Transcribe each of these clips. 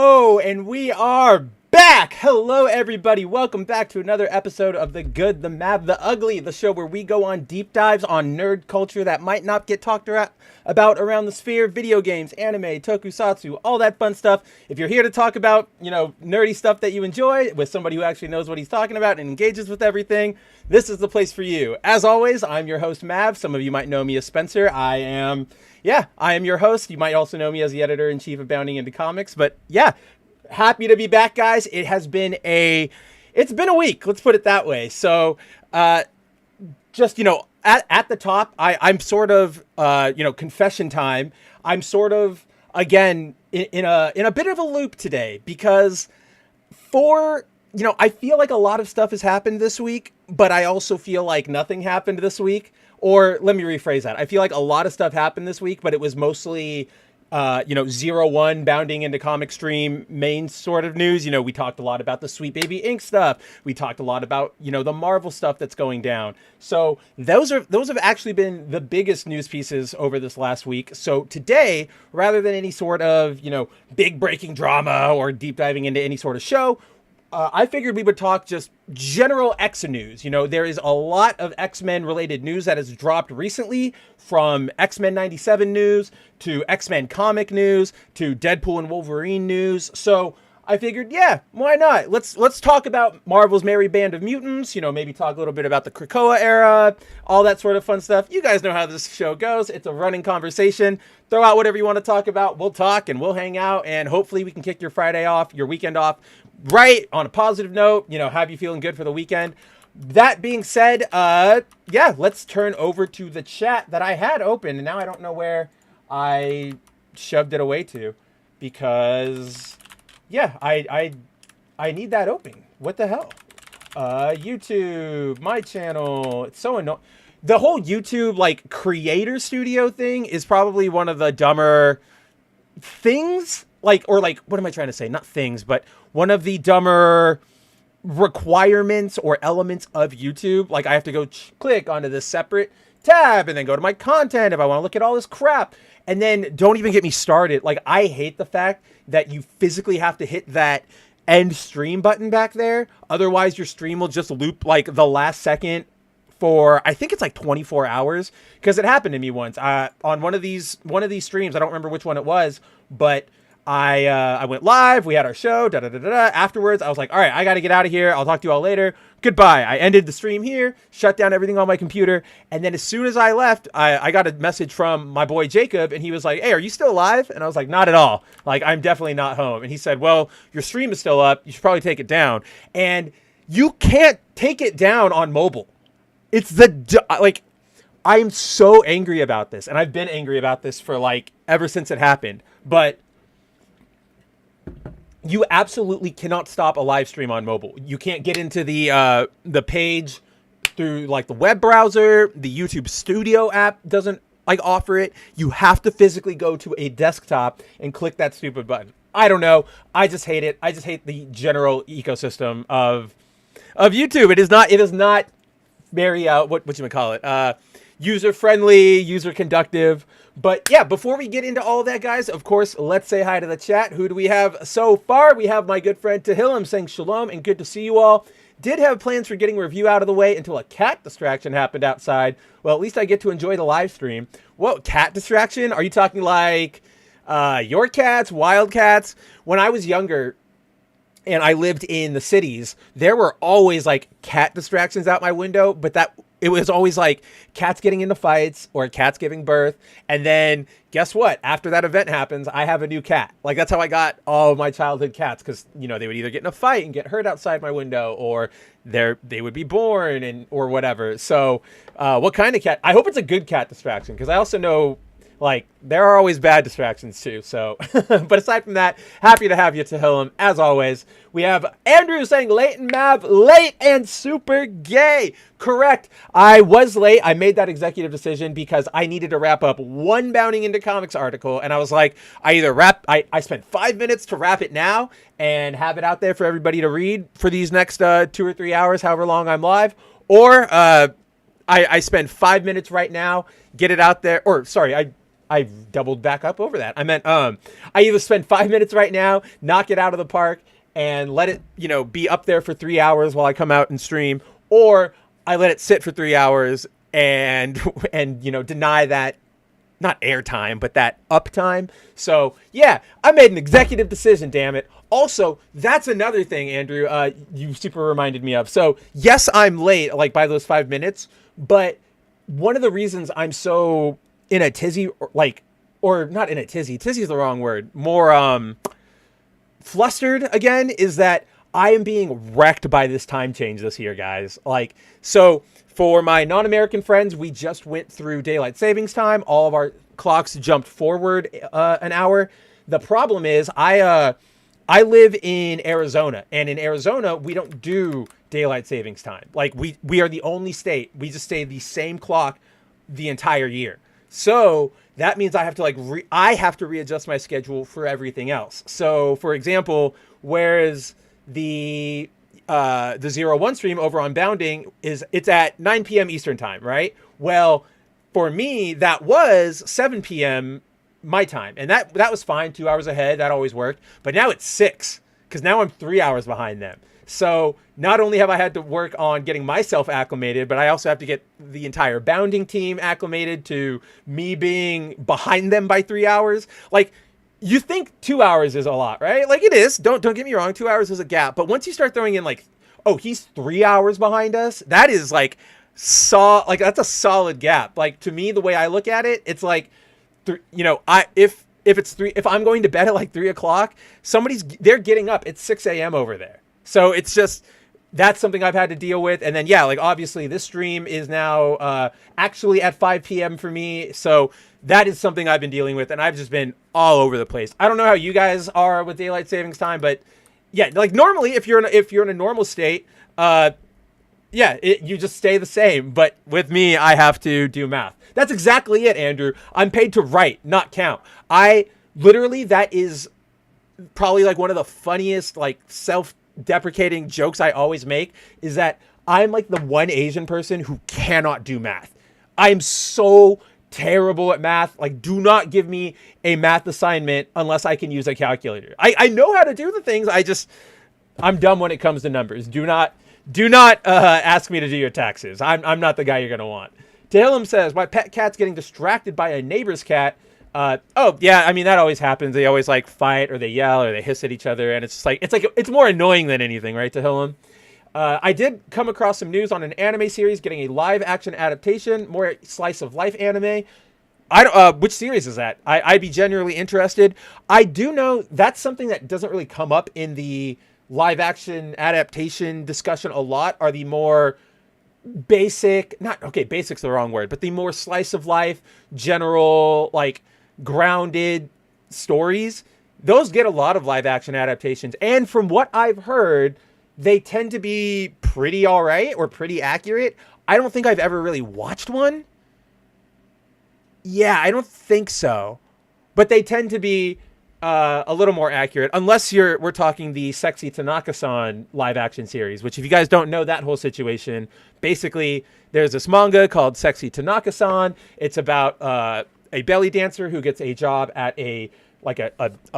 Oh, and we are back! Hello, everybody. Welcome back to another episode of The Good, The Mad, The Ugly, the show where we go on deep dives on nerd culture that might not get talked about around the sphere, video games, anime, tokusatsu, all that fun stuff. If you're here to talk about, nerdy stuff that you enjoy with somebody who actually knows what he's talking about and engages with everything, this is the place for you. As always, I'm your host, Mav. Some of you might know me as Spencer. I am your host. You might also know me as the editor-in-chief of Bounding Into Comics. But yeah, happy to be back, guys. It's been a week. Let's put it that way. So, at the top, I'm sort of, confession time. I'm sort of, again, in a bit of a loop today because I feel like a lot of stuff has happened this week, but I also feel like nothing happened this week. Or let me rephrase that. I feel like a lot of stuff happened this week, but it was mostly, 0-1 Bounding Into Comic Stream main sort of news. We talked a lot about the Sweet Baby Ink stuff. We talked a lot about, the Marvel stuff that's going down. So those have actually been the biggest news pieces over this last week. So today, rather than any sort of, big breaking drama or deep diving into any sort of show, I figured we would talk just general X news. There is a lot of X-Men related news that has dropped recently, from X-Men 97 news to X-Men comic news to Deadpool and Wolverine news. So I figured, yeah, why not? Let's talk about Marvel's Merry Band of Mutants, maybe talk a little bit about the Krakoa era, all that sort of fun stuff. You guys know how this show goes. It's a running conversation. Throw out whatever you want to talk about. We'll talk and we'll hang out, and hopefully we can kick your Friday off, your weekend off, right on a positive note, have you feeling good for the weekend. That being said, let's turn over to the chat that I had open, and now I don't know where I shoved it away to, because I need that open. What the hell? YouTube, my channel. It's so annoying. The whole YouTube creator studio thing is probably one of the dumber things. What am I trying to say? Not things, but one of the dumber requirements or elements of YouTube. I have to go click onto this separate tab and then go to my content if I want to look at all this crap. And then don't even get me started. I hate the fact that you physically have to hit that end stream button back there. Otherwise, your stream will just loop the last second for, I think it's 24 hours. Because it happened to me once on one of these streams. I don't remember which one it was, but I went live. We had our show. Afterwards, I was like, all right, I got to get out of here. I'll talk to you all later. Goodbye. I ended the stream here, shut down everything on my computer. And then as soon as I left, I got a message from my boy Jacob, and he was like, hey, are you still alive? And I was like, not at all. I'm definitely not home. And he said, well, your stream is still up. You should probably take it down. And you can't take it down on mobile. It's I'm so angry about this. And I've been angry about this for ever since it happened. But you absolutely cannot stop a live stream on mobile. You can't get into the page through the web browser. The YouTube Studio app doesn't offer it. You have to physically go to a desktop and click that stupid button. I don't know. I just hate it. I just hate the general ecosystem of YouTube. It is not very what you would call it, user friendly, user conductive. But yeah, before we get into all of that, guys, of course, let's say hi to the chat. Who do we have so far? We have my good friend Tehillim saying shalom and good to see you all. Did have plans for getting a review out of the way until a cat distraction happened outside. Well, at least I get to enjoy the live stream. Whoa, cat distraction? Are you talking your cats, wild cats? When I was younger and I lived in the cities, there were always cat distractions out my window, but it was always cats getting into fights or cats giving birth. And then guess what? After that event happens, I have a new cat. That's how I got all of my childhood cats. Cause they would either get in a fight and get hurt outside my window, or they would be born or whatever. So, what kind of cat? I hope it's a good cat distraction. Cause I also know there are always bad distractions too. So, but aside from that, happy to have you, Tehillim, as always. We have Andrew saying late and Mav, late and super gay. Correct. I was late. I made that executive decision because I needed to wrap up one Bounding Into Comics article. And I was like, I spent 5 minutes to wrap it now and have it out there for everybody to read for these next 2 or 3 hours, however long I'm live. Or I spend 5 minutes right now, get it out there. Or sorry, I doubled back up over that. I meant I either spend 5 minutes right now, knock it out of the park, and let it, be up there for 3 hours while I come out and stream, or I let it sit for 3 hours and deny that, not airtime, but that uptime. So yeah, I made an executive decision, damn it. Also, that's another thing, Andrew, you super reminded me of. So yes, I'm late, like by those 5 minutes, but one of the reasons I'm so in a tizzy, or not in a tizzy is the wrong word, more flustered again, is that I am being wrecked by this time change this year, guys. So for my non-American friends, we just went through daylight savings time. All of our clocks jumped forward an hour. The problem is I live in Arizona, and in Arizona, we don't do daylight savings time. We are the only state. We just stay the same clock the entire year. So that means I have to I have to readjust my schedule for everything else. So for example, whereas the 01 stream over on Bounding it's at 9 p.m. Eastern time, right? Well, for me, that was 7 p.m. my time. And that was fine, 2 hours ahead. That always worked. But now it's 6, because now I'm 3 hours behind them. So not only have I had to work on getting myself acclimated, but I also have to get the entire Bounding team acclimated to me being behind them by 3 hours. You think 2 hours is a lot, right? It is. Don't get me wrong. 2 hours is a gap. But once you start throwing in he's 3 hours behind us, that is that's a solid gap. To me, the way I look at it, it's if I'm going to bed at 3 o'clock, they're getting up at 6 a.m. over there. So it's just, that's something I've had to deal with. And then, yeah, obviously this stream is now actually at 5 p.m. for me. So that is something I've been dealing with, and I've just been all over the place. I don't know how you guys are with daylight savings time, but yeah, normally if you're in a normal state, you just stay the same. But with me, I have to do math. That's exactly it, Andrew. I'm paid to write, not count. That is probably one of the funniest self-deprecating jokes I always make, is that I'm the one Asian person who cannot do math. I'm so terrible at math. Do not give me a math assignment unless I can use a calculator. I know how to do the things. I'm dumb when it comes to numbers. Do not ask me to do your taxes. I'm not the guy you're going to want. Tehillim says, my pet cat's getting distracted by a neighbor's cat. Oh yeah, I mean, that always happens. They always fight, or they yell, or they hiss at each other, and it's it's more annoying than anything, right, Tehillim? I did come across some news on an anime series getting a live action adaptation, more slice of life anime. Which series is that? I'd be genuinely interested. I do know that's something that doesn't really come up in the live action adaptation discussion a lot, are the more basic's the wrong word, but the more slice of life, general, grounded stories. Those get a lot of live action adaptations. And from what I've heard, they tend to be pretty all right, or pretty accurate. I don't think I've ever really watched one. Yeah, I don't think so. But they tend to be a little more accurate, unless we're talking the Sexy Tanaka-san live action series, which, if you guys don't know that whole situation, basically there's this manga called Sexy Tanaka-san. It's about a belly dancer who gets a job at a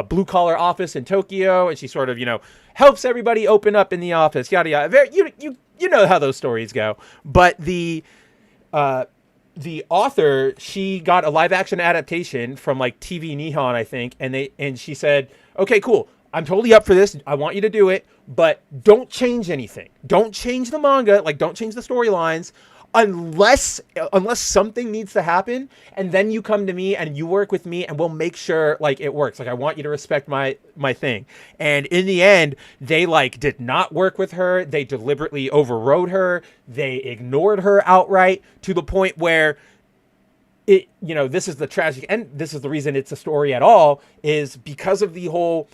blue collar office in Tokyo, and she sort of, helps everybody open up in the office, yada yada. You know how those stories go. But the author, she got a live action adaptation from TV Nihon, I think, and she said, okay, cool, I'm totally up for this. I want you to do it, but don't change anything. Don't change the manga, don't change the storylines, unless something needs to happen, and then you come to me and you work with me, and we'll make sure it works. I want you to respect my thing. And in the end, they did not work with her. They deliberately overrode her. They ignored her outright, to the point where this is the tragic, and this is the reason it's a story at all, is because of the whole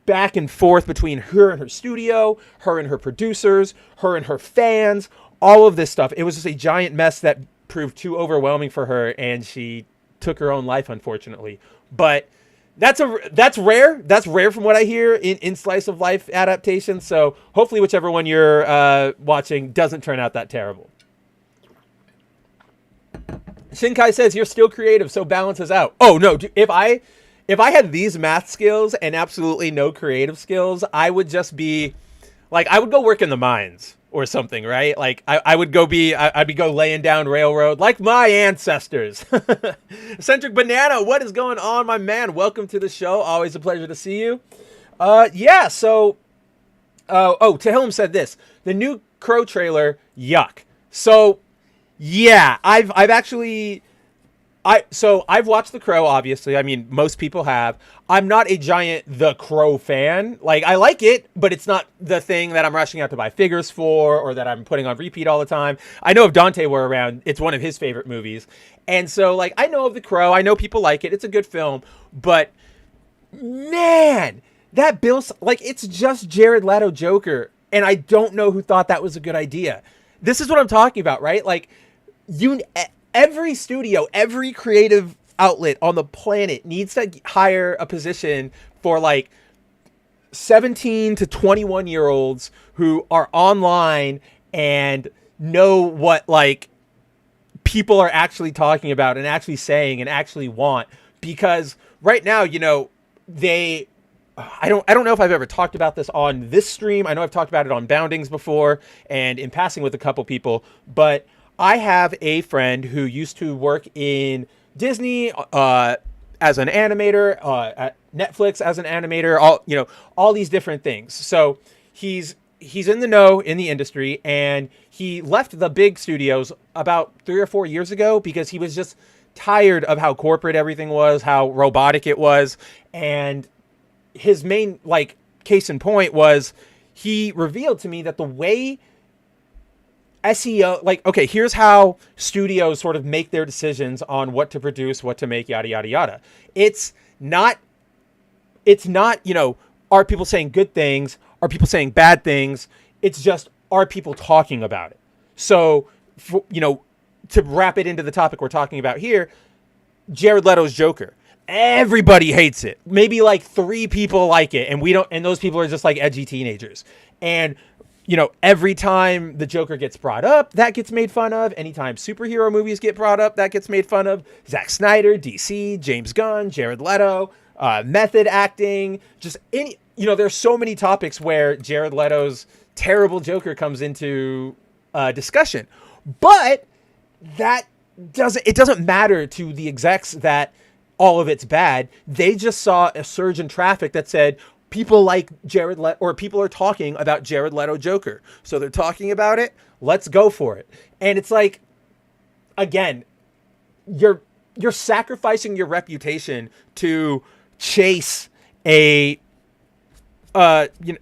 back and forth between her and her studio, her and her producers, her and her fans, all of this stuff. It was just a giant mess that proved too overwhelming for her, and she took her own life, unfortunately. But that's rare. That's rare from what I hear in slice of life adaptations. So hopefully whichever one you're watching doesn't turn out that terrible. Shinkai says you're still creative, so balances out. Oh no, if I had these math skills and absolutely no creative skills, I would just be like, I would go work in the mines or something, right? Like I would go I'd be go laying down railroad like my ancestors. Eccentric Banana, what is going on, my man? Welcome to the show. Always a pleasure to see you. Yeah. So, Tehillim said this: the new Crow trailer, yuck. So, yeah, I've actually. I've watched The Crow, obviously. I mean, most people have. I'm not a giant The Crow fan. Like, I like it, but it's not the thing that I'm rushing out to buy figures for or that I'm putting on repeat all the time. I know if Dante were around, it's one of his favorite movies. And so, like, I know of The Crow. I know people like it. It's a good film. But, man, that like, it's just Jared Leto Joker. And I don't know who thought that was a good idea. This is what I'm talking about, right? Like, every studio, every creative outlet on the planet needs to hire a position for like 17 to 21 year olds who are online and know what like people are actually talking about and actually saying and actually want. Because right now, you know, I don't know if I've ever talked about this on this stream. I know I've talked about it on Boundings before and in passing with a couple people, but I have a friend who used to work in Disney as an animator, at Netflix as an animator, all these different things. So he's in the know in the industry, and he left the big studios about 3 or 4 years ago because he was just tired of how corporate everything was, how robotic it was. And his main like case in point was he revealed to me that the way SEO, like, okay, here's how studios sort of make their decisions on what to produce, what to make, yada, yada, yada. It's not, you know, are people saying good things? Are people saying bad things? It's just, are people talking about it? So, you know, to wrap it into the topic we're talking about here, Jared Leto's Joker. Everybody hates it. Maybe like 3 people like it, and those people are just like edgy teenagers. And you know, every time the Joker gets brought up, that gets made fun of. Anytime superhero movies get brought up, that gets made fun of. Zack Snyder, DC, James Gunn, Jared Leto, method acting, just any, you know, there's so many topics where Jared Leto's terrible Joker comes into discussion. But it doesn't matter to the execs that all of it's bad. They just saw a surge in traffic that said, people like Jared Leto, or people are talking about Jared Leto Joker. So they're talking about it. Let's go for it. And it's like, again, you're sacrificing your reputation to chase a,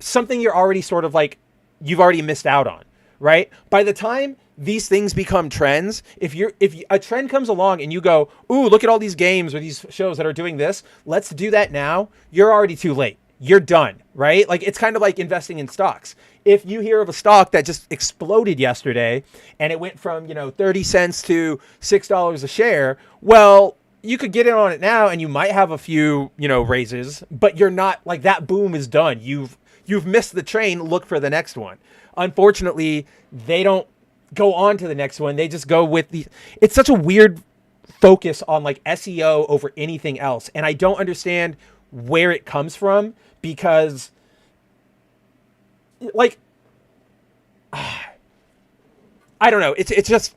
something you're already sort of like, you've already missed out on, right? By the time these things become trends, if a trend comes along and you go, ooh, look at all these games or these shows that are doing this, let's do that now. You're already too late. You're done, right? Like, it's kind of like investing in stocks. If you hear of a stock that just exploded yesterday and it went from, 30 cents to $6 a share, well, you could get in on it now and you might have a few, raises, but you're not like, that boom is done. You've missed the train. Look for the next one. Unfortunately, they don't go on to the next one. They just go with it's such a weird focus on like SEO over anything else. And I don't understand where it comes from, because like, I don't know. It's just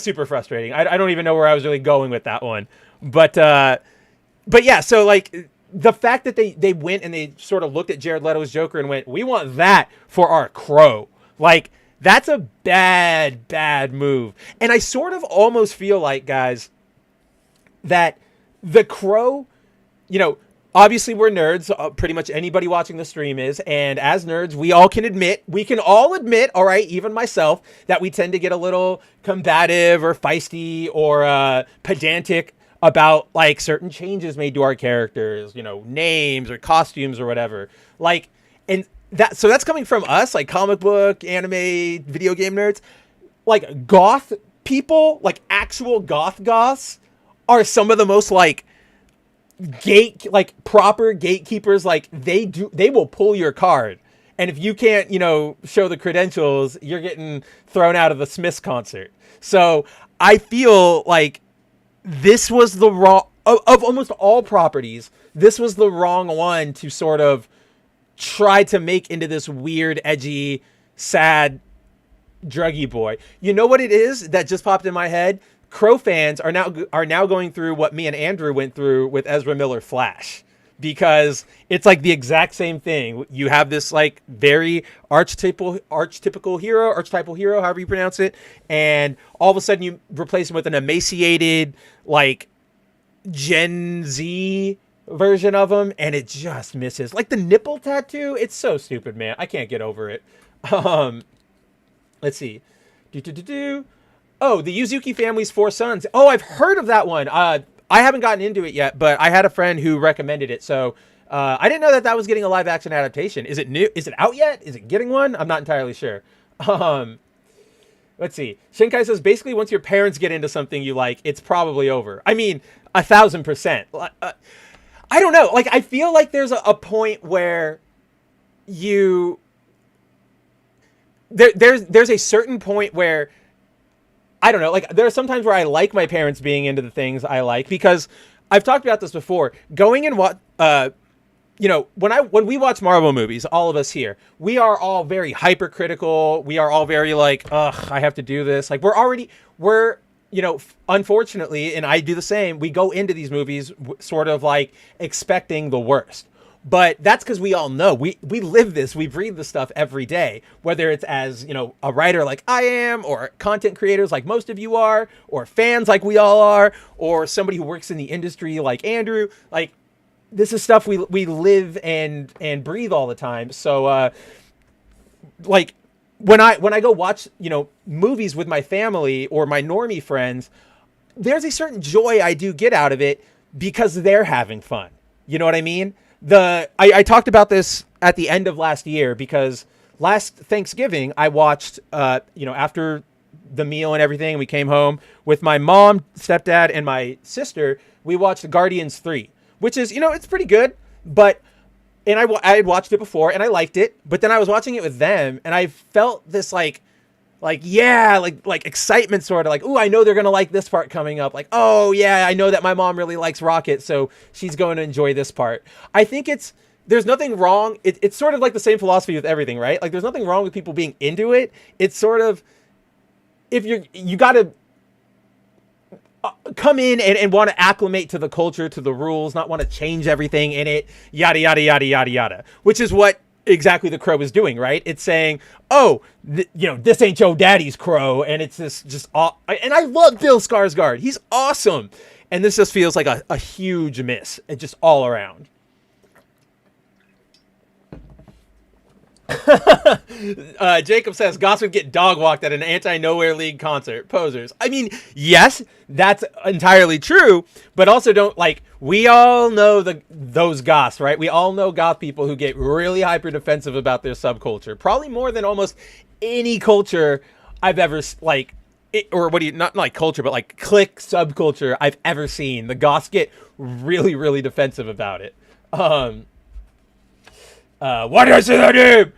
super frustrating. I don't even know where I was really going with that one, but yeah. So like, the fact that they went and they sort of looked at Jared Leto's Joker and went, we want that for our Crow. Like, that's a bad move. And I sort of almost feel like, guys, that the Crow, obviously we're nerds. Pretty much anybody watching the stream is. And as nerds, we can all admit, all right, even myself, that we tend to get a little combative or feisty or pedantic about like certain changes made to our characters, names or costumes or whatever. Like, and so that's coming from us, like comic book, anime, video game nerds. Like, goth people, like actual goths are some of the most like proper gatekeepers. Like, they will pull your card And if you can't, show the credentials, you're getting thrown out of the Smiths concert. So I feel like this was the wrong, of almost all properties, this was the wrong one to sort of try to make into this weird, edgy, sad, druggy boy. You know what it is that just popped in my head? Crow fans are now going through what me and Andrew went through with Ezra Miller Flash, because it's like the exact same thing. You have this like very archetypal hero, however you pronounce it, and all of a sudden you replace him with an emaciated like Gen Z version of him, and it just misses. Like the nipple tattoo, it's so stupid, man. I can't get over it. Let's see. Oh, the Yuzuki family's 4 sons. Oh, I've heard of that one. I haven't gotten into it yet, but I had a friend who recommended it. So I didn't know that was getting a live action adaptation. Is it new? Is it out yet? Is it getting one? I'm not entirely sure. Let's see. Shinkai says, basically, once your parents get into something you like, it's probably over. I mean, 1,000%. I don't know. Like, I feel like there's a point where there's a certain point where, I don't know, like there are some times where I like my parents being into the things I like, because I've talked about this before. Going and when we watch Marvel movies, all of us here, we are all very hypercritical. We are all very like, ugh, I have to do this. Like we're unfortunately, and I do the same, we go into these movies sort of like expecting the worst. But that's because we all know we live this, we breathe this stuff every day, whether it's as, a writer like I am, or content creators like most of you are, or fans like we all are, or somebody who works in the industry like Andrew. Like, this is stuff we live and breathe all the time. So, like when I go watch, movies with my family or my normie friends, there's a certain joy I do get out of it because they're having fun. You know what I mean? I talked about this at the end of last year, because last Thanksgiving I watched, after the meal and everything, we came home with my mom, stepdad, and my sister. We watched Guardians 3, which is, it's pretty good, and I had watched it before and I liked it, but then I was watching it with them and I felt this like excitement, sort of like, ooh, I know they're going to like this part coming up. Like, oh yeah, I know that my mom really likes Rocket, so she's going to enjoy this part. I think there's nothing wrong. It's sort of like the same philosophy with everything, right? Like, there's nothing wrong with people being into it. It's sort of, if you got to come in and want to acclimate to the culture, to the rules, not want to change everything in it, yada, yada, yada, yada, yada, which is what exactly the Crow is doing, right? It's saying, oh, this ain't your daddy's Crow, and it's this just and I love Bill Skarsgård. He's awesome. And this just feels like a huge miss, just all around. Jacob says Goss would get dog walked at an anti-Nowhere League concert. Posers. I mean, yes, that's entirely true, but also don't, like, we all know those Goss, right? We all know goth people who get really hyper defensive about their subculture, probably more than almost any culture I've ever not like culture, but like clique subculture I've ever seen. The Goths get really, really defensive about it. What is it, name?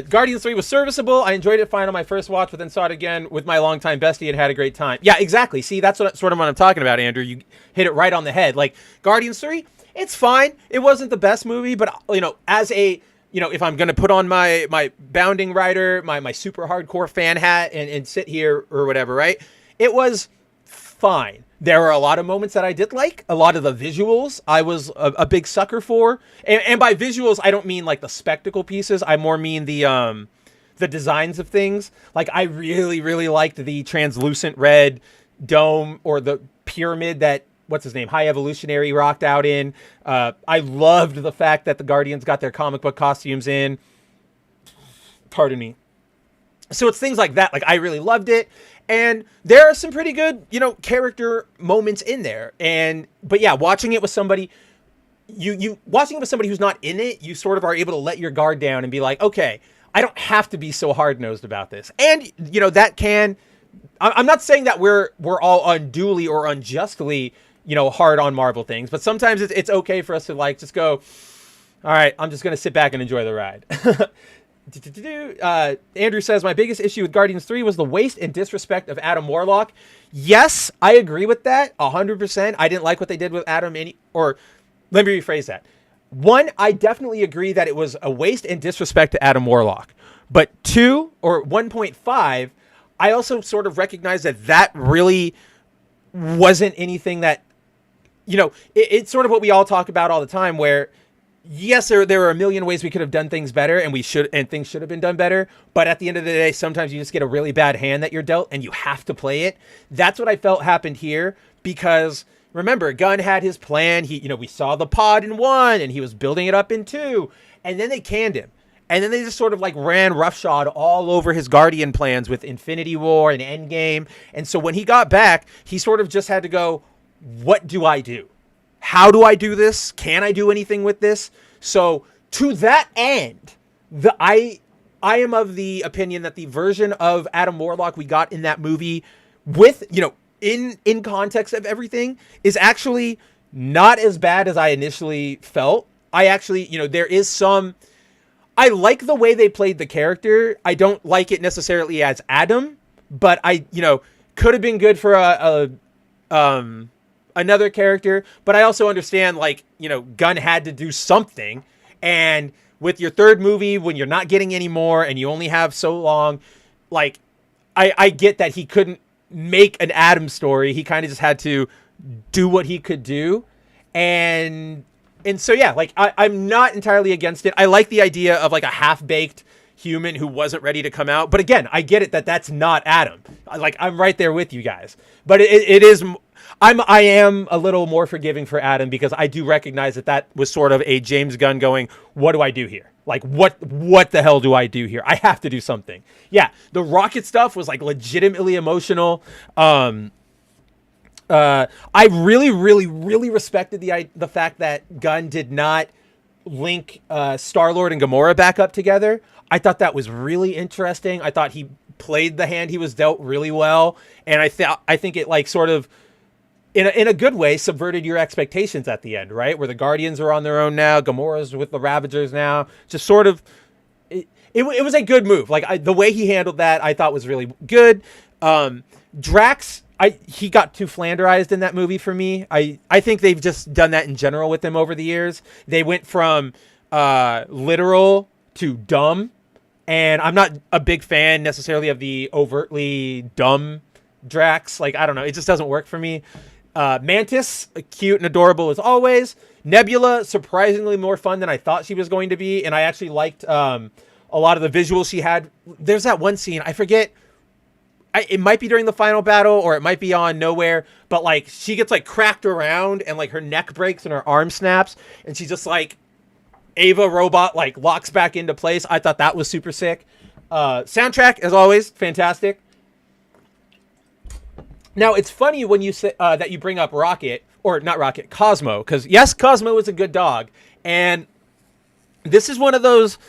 Guardians 3 was serviceable. I enjoyed it fine on my first watch, but then saw it again with my longtime bestie and had a great time. Yeah, exactly. See, that's what I'm talking about, Andrew. You hit it right on the head. Like, Guardians 3, it's fine. It wasn't the best movie, but, as a, if I'm going to put on my bounding rider, my super hardcore fan hat and sit here or whatever, right? It was fine. There were a lot of moments that I did like. A lot of the visuals I was a big sucker for. And by visuals, I don't mean like the spectacle pieces. I more mean the designs of things. Like, I really, really liked the translucent red dome, or the pyramid that, what's his name, High Evolutionary rocked out in. I loved the fact that the Guardians got their comic book costumes in. Pardon me. So it's things like that. Like, I really loved it. And there are some pretty good, character moments in there. But yeah, watching it with somebody, watching it with somebody who's not in it, you sort of are able to let your guard down and be like, okay, I don't have to be so hard-nosed about this. And, that can, I'm not saying that we're all unduly or unjustly, hard on Marvel things, but sometimes it's okay for us to, like, just go, all right, I'm just going to sit back and enjoy the ride. Andrew says, my biggest issue with Guardians 3 was the waste and disrespect of Adam Warlock. Yes, I agree with that 100%. I didn't like what they did with Adam or let me rephrase that. One, I definitely agree that it was a waste and disrespect to Adam Warlock. But 2 or 1.5, I also sort of recognize that really wasn't anything that, it's sort of what we all talk about all the time where, yes, there are a million ways we could have done things better and things should have been done better. But at the end of the day, sometimes you just get a really bad hand that you're dealt and you have to play it. That's what I felt happened here because remember, Gunn had his plan. We saw the pod in 1 and he was building it up in 2 and then they canned him. And then they just sort of like ran roughshod all over his Guardian plans with Infinity War and Endgame. And so when he got back, he sort of just had to go, what do I do? How do I do this? Can I do anything with this? So to that end, I am of the opinion that the version of Adam Warlock we got in that movie with, in context of everything is actually not as bad as I initially felt. I actually, there is some... I like the way they played the character. I don't like it necessarily as Adam, but could have been good for another character. But I also understand, Gunn had to do something. And with your third movie, when you're not getting any more and you only have so long, I get that he couldn't make an Adam story. He kind of just had to do what he could do. And so, yeah, I'm not entirely against it. I like the idea of a half-baked human who wasn't ready to come out. But again, I get it that that's not Adam. I'm right there with you guys. But it is, I am a little more forgiving for Adam because I do recognize that was sort of a James Gunn going, what do I do here? What the hell do I do here? I have to do something. Yeah, the Rocket stuff was legitimately emotional. I really, really, really respected the fact that Gunn did not link Star-Lord and Gamora back up together. I thought that was really interesting. I thought he played the hand he was dealt really well, and I think it sort of in a good way subverted your expectations at the end, right? Where the Guardians are on their own now, Gamora's with the Ravagers now. Just sort of, it was a good move. The way he handled that, I thought was really good. Drax. He got too flanderized in that movie for me. I think they've just done that in general with him over the years. They went from literal to dumb, and I'm not a big fan necessarily of the overtly dumb Drax. I don't know. It just doesn't work for me. Mantis, cute and adorable as always. Nebula, surprisingly more fun than I thought she was going to be, and I actually liked a lot of the visuals she had. There's that one scene, I forget. It might be during the final battle or it might be on Nowhere, but she gets cracked around and her neck breaks and her arm snaps and she's just Ava robot locks back into place. I thought that was super sick. Soundtrack as always, fantastic. Now it's funny when you say that you bring up Rocket or not Rocket, Cosmo, because yes, Cosmo is a good dog. And this is one of those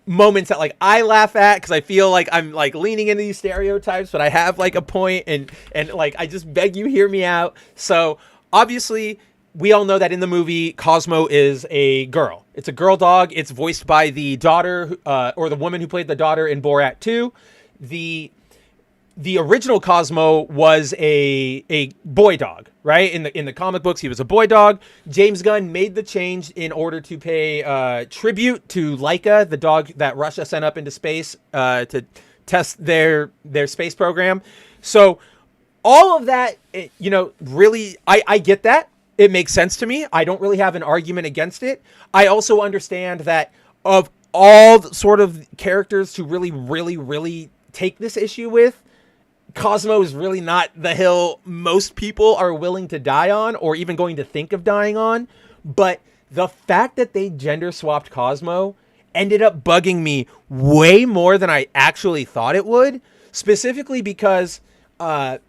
moments that I laugh at because I feel I'm leaning into these stereotypes, but I have a point and I just beg you hear me out. So obviously we all know that in the movie Cosmo is a girl. It's a girl dog. It's voiced by the daughter or the woman who played the daughter in Borat 2. The original Cosmo was a boy dog, right? In the comic books, he was a boy dog. James Gunn made the change in order to pay tribute to Laika, the dog that Russia sent up into space to test their space program. So all of that, really, I get that. It makes sense to me. I don't really have an argument against it. I also understand that of all sort of characters to really, really, really take this issue with, Cosmo is really not the hill most people are willing to die on or even going to think of dying on. But the fact that they gender swapped Cosmo ended up bugging me way more than I actually thought it would. Specifically because, you've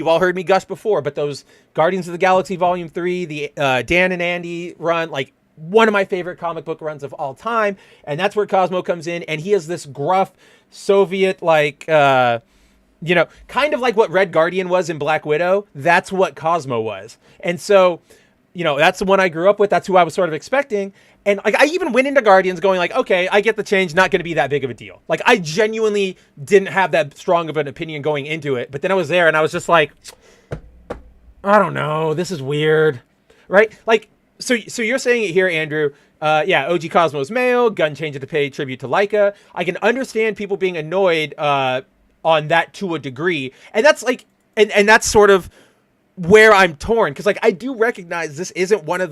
all heard me gush before, but those Guardians of the Galaxy Volume 3, the Dan and Andy run, one of my favorite comic book runs of all time. And that's where Cosmo comes in. And he is this gruff Soviet, kind of like what Red Guardian was in Black Widow. That's what Cosmo was. And so, that's the one I grew up with. That's who I was sort of expecting. And like, I even went into Guardians going like, okay, I get the change, not going to be that big of a deal. Like, I genuinely didn't have that strong of an opinion going into it. But then I was there and I was just like, I don't know, this is weird, right? Like, so you're saying it here, Andrew. Yeah, OG Cosmo's male, gun change to pay tribute to Laika. I can understand people being annoyed on that to a degree. And that's like, and that's sort of where I'm torn. Because like, I do recognize this is not one of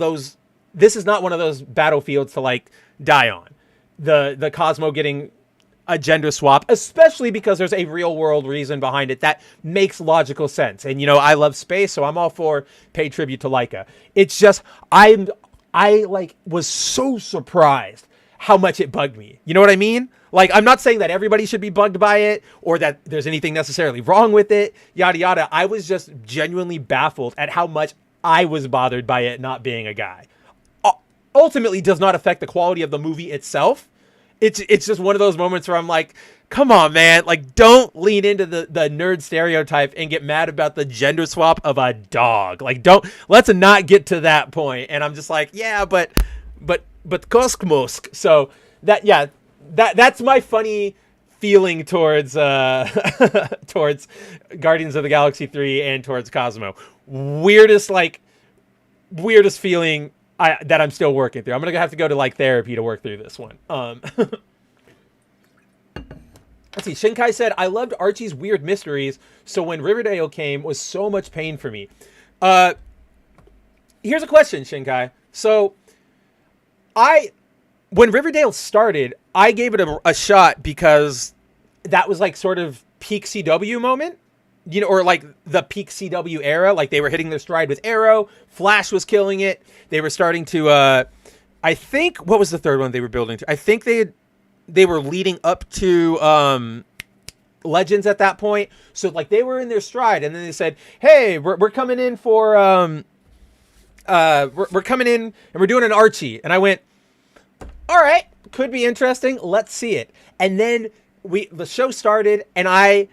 those battlefields to like die on. The Cosmo getting a gender swap, especially because there's a real world reason behind it that makes logical sense. And I love space, so I'm all for pay tribute to Laika. It's just I like was so surprised how much it bugged me. You know what I mean? Like, I'm not saying that everybody should be bugged by it or that there's anything necessarily wrong with it, yada yada. I was just genuinely baffled at how much I was bothered by it not being a guy. Ultimately does not affect the quality of the movie itself. It's just one of those moments where I'm like, come on, man. Like, don't lean into the nerd stereotype and get mad about the gender swap of a dog. Like, let's not get to that point. And I'm just like, yeah, but Koskmosk. So that's my funny feeling towards towards Guardians of the Galaxy 3 and towards Cosmo. Weirdest feeling that I'm still working through. I'm gonna have to go to like therapy to work through this one. Let's see. Shinkai said, "I loved Archie's weird mysteries, so when Riverdale came, was so much pain for me." Here's a question, Shinkai. So, when Riverdale started, I gave it a shot because that was like sort of peak CW moment. Or like the peak CW era, like they were hitting their stride with Arrow. Flash was killing it. They were starting to, I think, what was the third one they were building to? I think they were leading up to Legends at that point. So like they were in their stride, and then they said, "Hey, we're coming in for we're coming in and we're doing an Archie." And I went, "All right, could be interesting. Let's see it." And then the show started, and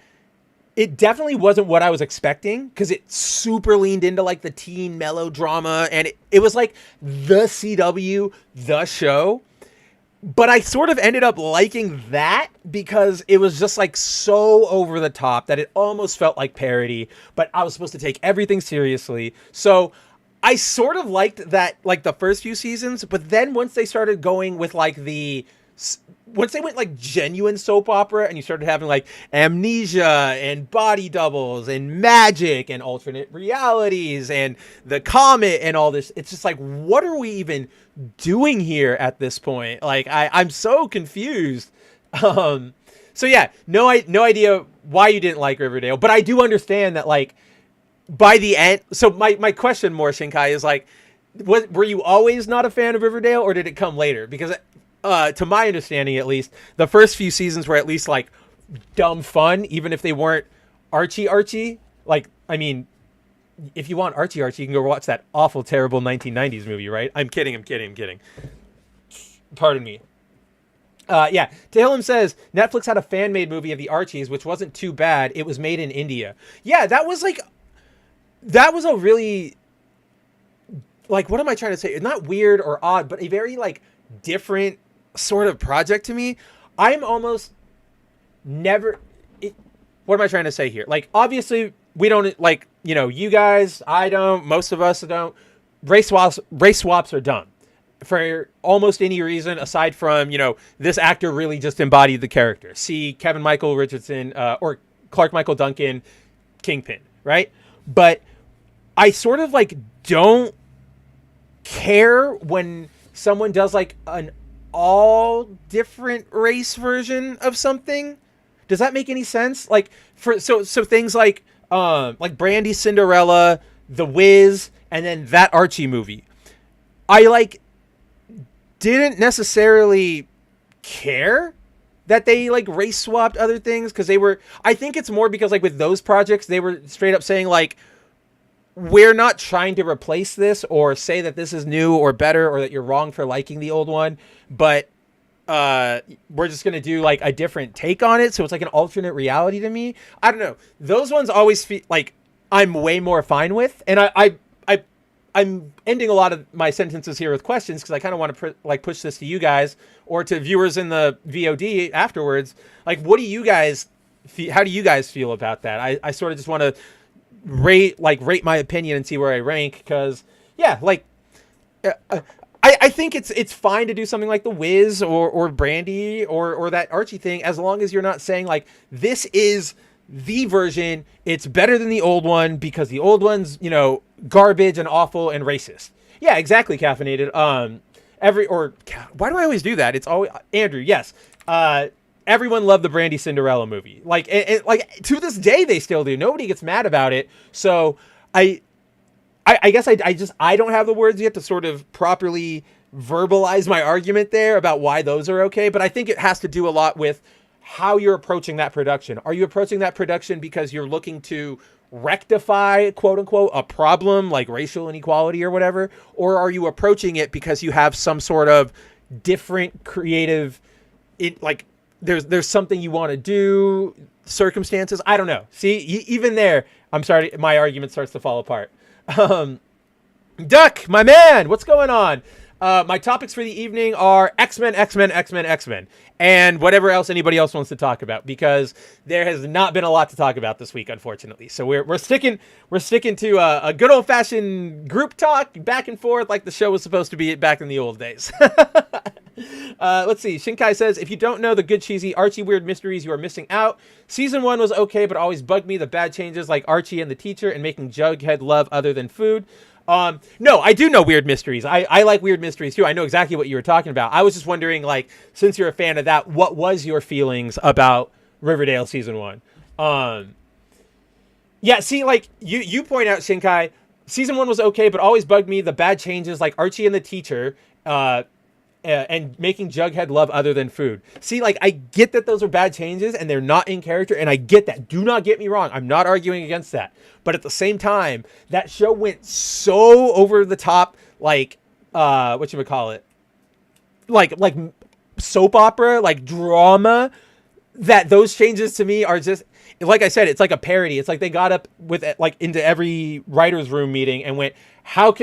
it definitely wasn't what I was expecting because it super leaned into like the teen melodrama, and it was like the CW, the show. But I sort of ended up liking that because it was just like so over the top that it almost felt like parody, but I was supposed to take everything seriously. So I sort of liked that, like the first few seasons, but then once they started going with like once they went like genuine soap opera and you started having like amnesia and body doubles and magic and alternate realities and the comet and all this, it's just like, what are we even doing here at this point? Like, I'm so confused. So yeah, no idea why you didn't like Riverdale, but I do understand that like by the end. So my question more, Shinkai, is like, were you always not a fan of Riverdale, or did it come later? Because to my understanding, at least, the first few seasons were at least like dumb fun, even if they weren't Archie. Like, I mean, if you want Archie, you can go watch that awful, terrible 1990s movie, right? I'm kidding. Pardon me. Yeah, Tahillim says, Netflix had a fan-made movie of the Archies, which wasn't too bad. It was made in India. Yeah, that was a really, like, what am I trying to say? It's not weird or odd, but a very, like, different sort of project to me. I'm almost never, what am I trying to say here? Like, obviously, we don't, like, you guys, I don't, most of us don't. Race swaps are dumb for almost any reason aside from, this actor really just embodied the character. See Kevin Michael Richardson or Clark Michael Duncan, Kingpin, right? But I sort of like don't care when someone does like an all different race version of something. Does that make any sense? Like so things like Brandy Cinderella, The Wiz, and then that Archie movie. I like didn't necessarily care that they like race swapped other things because I think it's more because like with those projects they were straight up saying like, we're not trying to replace this or say that this is new or better or that you're wrong for liking the old one, but we're just going to do like a different take on it. So it's like an alternate reality to me. I don't know. Those ones always feel like I'm way more fine with. And I'm ending a lot of my sentences here with questions because I kind of want to push this to you guys or to viewers in the VOD afterwards. Like, what do you guys how do you guys feel about that? I sort of just want to rate my opinion and see where I rank because yeah, like I think it's fine to do something like The Wiz or Brandy or that Archie thing as long as you're not saying like this is the version, it's better than the old one because the old one's, you know, garbage and awful and racist. Yeah, exactly, caffeinated. Why do I always do that? It's always Andrew, yes. Everyone loved the Brandy Cinderella movie. Like like to this day they still do. Nobody gets mad about it. So I guess I don't have the words yet to sort of properly verbalize my argument there about why those are okay, but I think it has to do a lot with how you're approaching that production. Are you approaching that production because you're looking to rectify, quote unquote, a problem like racial inequality or whatever? Or are you approaching it because you have some sort of different creative, there's something you want to do, circumstances? I don't know. See, even there, I'm sorry, my argument starts to fall apart. Duck, my man, what's going on? My topics for the evening are X-Men, and whatever else anybody else wants to talk about, because there has not been a lot to talk about this week, unfortunately. So we're sticking to a good old fashioned group talk back and forth like the show was supposed to be back in the old days. Let's see. Shinkai says, if you don't know the good cheesy Archie weird mysteries, you are missing out. Season 1 was okay, but always bugged me the bad changes like Archie and the teacher and making Jughead love other than food. No, I do know weird mysteries. I like weird mysteries too. I know exactly what you were talking about. I was just wondering, like, since you're a fan of that, what was your feelings about Riverdale season 1? Yeah, see, like you point out, Shinkai, season 1 was okay, but always bugged me the bad changes like Archie and the teacher, and making Jughead love other than food. See, like, I get that those are bad changes and they're not in character, and I get that. Do not get me wrong. I'm not arguing against that. But at the same time, that show went so over the top, like, whatchamacallit? Like soap opera, like drama, that those changes to me are just, like I said, it's like a parody. It's like they got up with like into every writer's room meeting and went, how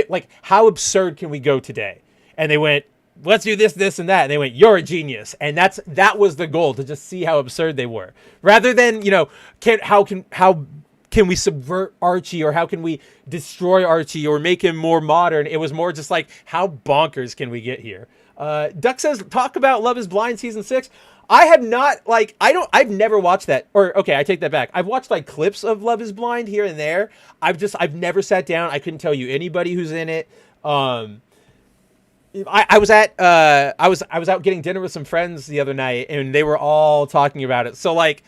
absurd can we go today? And they went, let's do this, this, and that. And they went, you're a genius. And that was the goal, to just see how absurd they were. Rather than, you know, how can we subvert Archie, or how can we destroy Archie or make him more modern? It was more just like, how bonkers can we get here? Duck says, talk about Love is Blind season 6. I have not, like, I've never watched that. Or, okay, I take that back. I've watched like clips of Love is Blind here and there. I've never sat down. I couldn't tell you anybody who's in it. I was out getting dinner with some friends the other night, and they were all talking about it. So, like,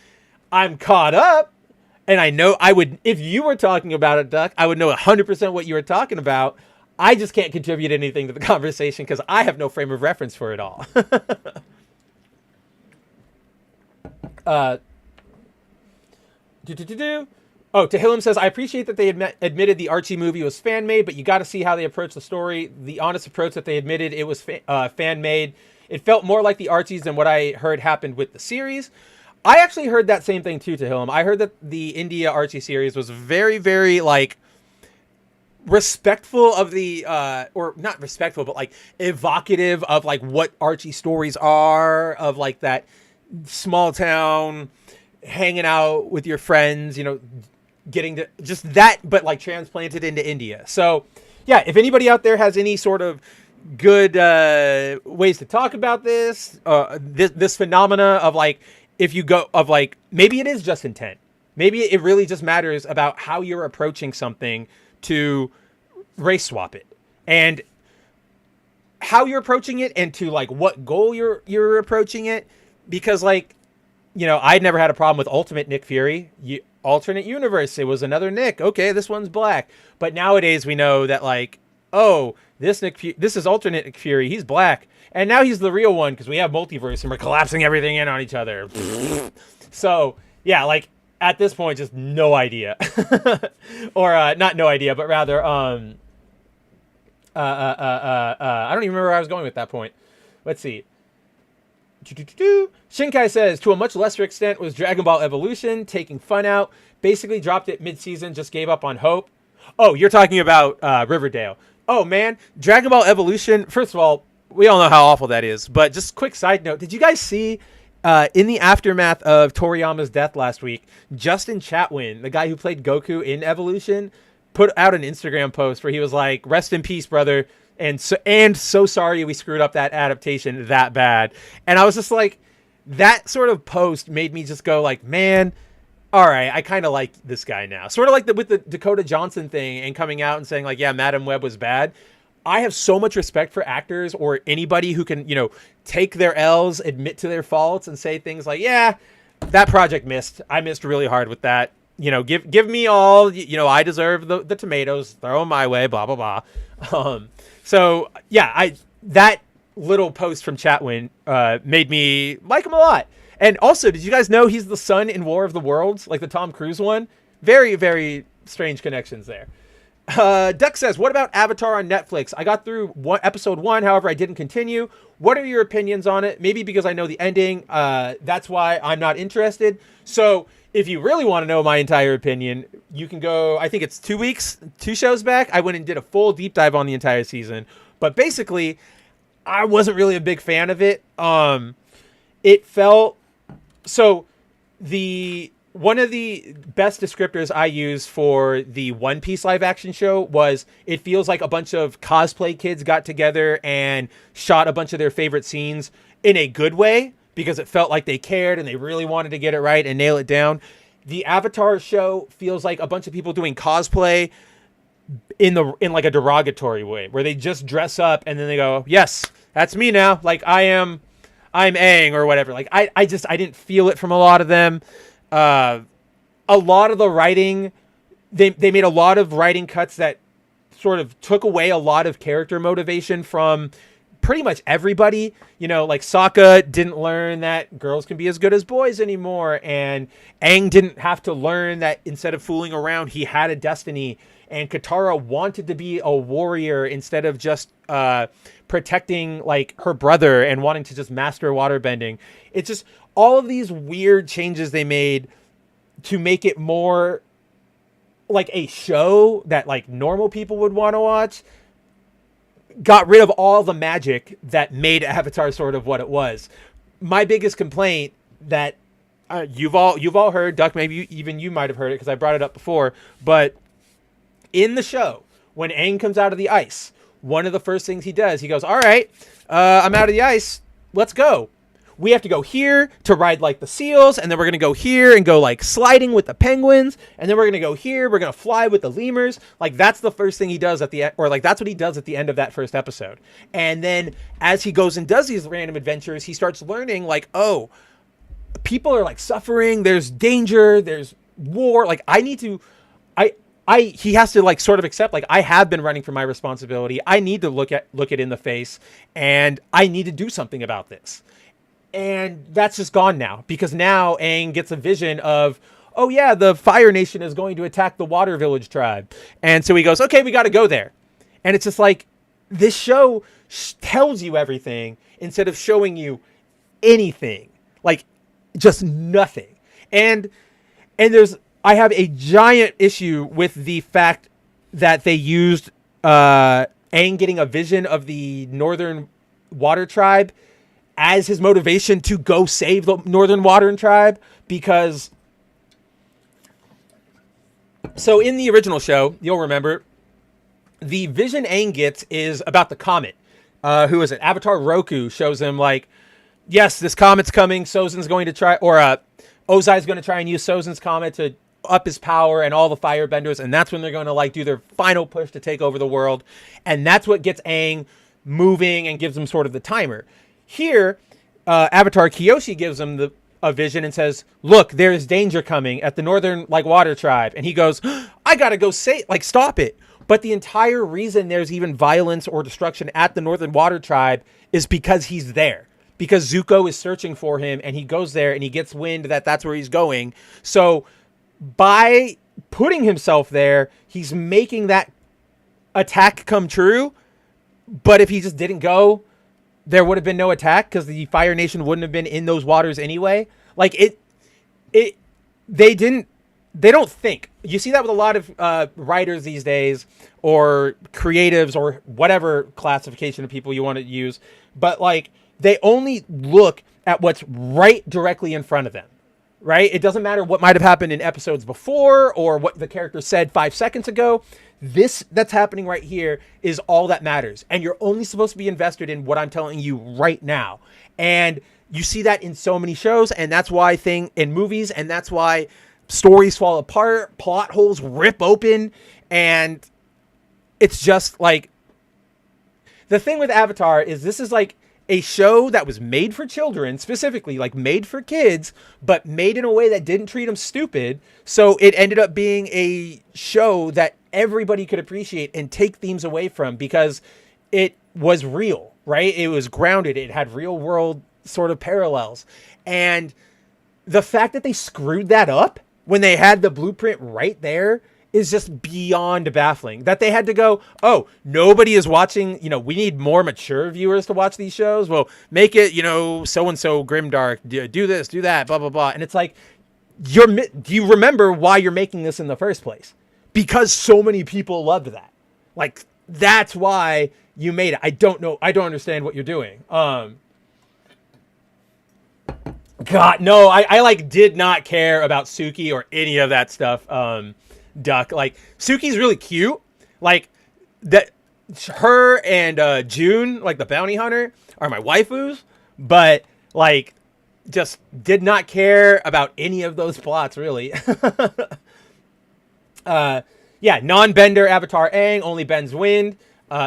I'm caught up, and I know if you were talking about it, Duck, I would know 100% what you were talking about. I just can't contribute anything to the conversation because I have no frame of reference for it all. Oh, Tehillim says, I appreciate that they admitted the Archie movie was fan-made, but you got to see how they approached the story. The honest approach that they admitted it was fan-made. It felt more like the Archies than what I heard happened with the series. I actually heard that same thing too, Tehillim. I heard that the India Archie series was very, very, like, respectful of the, or not respectful, but, like, evocative of, like, what Archie stories are, of, like, that small town, hanging out with your friends, you know, getting to just that, but like transplanted into India. So yeah, if anybody out there has any sort of good ways to talk about this phenomena of, like, if you go of, like, maybe it is just intent, maybe it really just matters about how you're approaching something to race swap it, and how you're approaching it, and to, like, what goal you're approaching it. Because, like, you know, I'd never had a problem with Ultimate Nick Fury. Alternate universe, it was another Nick. Okay, this one's black. But nowadays we know that, like, oh, this is alternate Nick Fury. He's black, and now he's the real one because we have multiverse and we're collapsing everything in on each other. So yeah, like, at this point, just no idea, or not no idea, but rather I don't even remember where I was going with that point. Let's see. Shinkai says, to a much lesser extent was Dragon Ball Evolution, taking fun out, basically dropped it mid-season, just gave up on hope. Oh, you're talking about Riverdale. Oh man, Dragon Ball Evolution. First of all, we all know how awful that is. But just quick side note: did you guys see in the aftermath of Toriyama's death last week, Justin Chatwin, the guy who played Goku in Evolution, put out an Instagram post where he was like, "Rest in peace, brother," and so sorry we screwed up that adaptation that bad. And I was just like, that sort of post made me just go like, man. All right, I kind of like this guy now. Sort of like with the Dakota Johnson thing and coming out and saying like, yeah, Madam Web was bad. I have so much respect for actors or anybody who can, take their L's, admit to their faults and say things like, yeah, that project missed. I missed really hard with that. Give me all, I deserve the tomatoes, throw them my way, blah, blah, blah. So yeah, that little post from Chatwin made me like him a lot. And also, did you guys know he's the son in War of the Worlds, like the Tom Cruise one? Very, very strange connections there. Duck says, what about Avatar on Netflix? I got through episode 1, however, I didn't continue. What are your opinions on it? Maybe because I know the ending. That's why I'm not interested. So if you really want to know my entire opinion, you can go, I think it's 2 shows back. I went and did a full deep dive on the entire season. But basically, I wasn't really a big fan of it. It felt... So one of the best descriptors I use for the One Piece live action show was it feels like a bunch of cosplay kids got together and shot a bunch of their favorite scenes in a good way because it felt like they cared and they really wanted to get it right and nail it down. The Avatar show feels like a bunch of people doing cosplay in like a derogatory way where they just dress up and then they go, yes, that's me now. Like I'm Aang or whatever. Like I didn't feel it from a lot of them. A lot of the writing, they made a lot of writing cuts that sort of took away a lot of character motivation from pretty much everybody. Like Sokka didn't learn that girls can be as good as boys anymore. And Aang didn't have to learn that instead of fooling around, he had a destiny. And Katara wanted to be a warrior instead of just protecting like her brother and wanting to just master waterbending. It's just all of these weird changes they made to make it more like a show that like normal people would want to watch. Got rid of all the magic that made Avatar sort of what it was. My biggest complaint that you've all heard, Duck, maybe even you might have heard it because I brought it up before, but in the show, when Aang comes out of the ice, one of the first things he does, he goes, all right, I'm out of the ice. Let's go. We have to go here to ride like the seals. And then we're going to go here and go like sliding with the penguins. And then we're going to go here. We're going to fly with the lemurs. Like that's the first thing he does at the end, or like that's what he does at the end of that first episode. And then as he goes and does these random adventures, he starts learning like, oh, people are like suffering. There's danger. There's war. Like he has to like sort of accept like I have been running from my responsibility. I need to look it in the face and I need to do something about this. And that's just gone now because now Aang gets a vision of, oh yeah, the Fire Nation is going to attack the Water Village tribe. And so he goes, okay, we got to go there. And it's just like this show tells you everything instead of showing you anything, like just nothing. And I have a giant issue with the fact that they used Aang getting a vision of the Northern Water Tribe as his motivation to go save the Northern Water Tribe. Because, so in the original show, you'll remember, the vision Aang gets is about the comet. Who is it? Avatar Roku shows him like, yes, this comet's coming. Sozin's going to try, or Ozai's going to try and use Sozin's comet to up his power and all the firebenders, and that's when they're going to like do their final push to take over the world. And that's what gets Aang moving and gives him sort of the timer. Here, Avatar Kyoshi gives him a vision and says, look, there is danger coming at the Northern like Water Tribe. And he goes, I gotta go stop it. But the entire reason there's even violence or destruction at the Northern Water Tribe is because he's there. Because Zuko is searching for him and he goes there and he gets wind that that's where he's going. So by putting himself there, he's making that attack come true. But if he just didn't go, there would have been no attack because the Fire Nation wouldn't have been in those waters anyway. Like they didn't they don't think. You see that with a lot of writers these days, or creatives, or whatever classification of people you want to use. But like, they only look at what's right directly in front of them, right? It doesn't matter what might have happened in episodes before or what the character said 5 seconds ago. This that's happening right here is all that matters. And you're only supposed to be invested in what I'm telling you right now. And you see that in so many shows, and that's why in movies, and that's why stories fall apart, plot holes rip open, and it's just like, the thing with Avatar is this is like a show that was made for children, specifically, like made for kids, but made in a way that didn't treat them stupid. So it ended up being a show that everybody could appreciate and take themes away from, because it was real, right? It was grounded. It had real world sort of parallels. And the fact that they screwed that up when they had the blueprint right there is just beyond baffling. That they had to go, oh, nobody is watching, we need more mature viewers to watch these shows. Well, make it, so-and-so grimdark, do this, do that, blah, blah, blah. And it's like, do you remember why you're making this in the first place? Because so many people loved that. Like, that's why you made it. I don't know. I don't understand what you're doing. God, no, I like did not care about Suki or any of that stuff. Duck, like, Suki's really cute. Like, that, her and June, like the bounty hunter, are my waifus. But like, just did not care about any of those plots, really. Yeah, non-bender Avatar Aang only bends wind.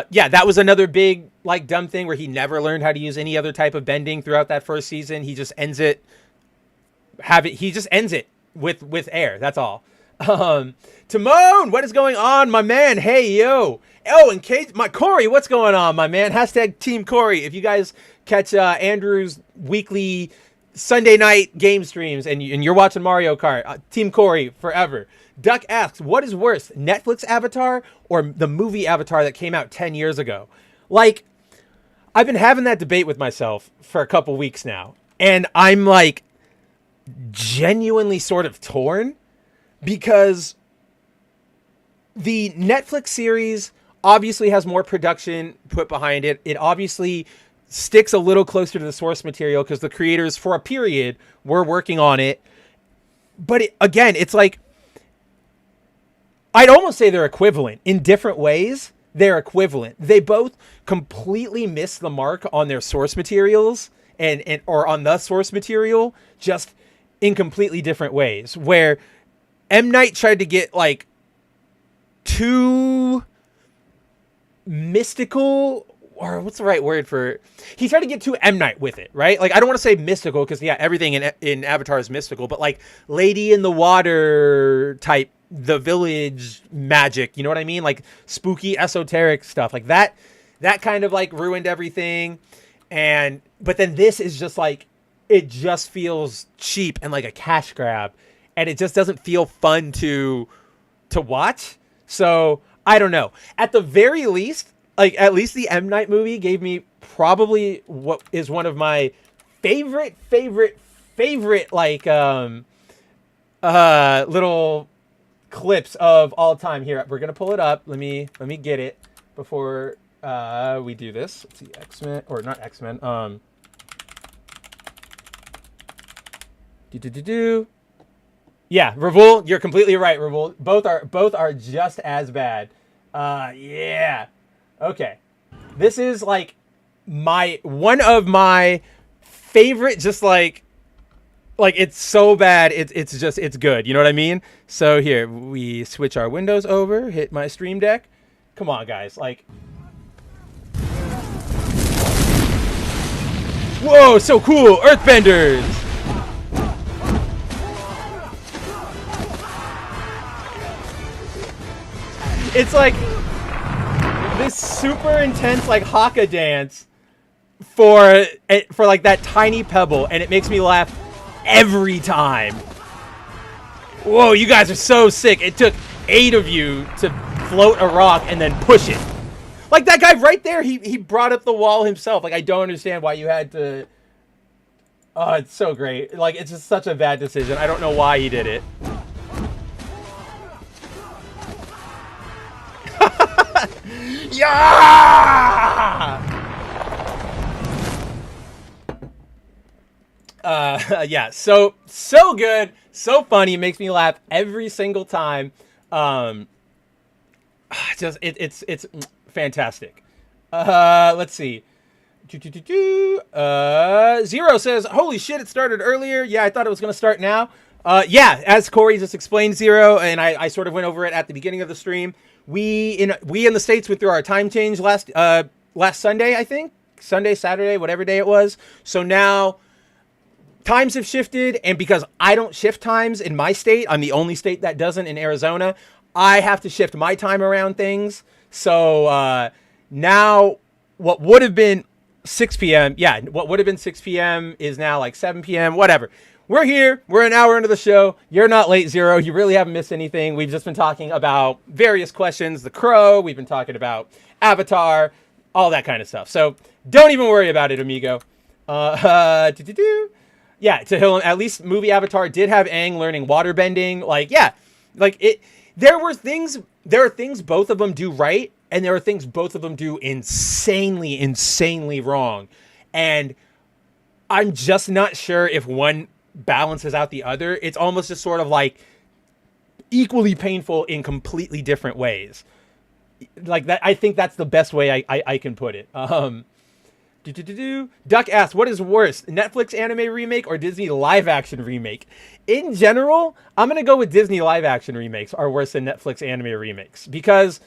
Yeah, that was another big, like, dumb thing where he never learned how to use any other type of bending throughout that first season. He just ends it. He just ends it with air. That's all. Timon, what is going on, my man? Hey, yo. Oh, and Kate, Corey, what's going on, my man? Hashtag Team Corey. If you guys catch Andrew's weekly Sunday night game streams and you're watching Mario Kart, Team Corey forever. Duck asks, what is worse, Netflix Avatar or the movie Avatar that came out 10 years ago? Like, I've been having that debate with myself for a couple weeks now, and I'm like genuinely sort of torn, because the Netflix series obviously has more production put behind it. It obviously sticks a little closer to the source material because the creators for a period were working on it. But again, it's like, I'd almost say they're equivalent in different ways. They're equivalent. They both completely miss the mark on their source materials or on the source material, just in completely different ways. Where M. Night tried to get like too mystical, or what's the right word for it? He tried to get too M. Night with it, right? Like, I don't want to say mystical, because yeah, everything in Avatar is mystical, but like Lady in the Water type, the village magic, you know what I mean? Like spooky esoteric stuff like that kind of like ruined everything. But then this is just like, it just feels cheap and like a cash grab, and it just doesn't feel fun to watch. So I don't know. At the very least, like, at least the M. Night movie gave me probably what is one of my favorite like little clips of all time. Here, we're gonna pull it up. Let me get it before we do this. Let's see, X-Men, or not X-Men. Yeah, Revul, you're completely right, Revul. Both are just as bad. Yeah. Okay. This is like one of my favorite, just like it's so bad, it's good. You know what I mean? So here, we switch our windows over, hit my Stream Deck. Come on, guys. Like, whoa, so cool. Earthbenders. It's like this super intense like haka dance for like that tiny pebble, and it makes me laugh every time. Whoa, you guys are so sick. It took 8 of you to float a rock and then push it. Like that guy right there, he brought up the wall himself. Like, I don't understand why you had to. Oh, it's so great. Like, it's just such a bad decision. I don't know why he did it. Yeah! Yeah, so good, so funny, makes me laugh every single time. Um, it's fantastic. Let's see. Zero says, "Holy shit, it started earlier." Yeah, I thought it was gonna start now. Yeah, as Corey just explained, Zero, and I sort of went over it at the beginning of the stream. We in the States went through our time change last Sunday, I think. Sunday, Saturday, whatever day it was. So now times have shifted, and because I don't shift times in my state, I'm the only state that doesn't in Arizona, I have to shift my time around things. So now what would have been 6 p.m. Yeah, what would have been 6 p.m. is now like 7 p.m. Whatever. We're here. We're an hour into the show. You're not late, Zero. You really haven't missed anything. We've just been talking about various questions. The Crow. We've been talking about Avatar. All that kind of stuff. So don't even worry about it, amigo. Yeah, to Hill, at least movie Avatar did have Aang learning waterbending. Like, yeah. Like, it. There are things both of them do right, and there are things both of them do insanely wrong. And I'm just not sure if one balances out the other. It's almost just sort of like equally painful in completely different ways. Like that, I think that's the best way I can put it. Duck asks, what is worse, Netflix anime remake or Disney live action remake? In general, I'm going to go with Disney live action remakes are worse than Netflix anime remakes, because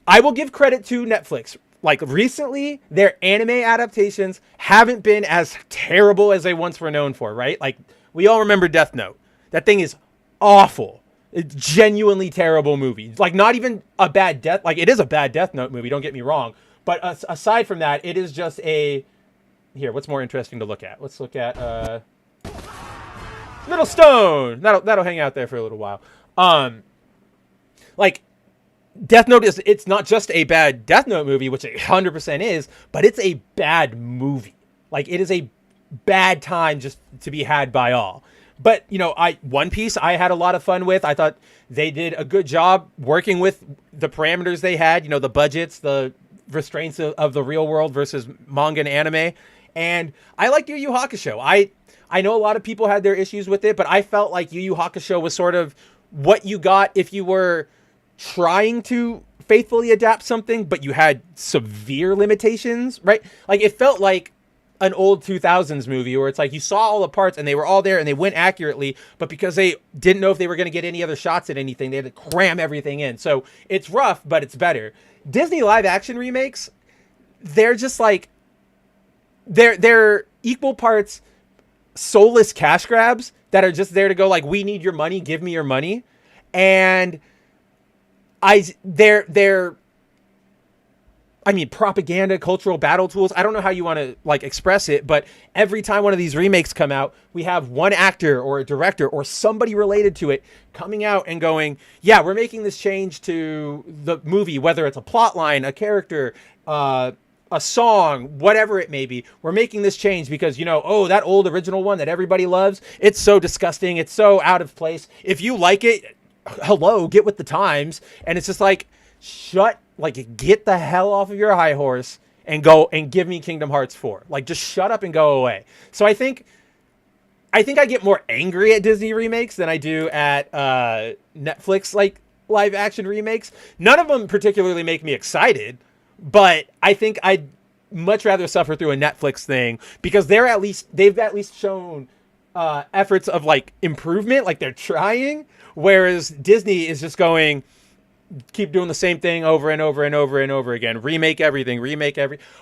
I will give credit to Netflix. Like, recently, their anime adaptations haven't been as terrible as they once were known for, right? Like, we all remember Death Note. That thing is awful. It's genuinely terrible movie. Like, not even a bad Death... Like, it is a bad Death Note movie, don't get me wrong. But aside from that, it is just a... Here, what's more interesting to look at? Let's look at, Little Stone! That'll hang out there for a little while. Like... Death Note it's not just a bad Death Note movie, which it 100% is, but it's a bad movie. Like, it is a bad time just to be had by all. But, you know, One Piece I had a lot of fun with. I thought they did a good job working with the parameters they had, you know, the budgets, the restraints of the real world versus manga and anime. And I liked Yu Yu Hakusho. I know a lot of people had their issues with it, but I felt like Yu Yu Hakusho was sort of what you got if you were trying to faithfully adapt something, but you had severe limitations, right? Like, it felt like an old 2000s movie where it's like you saw all the parts and they were all there and they went accurately, but because they didn't know if they were going to get any other shots at anything, they had to cram everything in. So it's rough, but it's better. Disney live action remakes, they're just like, they're equal parts soulless cash grabs that are just there to go like, we need your money, give me your money. And they're propaganda, cultural battle tools. I don't know how you want to like express it, but every time one of these remakes come out, we have one actor or a director or somebody related to it coming out and going, yeah, we're making this change to the movie, whether it's a plot line, a character, a song, whatever it may be. We're making this change because, you know, oh, that old original one that everybody loves, it's so disgusting. It's so out of place. If you like it, hello, get with the times. And it's just like, get the hell off of your high horse and go and give me Kingdom Hearts 4. Like, just shut up and go away. So I think I get more angry at Disney remakes than I do at Netflix like live action remakes. None of them particularly make me excited, but I think I'd much rather suffer through a Netflix thing because they've at least shown efforts of like improvement, like they're trying. Whereas Disney is just going, keep doing the same thing over and over and over and over again. Remake everything. We're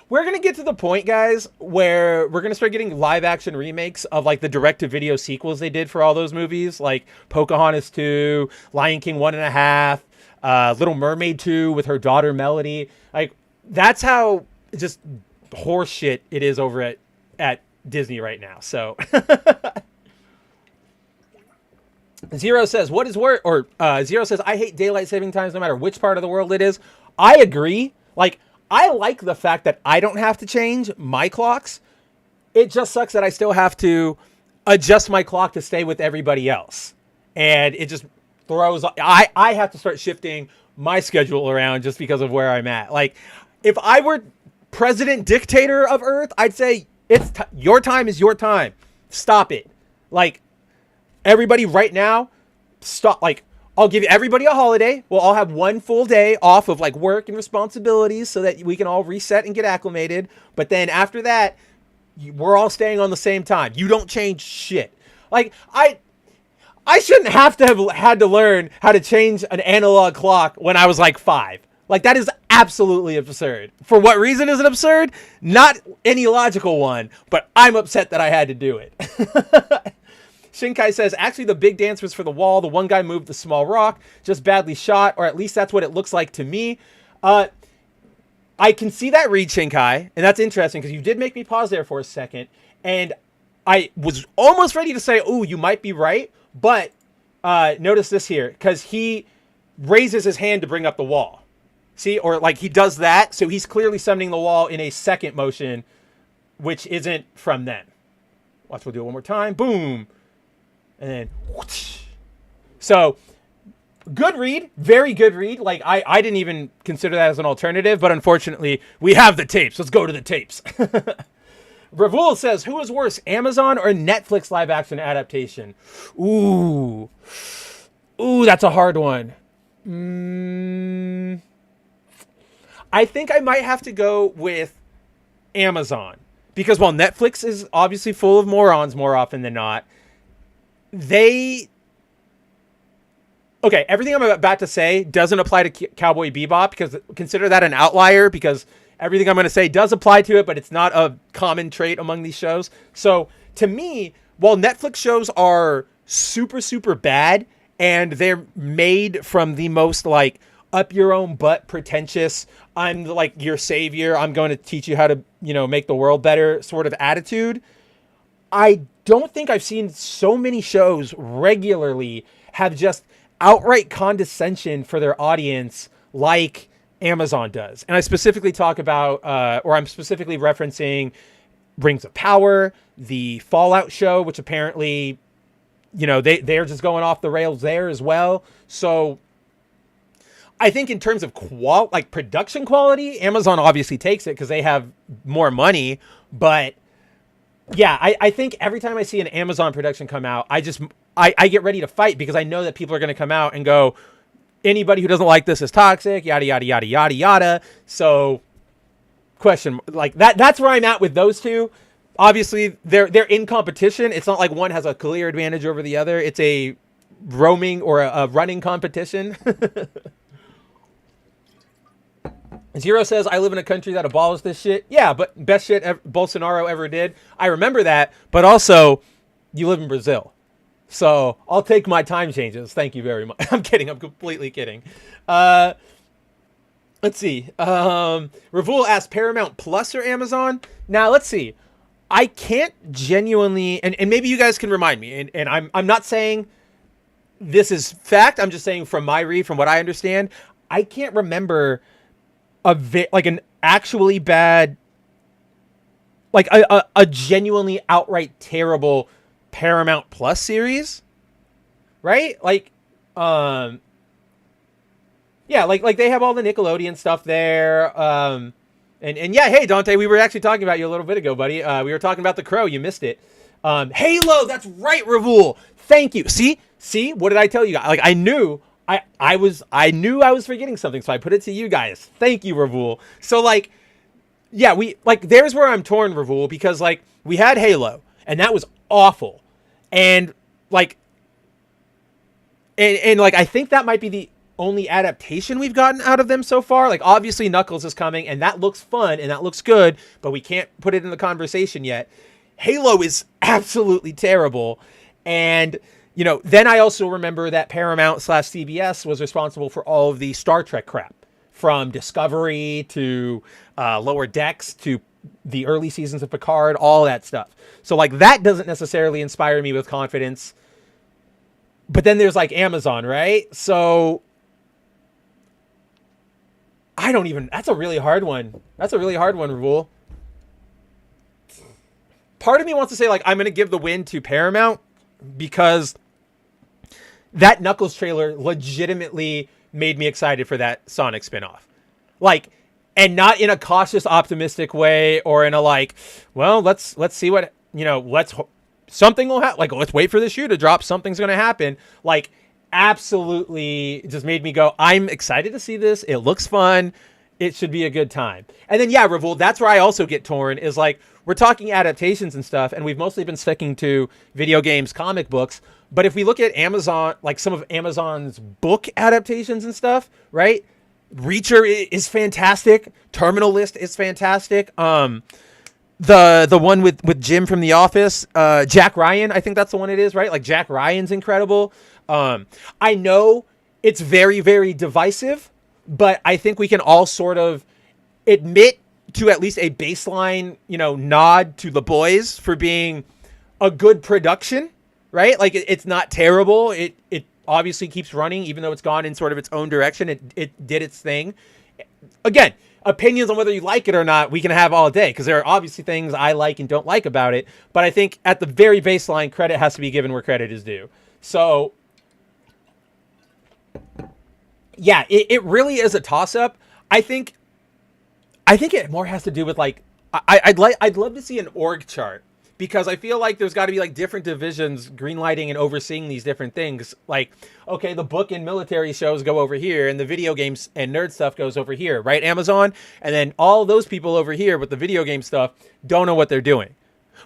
going to get to the point, guys, where we're going to start getting live action remakes of like the direct to video sequels they did for all those movies, like Pocahontas 2, Lion King 1.5, Little Mermaid 2 with her daughter Melody. Like, that's how just horseshit it is over at Disney right now. So... Zero says, what is worse? Or Zero says, I hate daylight saving times no matter which part of the world it is. I agree. Like, I like the fact that I don't have to change my clocks. It just sucks that I still have to adjust my clock to stay with everybody else. And it just throws... I have to start shifting my schedule around just because of where I'm at. Like, if I were president dictator of Earth, I'd say your time is your time. Stop it. Like, everybody right now, stop. Like, I'll give everybody a holiday. We'll all have one full day off of like work and responsibilities so that we can all reset and get acclimated. But then after that, we're all staying on the same time. You don't change shit. Like, I shouldn't have to have had to learn how to change an analog clock when I was like 5. Like, that is absolutely absurd. For what reason is it absurd? Not any logical one, but I'm upset that I had to do it. Shinkai says, actually, the big dance was for the wall. The one guy moved the small rock, just badly shot, or at least that's what it looks like to me. I can see that read, Shinkai, and that's interesting because you did make me pause there for a second, and I was almost ready to say, oh, you might be right, but notice this here, because he raises his hand to bring up the wall. See, or like he does that, so he's clearly summoning the wall in a second motion, which isn't from then. Watch, we'll do it one more time. Boom. And then, whoosh. So, good read. Very good read. Like, I didn't even consider that as an alternative, but unfortunately, we have the tapes. Let's go to the tapes. Ravul says, who is worse, Amazon or Netflix live-action adaptation? Ooh, that's a hard one. I think I might have to go with Amazon. Because while Netflix is obviously full of morons more often than not, everything I'm about to say doesn't apply to Cowboy Bebop, because consider that an outlier, because everything I'm going to say does apply to it, but it's not a common trait among these shows. So to me, while Netflix shows are super, super bad, and they're made from the most like up your own butt, pretentious, I'm like your savior, I'm going to teach you how to, make the world better sort of attitude, I don't think I've seen so many shows regularly have just outright condescension for their audience like Amazon does. And I specifically talk about, or I'm specifically referencing Rings of Power, the Fallout show, which apparently, they're just going off the rails there as well. So I think in terms of production quality, Amazon obviously takes it because they have more money. But yeah, I think every time I see an Amazon production come out, I get ready to fight, because I know that people are going to come out and go, anybody who doesn't like this is toxic, yada, yada, yada, yada, yada. So question, like that's where I'm at with those two. Obviously, they're in competition. It's not like one has a clear advantage over the other. It's a roaming or a running competition. Zero says, I live in a country that abolished this shit. Yeah, but best shit Bolsonaro ever did. I remember that, but also, you live in Brazil. So, I'll take my time changes. Thank you very much. I'm kidding. I'm completely kidding. Let's see. Ravul asked, Paramount Plus or Amazon? Now, let's see. I can't genuinely, and maybe you guys can remind me, and I'm not saying this is fact. I'm just saying from my read, from what I understand, I can't remember an actually bad, like a genuinely outright terrible Paramount Plus series, right? Like, yeah, like they have all the Nickelodeon stuff there. And yeah, hey Dante, we were actually talking about you a little bit ago, buddy. We were talking about The Crow. You missed it. Halo, that's right, Ravul. Thank you. See, what did I tell you guys? Like, I knew I was forgetting something, so I put it to you guys. Thank you, Ravul. So like, yeah, there's where I'm torn, Ravul, because like we had Halo, and that was awful, and like I think that might be the only adaptation we've gotten out of them so far. Like, obviously Knuckles is coming, and that looks fun and that looks good, but we can't put it in the conversation yet. Halo is absolutely terrible, and then I also remember that Paramount/CBS was responsible for all of the Star Trek crap, from Discovery to Lower Decks to the early seasons of Picard, all that stuff. So like that doesn't necessarily inspire me with confidence. But then there's like Amazon, right? So that's a really hard one. Ravul. Part of me wants to say like I'm going to give the win to Paramount, because that Knuckles trailer legitimately made me excited for that Sonic spinoff. Like, and not in a cautious, optimistic way, or in a like, well, let's see what, something will happen. Like, let's wait for the shoe to drop. Something's going to happen. Like, absolutely just made me go, I'm excited to see this. It looks fun. It should be a good time. And then, yeah, Revol, that's where I also get torn, is like, we're talking adaptations and stuff, and we've mostly been sticking to video games, comic books. But if we look at Amazon, like some of Amazon's book adaptations and stuff, right? Reacher is fantastic. Terminal List is fantastic. The one with Jim from The Office, Jack Ryan, I think that's the one it is, right? Like, Jack Ryan's incredible. I know it's very, very divisive, but I think we can all sort of admit to at least a baseline, nod to The Boys for being a good production, right? Like, it's not terrible. It obviously keeps running, even though it's gone in sort of its own direction. It did its thing. Again, opinions on whether you like it or not, we can have all day, because there are obviously things I like and don't like about it. But I think at the very baseline, credit has to be given where credit is due. So, yeah, it really is a toss-up. I think it more has to do with, like, I'd love to see an org chart, because I feel like there's got to be like different divisions greenlighting and overseeing these different things. Like, okay, the book and military shows go over here, and the video games and nerd stuff goes over here, right, Amazon? And then all those people over here with the video game stuff don't know what they're doing.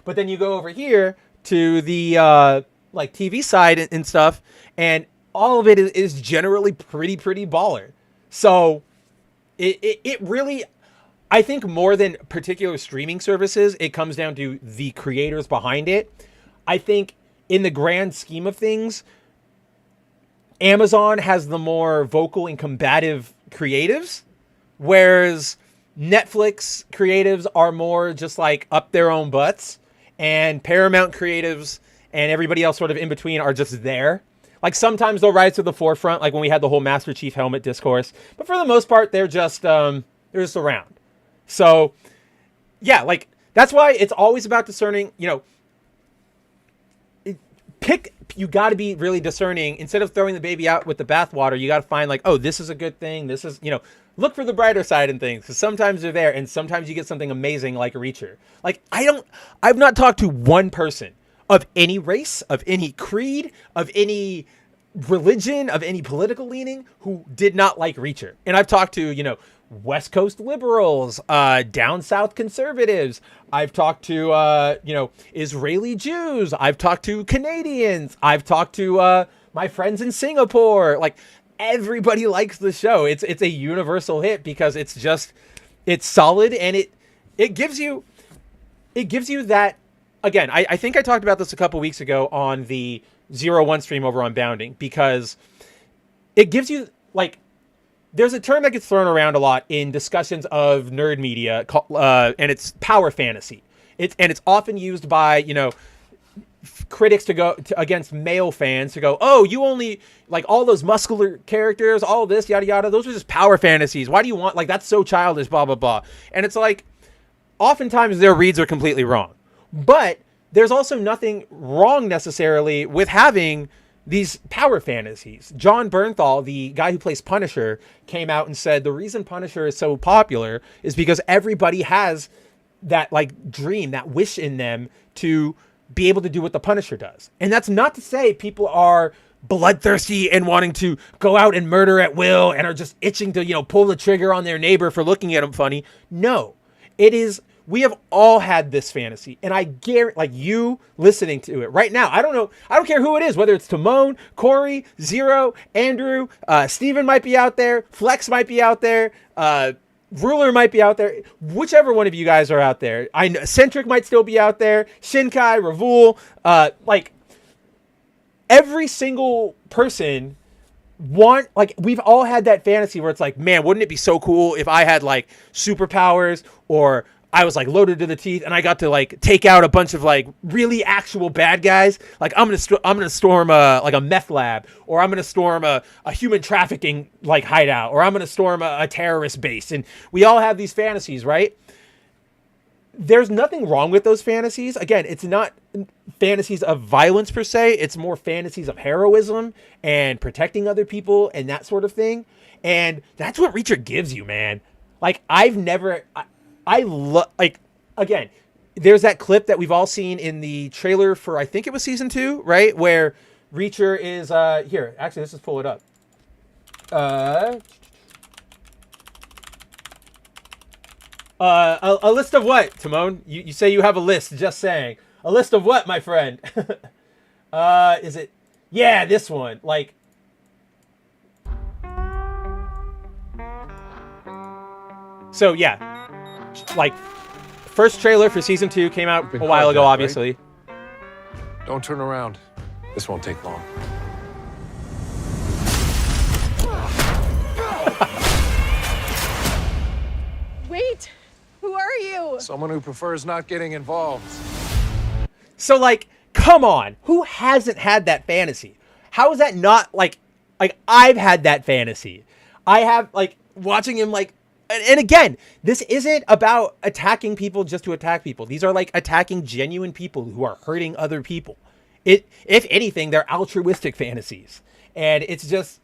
But then you go over here to the like TV side and stuff, and all of it is generally pretty baller. So it really, I think more than particular streaming services, it comes down to the creators behind it. I think in the grand scheme of things, Amazon has the more vocal and combative creatives, whereas Netflix creatives are more just like up their own butts, and Paramount creatives and everybody else sort of in between are just there. Like, sometimes they'll rise to the forefront, like when we had the whole Master Chief helmet discourse, but for the most part, they're just around. So, yeah, like, that's why it's always about discerning, you got to be really discerning. Instead of throwing the baby out with the bathwater, you got to find, like, oh, this is a good thing. This is, look for the brighter side in things, because sometimes they're there, and sometimes you get something amazing like Reacher. Like, I've not talked to one person of any race, of any creed, of any religion, of any political leaning who did not like Reacher. And I've talked to, West Coast liberals, down South conservatives. I've talked to, Israeli Jews. I've talked to Canadians. I've talked to my friends in Singapore. Like, everybody likes the show. It's a universal hit because it's solid, and it gives you that. Again, I think I talked about this a couple weeks ago on the 01 stream over on Bounding, because it gives you, like, there's a term that gets thrown around a lot in discussions of nerd media, and it's power fantasy. It's often used by, critics to go against male fans to go, oh, you only like all those muscular characters, all this, yada, yada. Those are just power fantasies. Why do you want, like, that's so childish, blah, blah, blah. And it's like, oftentimes their reads are completely wrong. But there's also nothing wrong necessarily with having these power fantasies. John Bernthal, the guy who plays Punisher, came out and said the reason Punisher is so popular is because everybody has that, like, dream, that wish in them to be able to do what the Punisher does. And that's not to say people are bloodthirsty and wanting to go out and murder at will and are just itching to, pull the trigger on their neighbor for looking at them funny. No, it is. We have all had this fantasy, and I guarantee, like, you listening to it right now, I don't care who it is, whether it's Timon, Corey, Zero, Andrew, Steven might be out there, Flex might be out there, Ruler might be out there, whichever one of you guys are out there. I know Centric might still be out there, Shinkai, Ravul, like, every single person we've all had that fantasy where it's like, man, wouldn't it be so cool if I had, like, superpowers, or I was, like, loaded to the teeth and I got to, like, take out a bunch of, like, really actual bad guys. Like, I'm gonna storm a meth lab, or I'm gonna storm a human trafficking, like, hideout, or I'm gonna storm a terrorist base. And we all have these fantasies, right? There's nothing wrong with those fantasies. Again, it's not fantasies of violence per se. It's more fantasies of heroism and protecting other people and that sort of thing. And that's what Reacher gives you, man. Like, I love, like, again, there's that clip that we've all seen in the trailer for, I think it was season 2, right? Where Reacher is, here, actually, let's just pull it up. A list of what, Timon? You say you have a list, just saying. A list of what, my friend? Is it? Yeah, this one. Like, so yeah, like, first trailer for season 2 came out a while ago, obviously. Right? Don't turn around. This won't take long. Wait, who are you? Someone who prefers not getting involved. So, like, come on. Who hasn't had that fantasy? How is that not, like, I've had that fantasy. I have, like, watching him, like, and again, this isn't about attacking people just to attack people. These are, like, attacking genuine people who are hurting other people. If anything, they're altruistic fantasies. And it's just,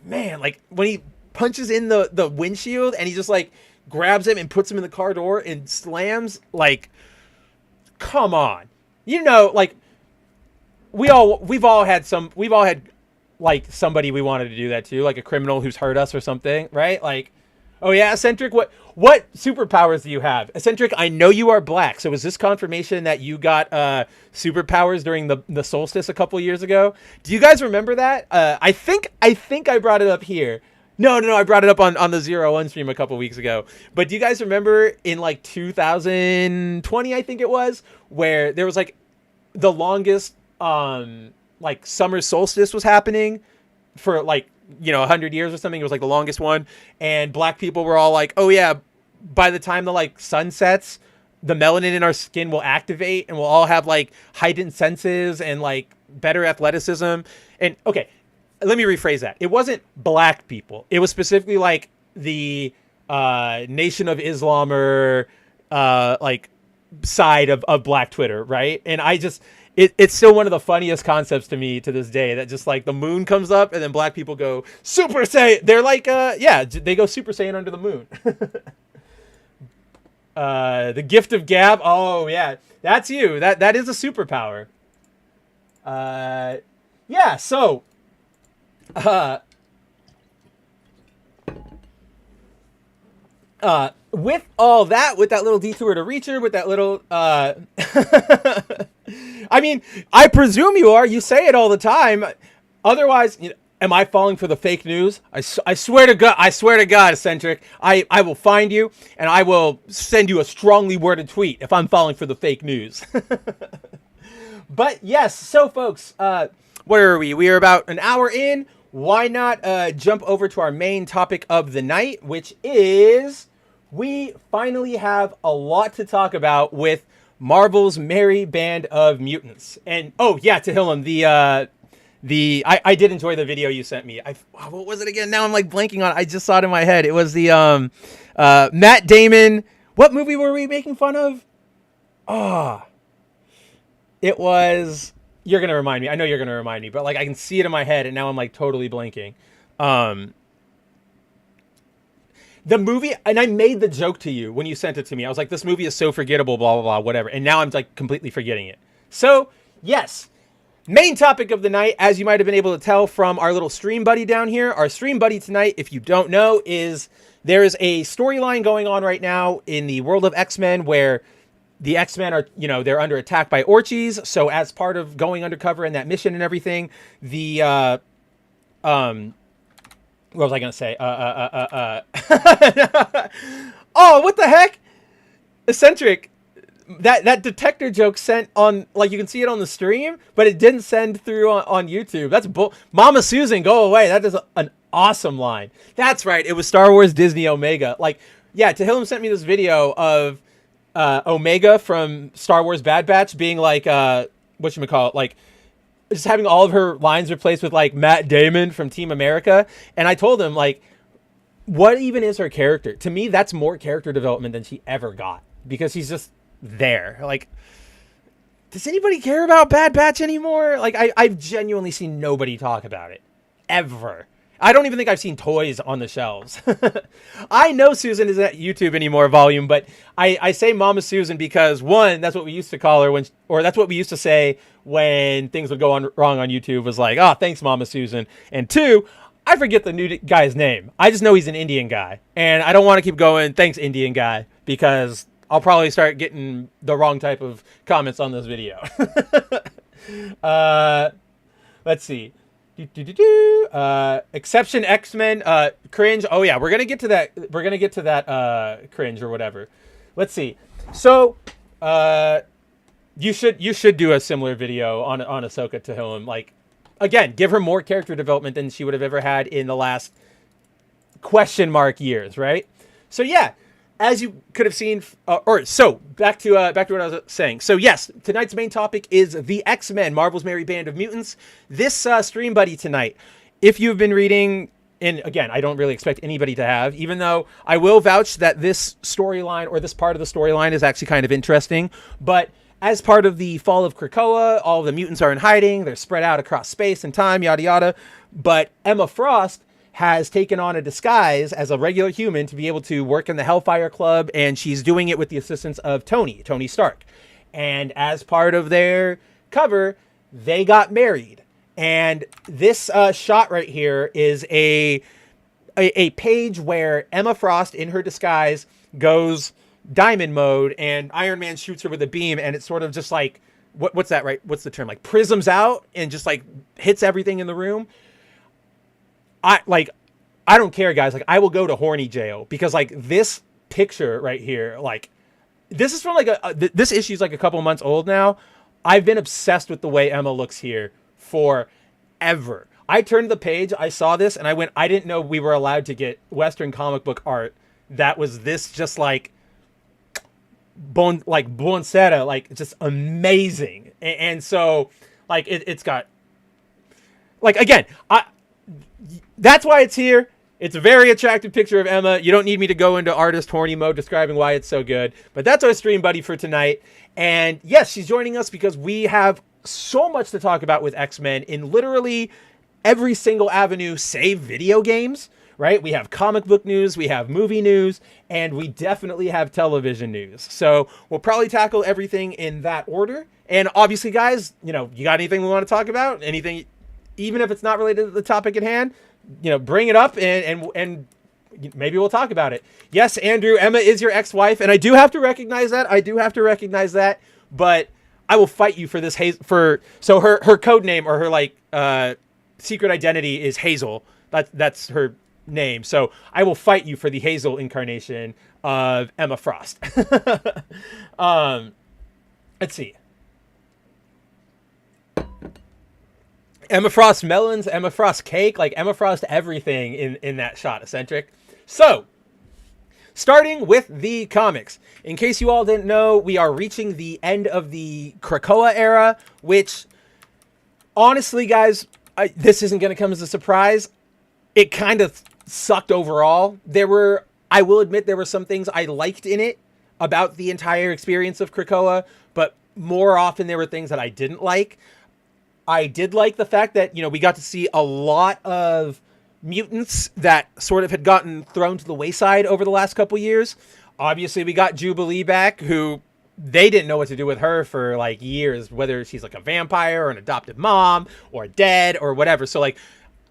man, like, when he punches in the windshield and he just, like, grabs him and puts him in the car door and slams, like, come on. You know, like, we've all had like somebody we wanted to do that to, like a criminal who's hurt us or something, right? Like, oh yeah, Eccentric, what superpowers do you have? Eccentric, I know you are black, so is this confirmation that you got superpowers during the solstice a couple years ago? Do you guys remember that? I think I brought it up here. No, I brought it up on the 01 stream a couple weeks ago. But do you guys remember in like 2020, I think it was, where there was like the longest like summer solstice was happening for like, 100 years or something. It was like the longest one. And black people were all like, oh yeah, by the time the like sun sets, the melanin in our skin will activate and we'll all have like heightened senses and like better athleticism. And okay, let me rephrase that. It wasn't black people. It was specifically like the Nation of Islam or like side of black Twitter, right? And I just, it's still one of the funniest concepts to me to this day that just like the moon comes up and then black people go Super Saiyan. They're like, yeah, they go Super Saiyan under the moon. The gift of gab. Oh yeah, that's you. That is a superpower. Yeah. So, with all that, with that little detour to Reacher, with that little, I mean, I presume you are. You say it all the time. Otherwise, am I falling for the fake news? I swear to God, Eccentric, I will find you and I will send you a strongly worded tweet if I'm falling for the fake news. But yes, so folks, where are we? We are about an hour in. Why not jump over to our main topic of the night, which is we finally have a lot to talk about with Marvel's Merry Band of Mutants. And oh yeah, Tehillim, I did enjoy the video you sent me. What was it again? Now I'm like blanking on it. I just saw it in my head. It was the Matt Damon. What movie were we making fun of? It was. You're gonna remind me. I know you're gonna remind me, but like I can see it in my head, and now I'm like totally blanking. The movie, and I made the joke to you when you sent it to me. I was like, this movie is so forgettable, blah, blah, blah, whatever. And now I'm like completely forgetting it. So, yes, main topic of the night, as you might have been able to tell from our little stream buddy down here. Our stream buddy tonight, if you don't know, is there is a storyline going on right now in the world of X-Men where the X-Men are, they're under attack by Orchies. So as part of going undercover in that mission and everything, the, what was I going to say? Oh, what the heck? Eccentric. That detector joke sent on, like, you can see it on the stream, but it didn't send through on YouTube. That's Mama Susan, go away. That is an awesome line. That's right. It was Star Wars Disney Omega. Like, yeah, Tehillim sent me this video of Omega from Star Wars Bad Batch being like, whatchamacallit, like, just having all of her lines replaced with like Matt Damon from Team America. And I told him, like, what even is her character? To me, that's more character development than she ever got because he's just there. Like, does anybody care about Bad Batch anymore? Like, I've genuinely seen nobody talk about it. Ever. I don't even think I've seen toys on the shelves. I know Susan isn't at YouTube anymore, Volume, but I say Mama Susan because, one, that's what we used to call her or that's what we used to say when things would go on wrong on YouTube, was like, oh, thanks, Mama Susan. And two, I forget the new guy's name. I just know he's an Indian guy. And I don't want to keep going, thanks, Indian guy, because I'll probably start getting the wrong type of comments on this video. Let's see. Exception X-Men, cringe. Oh yeah, we're gonna get to that. We're gonna get to that cringe or whatever. Let's see. So, you should do a similar video on Ahsoka Tehillim. Like, again, give her more character development than she would have ever had in the last question mark years, right? So yeah, as you could have seen, back to what I was saying. So yes, tonight's main topic is the X-Men, Marvel's Merry Band of Mutants. This stream buddy tonight, if you've been reading, and again, I don't really expect anybody to have, even though I will vouch that this storyline or this part of the storyline is actually kind of interesting, but as part of the fall of Krakoa, all of the mutants are in hiding, they're spread out across space and time, yada yada, but Emma Frost has taken on a disguise as a regular human to be able to work in the Hellfire Club, and she's doing it with the assistance of Tony Stark. And as part of their cover, they got married. And this shot right here is a page where Emma Frost, in her disguise, goes diamond mode, and Iron Man shoots her with a beam, and it's sort of just like, what's that, right? What's the term? Like, prisms out and just like hits everything in the room. I don't care, guys. Like, I will go to horny jail because, like, this picture right here, like, this is from like this issue's like a couple months old now. I've been obsessed with the way Emma looks here forever. I turned the page, I saw this, and I didn't know we were allowed to get Western comic book art that was this just like Boncetta, like just amazing. And so, like, it's got, like, again, that's why it's here. It's a very attractive picture of Emma. You don't need me to go into artist horny mode describing why it's so good. But that's our stream buddy for tonight. And yes, she's joining us because we have so much to talk about with X-Men in literally every single avenue save video games, right? We have comic book news, we have movie news, and we definitely have television news. So we'll probably tackle everything in that order. And obviously, guys, you got anything we want to talk about? Anything, even if it's not related to the topic at hand, bring it up and maybe we'll talk about it. Yes, Andrew, Emma is your ex-wife, and I do have to recognize that. But I will fight you for this. So her code name, or her secret identity, is Hazel. That's her name. So I will fight you for the Hazel incarnation of Emma Frost. Let's see. Emma Frost melons, Emma Frost cake, like Emma Frost everything in that shot, eccentric. So, starting with the comics. In case you all didn't know, we are reaching the end of the Krakoa era, which, honestly, guys, this isn't going to come as a surprise. It kind of sucked overall. I will admit, there were some things I liked in it about the entire experience of Krakoa, but more often there were things that I didn't like. I did like the fact that, we got to see a lot of mutants that sort of had gotten thrown to the wayside over the last couple years. Obviously, we got Jubilee back, who they didn't know what to do with her for like years, whether she's like a vampire or an adopted mom or dead or whatever. So like,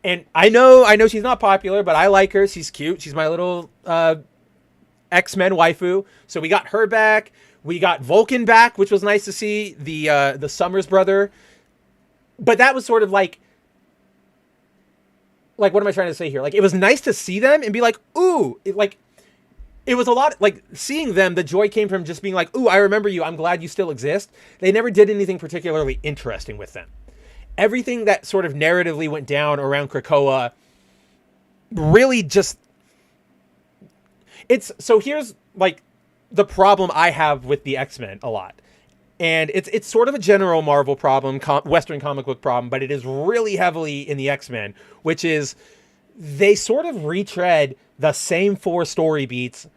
and I know she's not popular, but I like her. She's cute. She's my little X-Men waifu. So we got her back. We got Vulcan back, which was nice to see. The Summers brother. But that was sort of like, what am I trying to say here? Like, it was nice to see them and be like, ooh, it was a lot, like, seeing them, the joy came from just being like, ooh, I remember you, I'm glad you still exist. They never did anything particularly interesting with them. Everything that sort of narratively went down around Krakoa really just, so here's, like, the problem I have with the X-Men a lot. And it's sort of a general Marvel problem, Western comic book problem, but it is really heavily in the X-Men, which is they sort of retread the same 4 story beats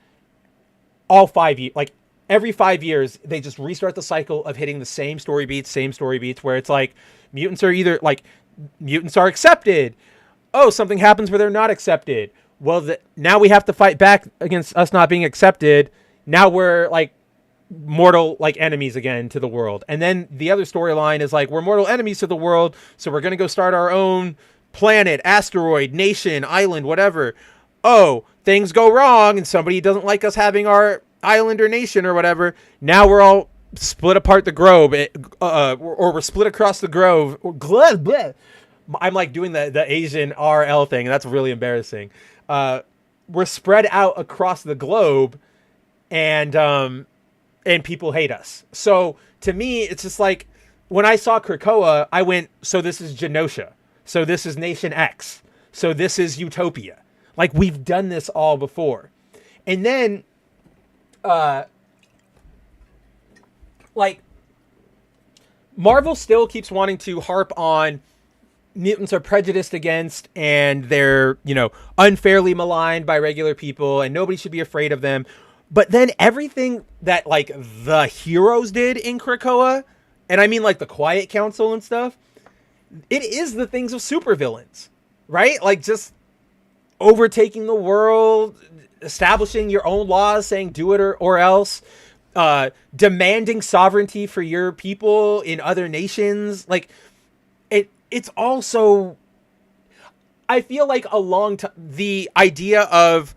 all 5 years. Like, every 5 years, they just restart the cycle of hitting the same story beats, where it's like mutants are either like mutants are accepted. Oh, something happens where they're not accepted. Well, now we have to fight back against us not being accepted. Now we're like mortal like enemies again to the world. And then the other storyline is like, we're mortal enemies to the world, so we're going to go start our own planet, asteroid, nation, island, whatever. Oh, things go wrong and somebody doesn't like us having our island or nation or whatever. Now we're all split apart the globe, or we're split across the grove. I'm like doing the Asian RL thing, and that's really embarrassing. We're spread out across the globe, and people hate us. So to me, it's just like, when I saw Krakoa, I went, so this is Genosha. So this is Nation X. So this is Utopia. Like, we've done this all before. And then, like, Marvel still keeps wanting to harp on mutants are prejudiced against and they're, unfairly maligned by regular people and nobody should be afraid of them. But then everything that, like, the heroes did in Krakoa, and I mean, like, the Quiet Council and stuff, it is the things of supervillains, right? Like, just overtaking the world, establishing your own laws, saying do it or else, demanding sovereignty for your people in other nations. Like, it's also, I feel like a long time, the idea of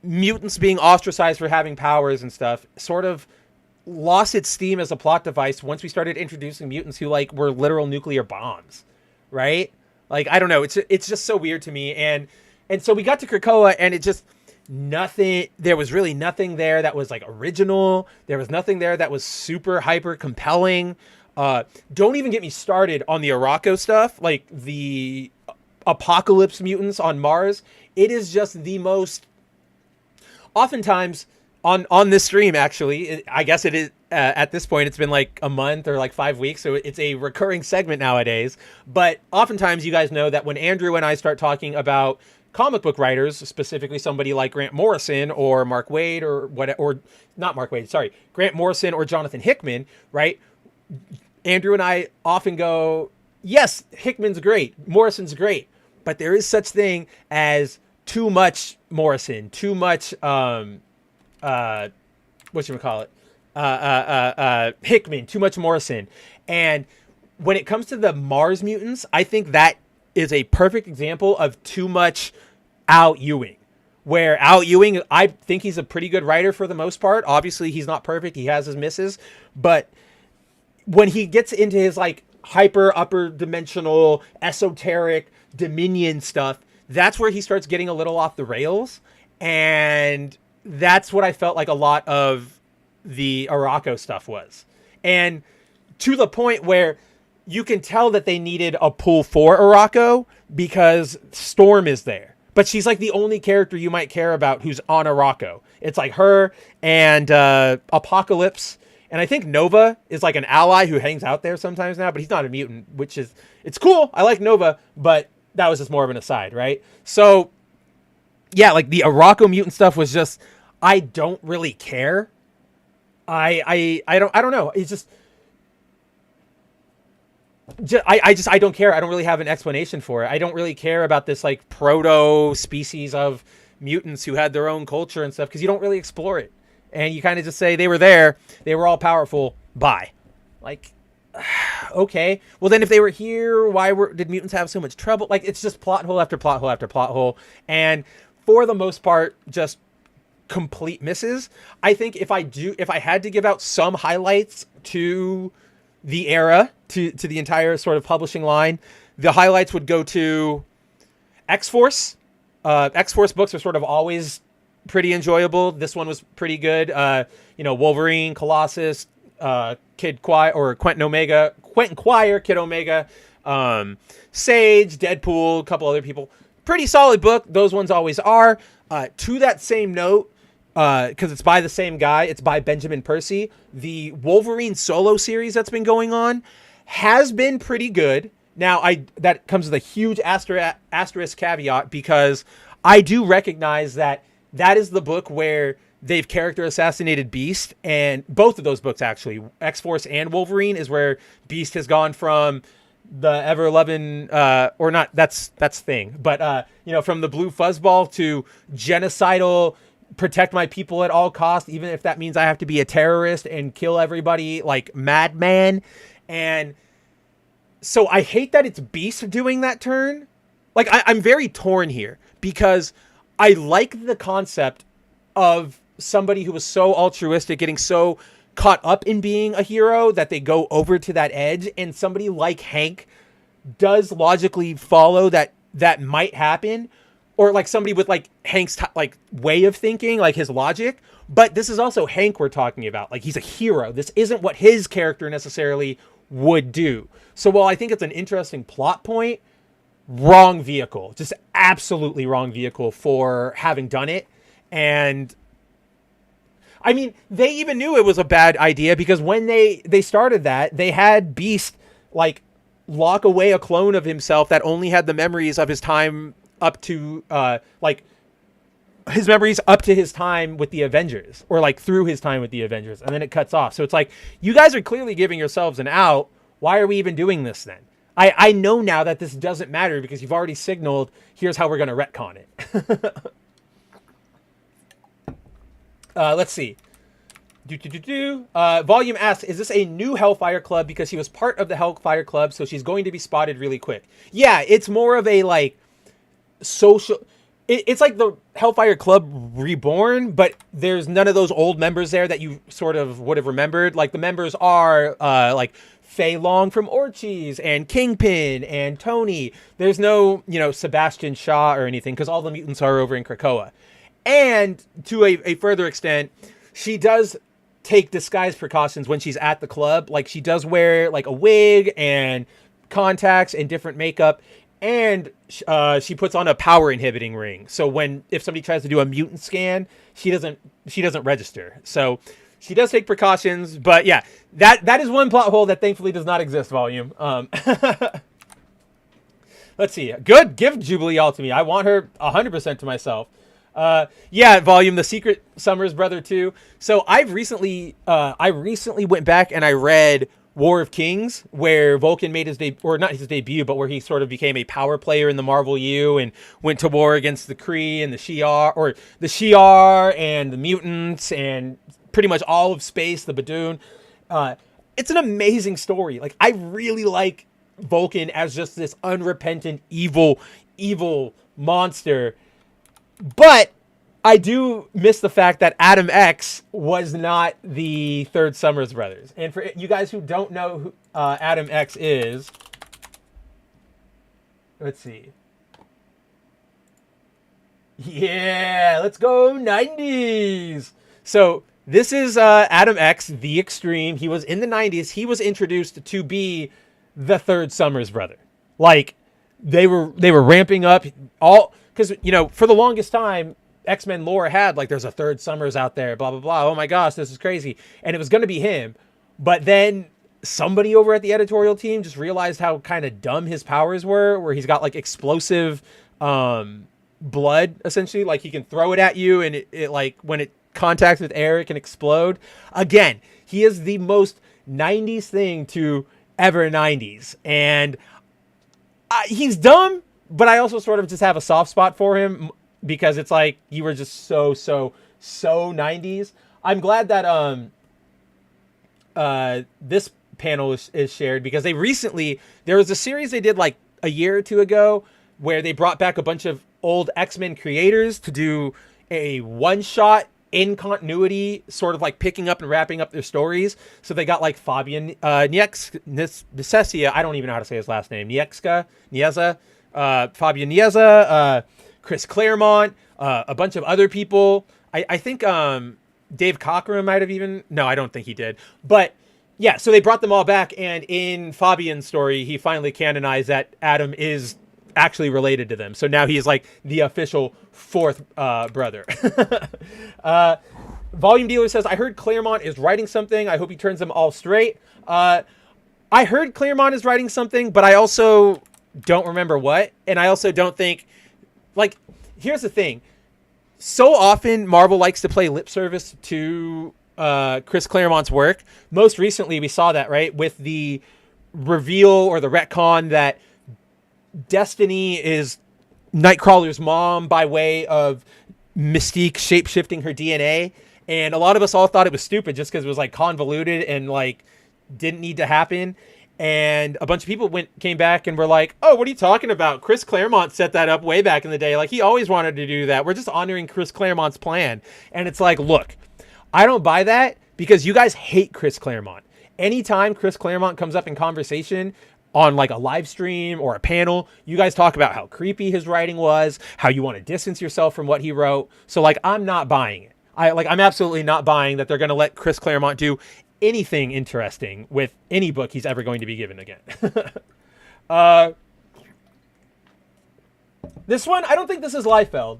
mutants being ostracized for having powers and stuff sort of lost its steam as a plot device once we started introducing mutants who, like, were literal nuclear bombs, right? Like, I don't know, it's just so weird to me. And so we got to Krakoa, and it just, there was really nothing there that was, like, original. There was nothing there that was super hyper compelling. Don't even get me started on the Arakko stuff, like the apocalypse mutants on Mars. It is just the most, oftentimes on this stream, actually, I guess it is, at this point, it's been like a month or like 5 weeks, so it's a recurring segment nowadays. But oftentimes, you guys know that when Andrew and I start talking about comic book writers, specifically somebody like Grant Morrison or Mark Waid or not Mark Waid, sorry, Grant Morrison or Jonathan Hickman, right? Andrew and I often go, yes, Hickman's great, Morrison's great, but there is such thing as too much Morrison, too much, Hickman, too much Morrison. And when it comes to the Mars mutants, I think that is a perfect example of too much Al Ewing. Where Al Ewing, I think he's a pretty good writer for the most part. Obviously, he's not perfect. He has his misses. But when he gets into his, like, hyper upper dimensional, esoteric Dominion stuff, that's where he starts getting a little off the rails. And that's what I felt like a lot of the Arakko stuff was. And to the point where you can tell that they needed a pull for Arakko because Storm is there. But she's like the only character you might care about who's on Arakko. It's like her and Apocalypse. And I think Nova is like an ally who hangs out there sometimes now, but he's not a mutant, which is, it's cool. I like Nova, but that was just more of an aside, right? So yeah, like the Arakko mutant stuff was just, I don't really care. I don't know. It's just I don't care. I don't really have an explanation for it. I don't really care about this like proto species of mutants who had their own culture and stuff, because you don't really explore it. And you kind of just say they were there, they were all powerful, bye. Like, okay. Well, then if they were here, did mutants have so much trouble? Like, it's just plot hole after plot hole after plot hole. And for the most part, just complete misses. I think if I had to give out some highlights to the era, to the entire sort of publishing line, the highlights would go to X-Force. X-Force books are sort of always pretty enjoyable. This one was pretty good. Wolverine, Colossus, Quentin Quire, Kid Omega, Sage, Deadpool, a couple other people. Pretty solid book. Those ones always are. To that same note, because it's by the same guy, it's by Benjamin Percy. The Wolverine solo series that's been going on has been pretty good. Now, that comes with a huge asterisk caveat, because I do recognize that is the book where they've character assassinated Beast, and both of those books actually, X-Force and Wolverine, is where Beast has gone from the ever loving or not, that's Thing, but from the blue fuzzball to genocidal, protect my people at all costs, even if that means I have to be a terrorist and kill everybody like madman. And so I hate that it's Beast doing that turn. Like, I'm very torn here because I like the concept of somebody who was so altruistic getting so caught up in being a hero that they go over to that edge, and somebody like Hank does logically follow that might happen, or like somebody with like Hank's like way of thinking, like his logic. But this is also Hank we're talking about. Like, he's a hero. This isn't what his character necessarily would do. So while I think it's an interesting plot point, wrong vehicle, just absolutely wrong vehicle for having done it. And I mean, they even knew it was a bad idea because when they started that, they had Beast like lock away a clone of himself that only had the memories of his time up to his memories up to his time with the Avengers, or like through his time with the Avengers, and then it cuts off. So it's like, you guys are clearly giving yourselves an out. Why are we even doing this then? I know now that this doesn't matter because you've already signaled, here's how we're going to retcon it. Let's see. Volume asks, is this a new Hellfire Club? Because he was part of the Hellfire Club, so she's going to be spotted really quick. Yeah, it's more of a like social... It's like the Hellfire Club reborn, but there's none of those old members there that you sort of would have remembered. Like, the members are like Fei Long from Orchis and Kingpin and Tony. There's no, Sebastian Shaw or anything, because all the mutants are over in Krakoa. And to a further extent, she does take disguise precautions when she's at the club. Like, she does wear like a wig and contacts and different makeup. And she puts on a power inhibiting ring. So if somebody tries to do a mutant scan, she doesn't register. So she does take precautions. But yeah, that is one plot hole that thankfully does not exist, Volume. Let's see. Good. Give Jubilee all to me. I want her 100% to myself. Yeah, Volume, the Secret Summers brother too. So I recently went back and I read War of Kings, where Vulcan made his or not his debut, but where he sort of became a power player in the Marvel U and went to war against the Kree and the Shi'ar and the mutants and pretty much all of space, the Badoon. It's an amazing story. Like, I really like Vulcan as just this unrepentant, evil monster. But I do miss the fact that Adam X was not the Third Summers brothers. And for you guys who don't know who Adam X is, let's see. Yeah, let's go 90s. So this is Adam X, the Extreme. He was in the 90s. He was introduced to be the Third Summers brother. Like, they were ramping up all, because, for the longest time, X-Men lore had like, there's a Third Summers out there, blah blah blah, oh my gosh, this is crazy, and it was going to be him. But then somebody over at the editorial team just realized how kind of dumb his powers were, where he's got like explosive blood, essentially, like he can throw it at you and it like when it contacts with air it can explode. Again, he is the most 90s thing to ever 90s, and he's dumb, but I also sort of just have a soft spot for him because it's like, you were just so 90s. I'm glad that this panel is shared, because there was a series they did like a year or two ago where they brought back a bunch of old X-Men creators to do a one-shot in continuity, sort of like picking up and wrapping up their stories. So they got like Fabian Nicieza, I don't even know how to say his last name, Nieza, Fabian Nieza, Chris Claremont, a bunch of other people. I think Dave Cockrum might have even... No, I don't think he did. But yeah, so they brought them all back, and in Fabian's story, he finally canonized that Adam is actually related to them. So now he is like the official fourth brother. Volume Dealer says, I heard Claremont is writing something. I hope he turns them all straight. I heard Claremont is writing something, but I also don't remember what. And I also don't think... Like, here's the thing. so often Marvel likes to play lip service to Chris Claremont's work. Most recently, we saw that, right, with the reveal or the retcon that Destiny is Nightcrawler's mom by way of Mystique shape-shifting her DNA. And a lot of us all thought it was stupid just because it was like convoluted and like didn't need to happen. And a bunch of people came back and were like, oh, what are you talking about? Chris Claremont set that up way back in the day. Like, he always wanted to do that. We're just honoring Chris Claremont's plan. And it's like, look, I don't buy that because you guys hate Chris Claremont. Anytime Chris Claremont comes up in conversation on like a live stream or a panel, you guys talk about how creepy his writing was, how you want to distance yourself from what he wrote. So like, I'm not buying it. I'm absolutely not buying that they're going to let Chris Claremont do anything interesting with any book he's ever going to be given again. This one, I don't think this is Liefeld.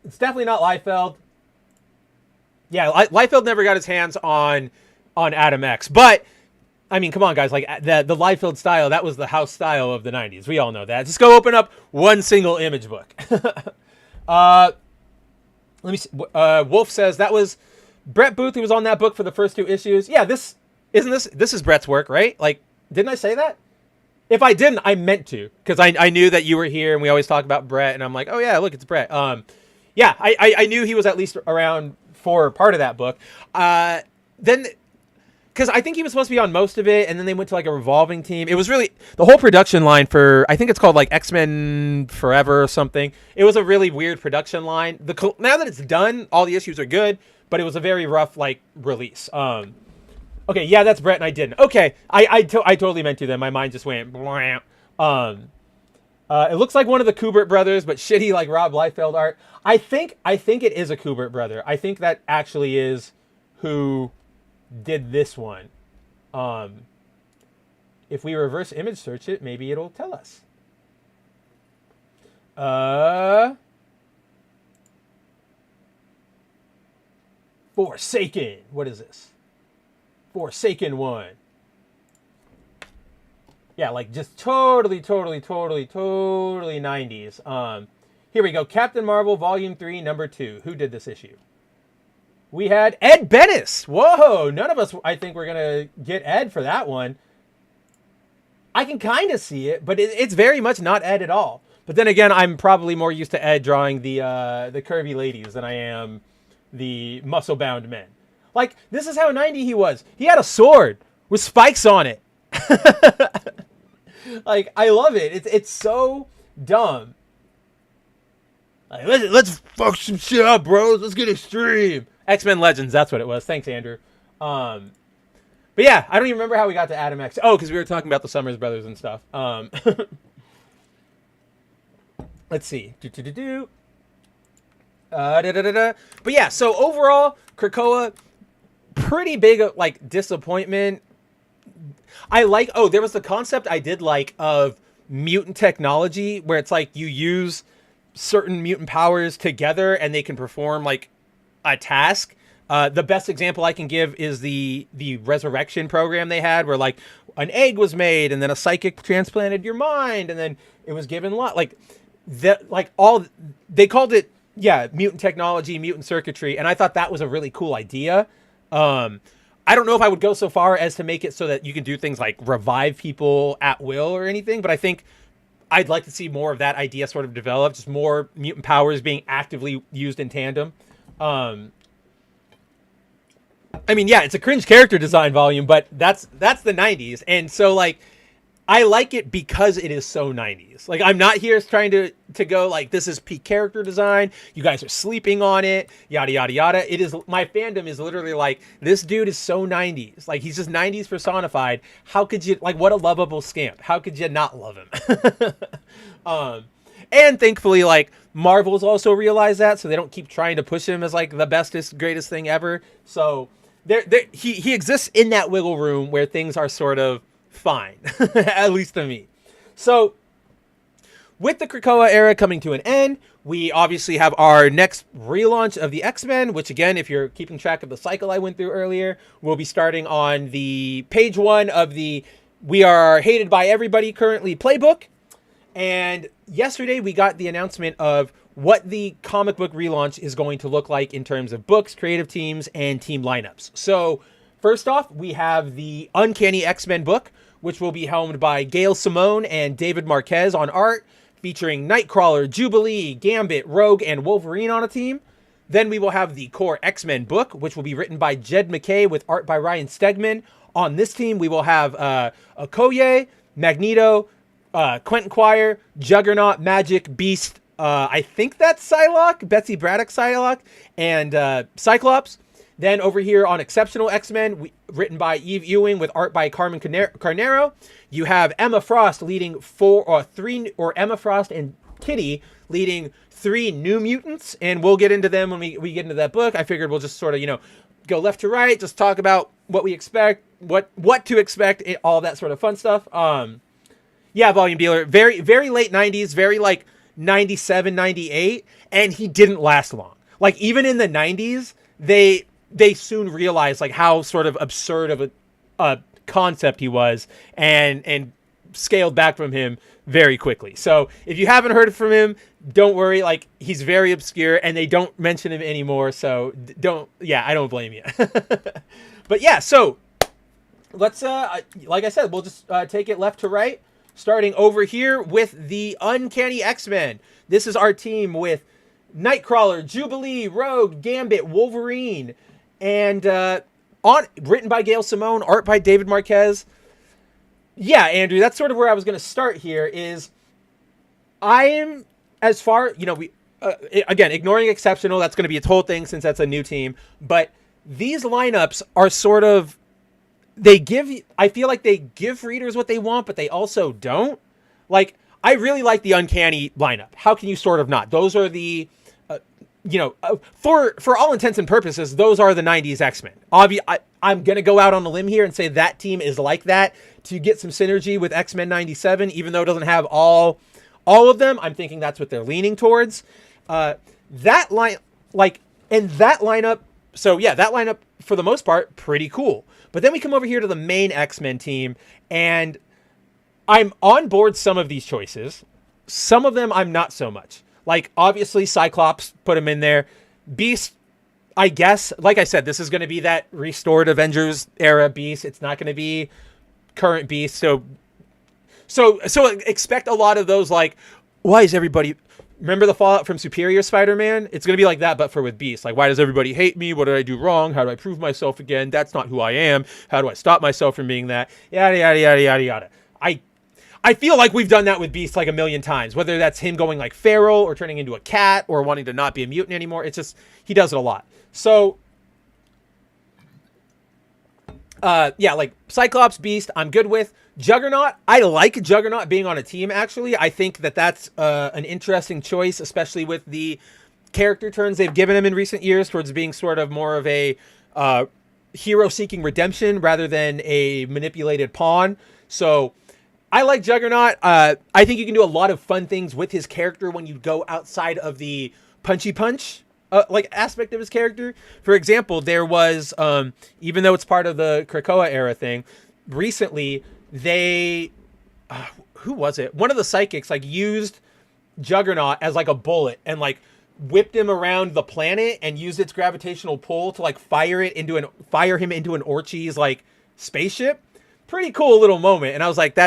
It's definitely not Liefeld. Yeah, Liefeld never got his hands on Adam X, but I mean, come on, guys. Like the Liefeld style, that was the house style of the 90s. We all know that. Just go open up one single Image book. Let me see. Wolf says that was Brett Booth who was on that book for the first 2 issues. Yeah, this is Brett's work, right? Like, didn't I say that? If I didn't, I meant to, because I knew that you were here and we always talk about Brett, and I'm like, oh yeah, look, it's Brett. Yeah, I knew he was at least around for part of that book. Then, because I think he was supposed to be on most of it, and then they went to like a revolving team. It was really the whole production line for, I think it's called like X-Men Forever or something. It was a really weird production line. Now that it's done, all the issues are good, but it was a very rough like release. Okay, yeah, that's Brett, and I didn't. Okay, I totally meant to then. My mind just went blah. It looks like one of the Kubert brothers, but shitty like Rob Liefeld art. I think it is a Kubert brother. I think that actually is who did this one. If we reverse image search it, maybe it'll tell us. Forsaken. What is this? Forsaken one. Yeah, like just totally 90s. Here we go. Captain Marvel, Volume 3, Number 2. Who did this issue? We had Ed Bennis. Whoa, none of us, I think, we're going to get Ed for that one. I can kind of see it, but it's very much not Ed at all. But then again, I'm probably more used to Ed drawing the curvy ladies than I am the muscle-bound men. Like, this is how 90 he was. He had a sword with spikes on it. Like, I love it. It's so dumb. Like, let's fuck some shit up, bros. Let's get extreme. X-Men Legends, that's what it was. Thanks, Andrew. But yeah, I don't even remember how we got to Adam X. Oh, because we were talking about the Summers brothers and stuff. Let's see. But yeah, so overall, Krakoa, pretty big like disappointment. There was the concept I did like of mutant technology where it's like you use certain mutant powers together and they can perform like a task. The best example I can give is the resurrection program they had where like an egg was made and then a psychic transplanted your mind and then it was given like that, like all they called it. Yeah. Mutant technology, mutant circuitry. And I thought that was a really cool idea. I don't know if I would go so far as to make it so that you can do things like revive people at will or anything, but I think I'd like to see more of that idea sort of develop, just more mutant powers being actively used in tandem. I mean, yeah, it's a cringe character design volume, but that's the 90s. And so like, I like it because it is so 90s. Like, I'm not here trying to go like, this is peak character design. You guys are sleeping on it, yada, yada, yada. It is, my fandom is literally like, this dude is so 90s. Like, he's just 90s personified. How could you, like, what a lovable scamp. How could you not love him? And thankfully, like, Marvel's also realized that, so they don't keep trying to push him as, like, the bestest, greatest thing ever. So, he exists in that wiggle room where things are sort of fine, at least to me. So with the Krakoa era coming to an end, we obviously have our next relaunch of the X-Men, which again, if you're keeping track of the cycle I went through earlier, we'll be starting on the page 1 of the We Are Hated by Everybody currently playbook. And yesterday we got the announcement of what the comic book relaunch is going to look like in terms of books, creative teams, and team lineups. So first off, we have the Uncanny X-Men book, which will be helmed by Gail Simone and David Marquez on art, featuring Nightcrawler, Jubilee, Gambit, Rogue, and Wolverine on a team. Then we will have the Core X-Men book, which will be written by Jed MacKay with art by Ryan Stegman. On this team, we will have Okoye, Magneto, Quentin Quire, Juggernaut, Magic, Beast, I think that's Psylocke, Betsy Braddock Psylocke, and Cyclops. Then over here on Exceptional X-Men, written by Eve Ewing with art by Carmen Carnero, you have Emma Frost leading Emma Frost and Kitty leading 3 New Mutants, and we'll get into them when we get into that book. I figured we'll just sort of, go left to right, just talk about what we expect, what to expect, all that sort of fun stuff. Volume Dealer, very, very late 90s, very like 97, 98, and he didn't last long. Like even in the 90s, they soon realized like how sort of absurd of a concept he was and scaled back from him very quickly. So if you haven't heard from him, don't worry. Like he's very obscure and they don't mention him anymore. So I don't blame you. But yeah, so let's, like I said, we'll just take it left to right, starting over here with the Uncanny X-Men. This is our team with Nightcrawler, Jubilee, Rogue, Gambit, Wolverine, and written by Gail Simone, art by David Marquez. Yeah, Andrew, that's sort of where I was going to start here. Is I am as far again ignoring Exceptional. That's going to be its whole thing since that's a new team. But these lineups are sort of I feel like they give readers what they want, but they also don't. Like I really like the Uncanny lineup. How can you sort of not? Those are the for all intents and purposes, those are the 90s X-Men. I'm going to go out on a limb here and say that team is like that to get some synergy with X-Men 97, even though it doesn't have all of them. I'm thinking that's what they're leaning towards. That lineup. So yeah, that lineup for the most part, pretty cool. But then we come over here to the main X-Men team and I'm on board some of these choices. Some of them I'm not so much. Like, obviously, Cyclops, put him in there. Beast, I guess, like I said, this is going to be that restored Avengers era Beast. It's not going to be current Beast. So expect a lot of those, like, why is everybody... Remember the fallout from Superior Spider-Man? It's going to be like that, but for with Beast. Like, why does everybody hate me? What did I do wrong? How do I prove myself again? That's not who I am. How do I stop myself from being that? Yada, yada, yada, yada, yada. I feel like we've done that with Beast like a million times, whether that's him going like feral or turning into a cat or wanting to not be a mutant anymore. It's just, he does it a lot. So, like Cyclops, Beast, I'm good with. Juggernaut, I like Juggernaut being on a team, actually. I think that that's an interesting choice, especially with the character turns they've given him in recent years towards being sort of more of a hero seeking redemption rather than a manipulated pawn. So, I like Juggernaut. I think you can do a lot of fun things with his character when you go outside of the punchy punch aspect of his character. For example, there was, even though it's part of the Krakoa era thing, recently who was it? One of the psychics used Juggernaut as like a bullet and like whipped him around the planet and used its gravitational pull to like fire him into an Orchis like spaceship. Pretty cool little moment. And I was like,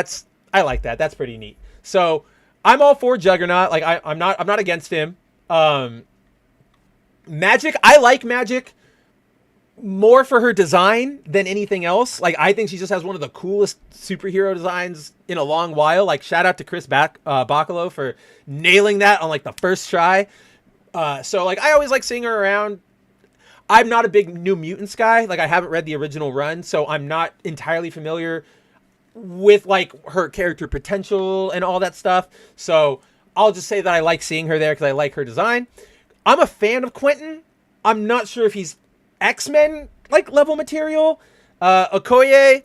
I like that. That's pretty neat. So I'm all for Juggernaut. Like I'm not against him. Magic. I like Magic more for her design than anything else. Like I think she just has one of the coolest superhero designs in a long while. Like shout out to Chris Bacalo for nailing that on like the first try. So like I always like seeing her around. I'm not a big New Mutants guy. Like I haven't read the original run, so I'm not entirely familiar with like her character potential and all that stuff. So I'll just say that I like seeing her there because I like her design. I'm a fan of Quentin. I'm not sure if he's X-Men like level material. Okoye,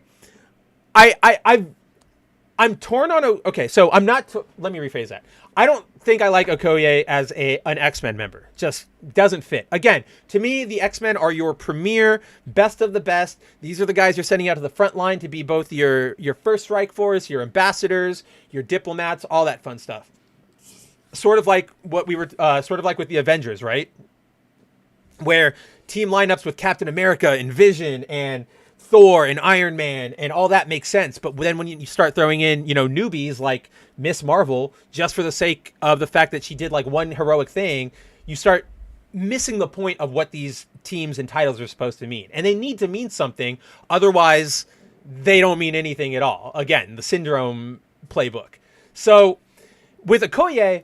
I'm torn on okay, so I'm not let me rephrase that. I don't think I like Okoye as an X-Men member. Just doesn't fit. Again, to me, the X-Men are your premier, best of the best. These are the guys you're sending out to the front line to be both your First Strike Force, your ambassadors, your diplomats, all that fun stuff. sort of like what we were, sort of like with the Avengers, right? Where team lineups with Captain America and Vision and Thor and Iron Man and all that makes sense. But then when you start throwing in, newbies like Miss Marvel, just for the sake of the fact that she did like one heroic thing, you start missing the point of what these teams and titles are supposed to mean. And they need to mean something. Otherwise, they don't mean anything at all. Again, the Syndrome playbook. So with Okoye,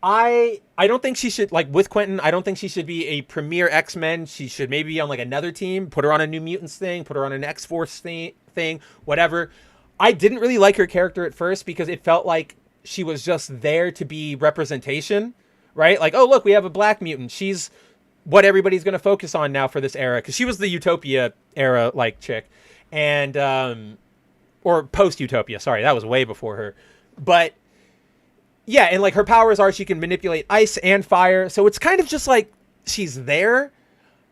I don't think she should, like with Quentin, I don't think she should be a premier X-Men. She should maybe be on like another team, put her on a New Mutants thing, put her on an X-Force thing, whatever. I didn't really like her character at first because it felt like she was just there to be representation, right? Like, oh, look, we have a black mutant. She's what everybody's going to focus on now for this era. Cause she was the Utopia era, like chick and, or post Utopia. Sorry. That was way before her, but yeah, and like her powers are she can manipulate ice and fire. So it's kind of just like she's there.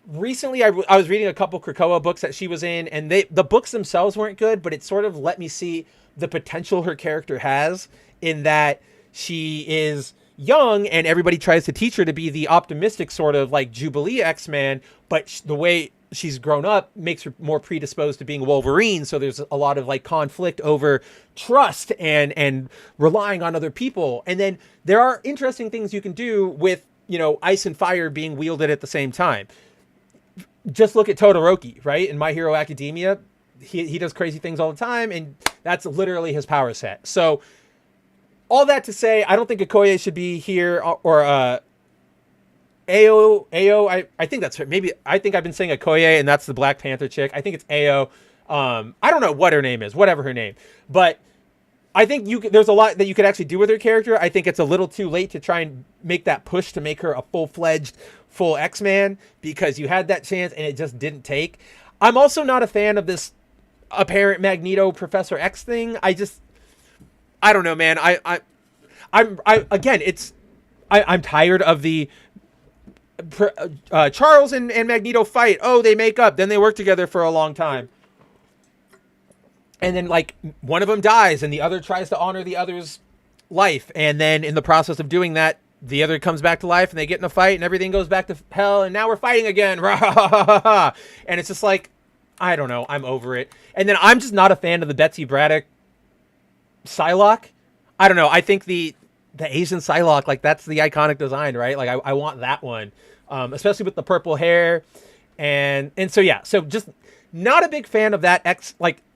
Recently, I was reading a couple Krakoa books that she was in, and the books themselves weren't good, but it sort of let me see the potential her character has in that she is young and everybody tries to teach her to be the optimistic sort of like Jubilee X-Man, but the way she's grown up makes her more predisposed to being Wolverine. So there's a lot of like conflict over trust and relying on other people. And then there are interesting things you can do with, ice and fire being wielded at the same time. Just look at Todoroki, right? In My Hero Academia, he does crazy things all the time. And that's literally his power set. So all that to say, I don't think Okoye should be here or, Ao, I think that's her. Maybe I think I've been saying Okoye and that's the Black Panther chick. I think it's Ao. I don't know what her name is, whatever her name, but I think there's a lot that you could actually do with her character. I think it's a little too late to try and make that push to make her a full-fledged, full X-Man because you had that chance and it just didn't take. I'm also not a fan of this apparent Magneto Professor X thing. I don't know, man. I'm tired of the Charles and Magneto fight. Oh, they make up. Then they work together for a long time. And then like one of them dies and the other tries to honor the other's life. And then in the process of doing that, the other comes back to life and they get in a fight and everything goes back to hell. And now we're fighting again. And it's just like, I don't know. I'm over it. And then I'm just not a fan of the Betsy Braddock Psylocke. I don't know. I think the Asian Psylocke, like that's the iconic design, right? Like I want that one, especially with the purple hair. And so, yeah, so just not a big fan of that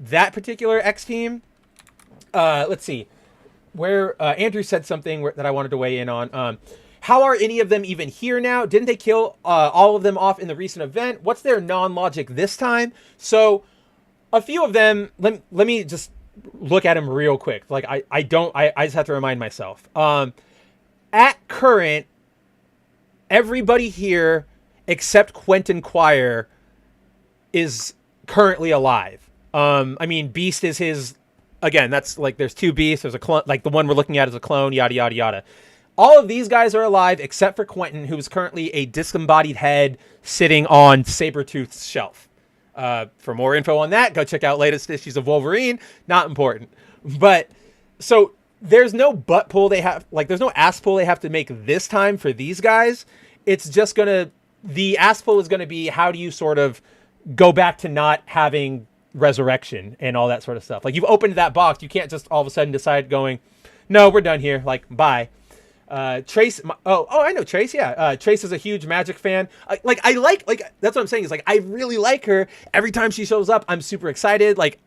that particular X team. Let's see where, Andrew said something that I wanted to weigh in on. How are any of them even here now? Didn't they kill, all of them off in the recent event? What's their non-logic this time? So a few of them, let me just look at them real quick. Like I just have to remind myself. At current, everybody here except Quentin Quire is currently alive. I mean, Beast is his, again, that's like, there's two Beasts. There's a clone, like the one we're looking at is a clone, yada, yada, yada. All of these guys are alive except for Quentin, who is currently a disembodied head sitting on Sabretooth's shelf. For more info on that, go check out latest issues of Wolverine. Not important. But so there's no butt pull they have, like there's no ass pull they have to make this time for these guys. It's just the ass pull is going to be how do you sort of go back to not having resurrection and all that sort of stuff. Like you've opened that box. You can't just all of a sudden decide going, no, we're done here. Like, bye. Trace. I know Trace. Yeah. Trace is a huge Magic fan. That's what I'm saying is like, I really like her. Every time she shows up, I'm super excited. Like,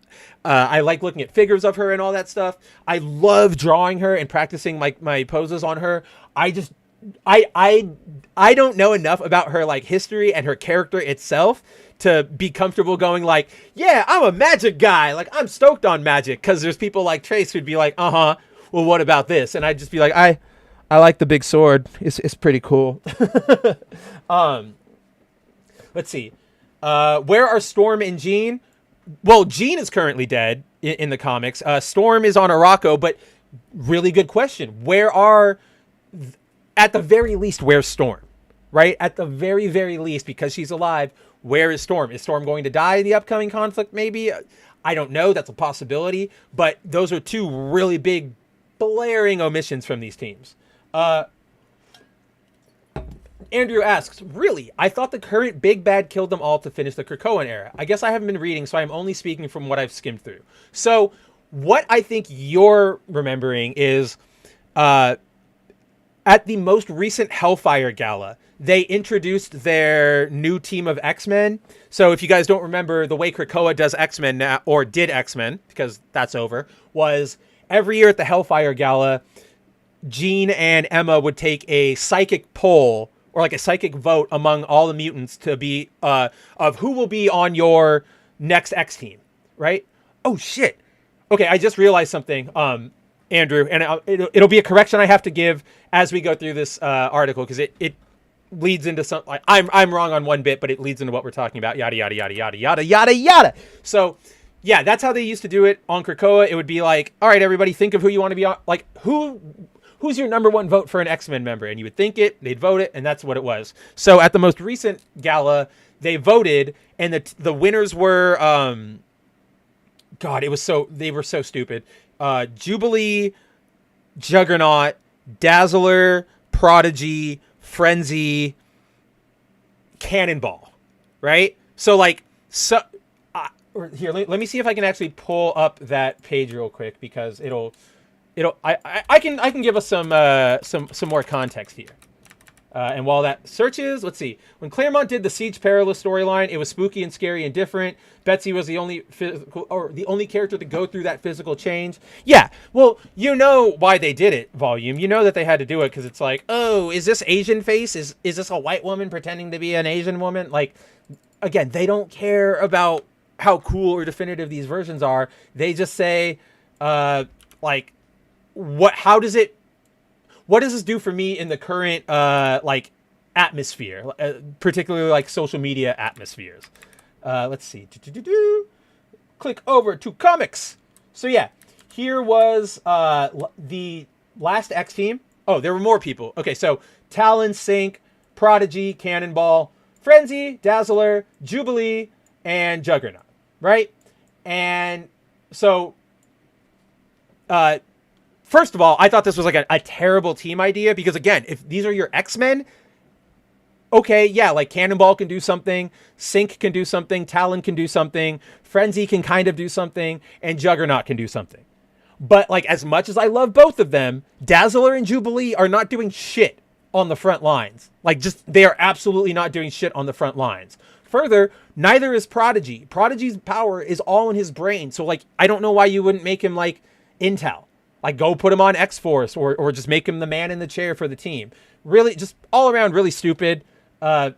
I like looking at figures of her and all that stuff. I love drawing her and practicing my poses on her. I don't know enough about her like history and her character itself to be comfortable going like, yeah, I'm a Magic guy. Like I'm stoked on Magic. Cause there's people like Trace who'd be like, well, what about this? And I'd just be like, I like the big sword. It's pretty cool. Let's see. Where are Storm and Jean? Well, Jean is currently dead in the comics. Storm is on Araco, but really good question. At the very least, where's Storm? Right? At the very, very least, because she's alive, where is Storm? Is Storm going to die in the upcoming conflict? Maybe. I don't know. That's a possibility. But those are two really big, blaring omissions from these teams. Andrew asks, really? I thought the current big bad killed them all to finish the Krakoan era. I guess I haven't been reading, so I'm only speaking from what I've skimmed through. So what I think you're remembering is at the most recent Hellfire Gala, they introduced their new team of X-Men. So if you guys don't remember, the way Krakoa does X-Men now, or did X-Men, because that's over, was every year at the Hellfire Gala, Jean and Emma would take a psychic poll or like a psychic vote among all the mutants to be of who will be on your next X team, right? Oh shit. Okay, I just realized something, Andrew, and it'll be a correction I have to give as we go through this article, because it leads into some, like, I'm wrong on one bit, but it leads into what we're talking about. Yada yada yada yada yada yada yada. So yeah, that's how they used to do it on Krakoa. It would be like, all right, everybody, think of who you want to be on, like who's your number one vote for an X-Men member? And you would think it, they'd vote it, and that's what it was. So at the most recent gala, they voted, and the winners were, God, they were so stupid. Jubilee, Juggernaut, Dazzler, Prodigy, Frenzy, Cannonball, right? So here, let me see if I can actually pull up that page real quick, because I can give us some more context here. And while that searches, let's see. When Claremont did the Siege Perilous storyline, it was spooky and scary and different. Betsy was the only character to go through that physical change. Yeah, well, you know why they did it, Volume. You know that they had to do it because it's like, oh, is this Asian face? Is this a white woman pretending to be an Asian woman? Like, again, they don't care about how cool or definitive these versions are. They just say, like, what does this do for me in the current like atmosphere, particularly like social media atmospheres? Let's see. Click over to comics. So yeah, here was the last X team. Oh, there were more people. Okay, so Talon, Sync, Prodigy, Cannonball, Frenzy, Dazzler, Jubilee, and Juggernaut, right? And so first of all, I thought this was like a terrible team idea, because again, if these are your X-Men, okay, yeah, like Cannonball can do something, Sync can do something, Talon can do something, Frenzy can kind of do something, and Juggernaut can do something. But like, as much as I love both of them, Dazzler and Jubilee are not doing shit on the front lines. Like, just, they are absolutely not doing shit on the front lines. Further, neither is Prodigy. Prodigy's power is all in his brain. So like, I don't know why you wouldn't make him like Intel. Like, go put him on X-Force, or just make him the man in the chair for the team. Really, just all around really stupid. It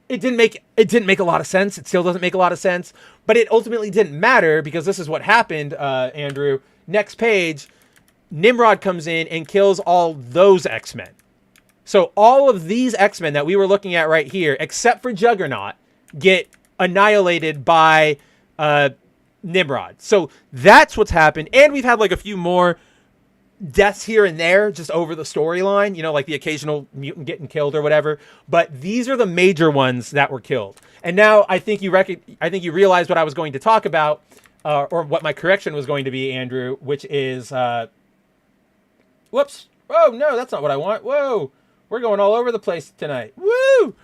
didn't make a lot of sense. It still doesn't make a lot of sense. But it ultimately didn't matter, because this is what happened, Andrew. Next page, Nimrod comes in and kills all those X-Men. So all of these X-Men that we were looking at right here, except for Juggernaut, get annihilated by Nimrod. So that's what's happened. And we've had like a few more deaths here and there just over the storyline, you know, like the occasional mutant getting killed or whatever. But these are the major ones that were killed. And now I think you realized what I was going to talk about, or what my correction was going to be, Andrew, which is whoops. Oh no, that's not what I want. Whoa. We're going all over the place tonight. Woo!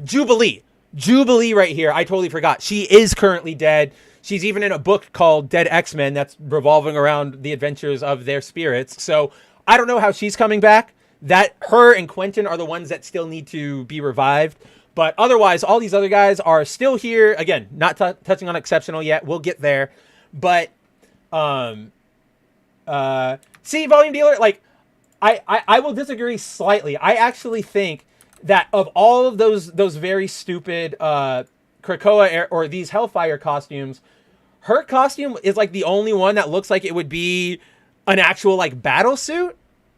Jubilee. Jubilee right here. I totally forgot. She is currently dead. She's even in a book called Dead X-Men that's revolving around the adventures of their spirits. So I don't know how she's coming back. That her and Quentin are the ones that still need to be revived. But otherwise, all these other guys are still here. Again, not touching on Exceptional yet. We'll get there. But see, Volume Dealer, like, I will disagree slightly. I actually think that of all of those very stupid Krakoa or these Hellfire costumes, her costume is like the only one that looks like it would be an actual like battle suit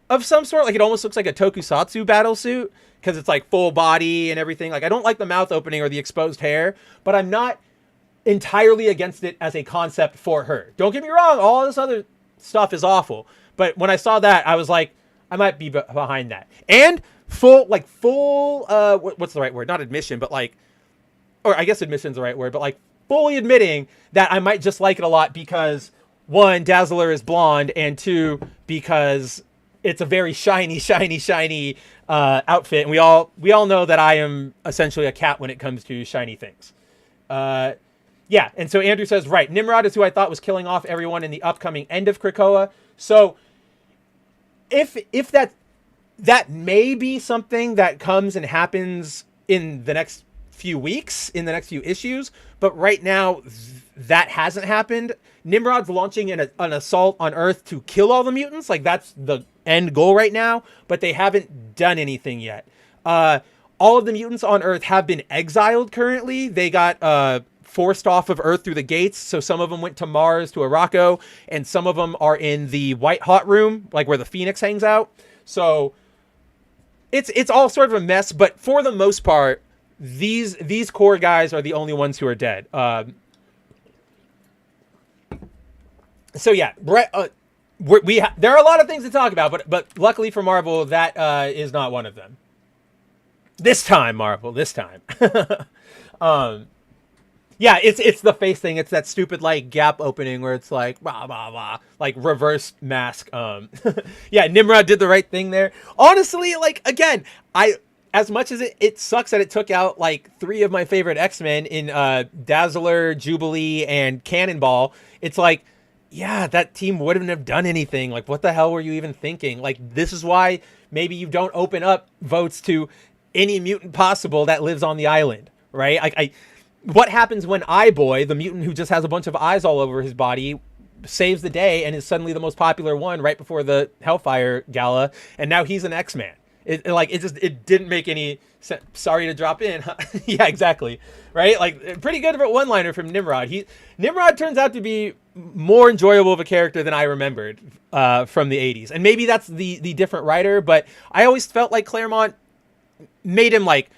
of some sort. Like, it almost looks like a tokusatsu battle suit, because it's like full body and everything. Like, I don't like the mouth opening or the exposed hair, but I'm not entirely against it as a concept for her. Don't get me wrong, all this other stuff is awful. But when I saw that, I was like, I might be behind that. And full, what's the right word? Not admission, but like, or I guess admission's the right word, but like fully admitting that I might just like it a lot, because one, Dazzler is blonde, and two, because it's a very shiny outfit, and we all know that I am essentially a cat when it comes to shiny things. Yeah, and so Andrew says, right, Nimrod is who I thought was killing off everyone in the upcoming end of Krakoa. So if that may be something that comes and happens in the next few weeks, in the next few issues, but right now that hasn't happened. Nimrod's launching an assault on Earth to kill all the mutants. Like, that's the end goal right now, but they haven't done anything yet. All of the mutants on Earth have been exiled currently. They got forced off of Earth through the gates. So some of them went to Mars, to Araco, and some of them are in the White Hot Room, like where the Phoenix hangs out. So it's all sort of a mess, but for the most part, these core guys are the only ones who are dead. So yeah, there are a lot of things to talk about, but luckily for Marvel, that is not one of them. This time, Marvel, this time. Yeah, it's the face thing. It's that stupid like gap opening where it's like blah blah blah, like reverse mask. Yeah, Nimrod did the right thing there. Honestly, like again, as much as it sucks that it took out like 3 of my favorite X-Men in Dazzler, Jubilee, and Cannonball, it's like, yeah, that team wouldn't have done anything. Like, what the hell were you even thinking? Like, this is why maybe you don't open up votes to any mutant possible that lives on the island, right? Like, what happens when Eye-Boy, the mutant who just has a bunch of eyes all over his body, saves the day and is suddenly the most popular one right before the Hellfire Gala, and now he's an X-Man? It didn't make any sense. Sorry to drop in. Yeah, exactly. Right? Like, pretty good of a one-liner from Nimrod. Nimrod turns out to be more enjoyable of a character than I remembered from the 80s. And maybe that's the different writer, but I always felt like Claremont made him like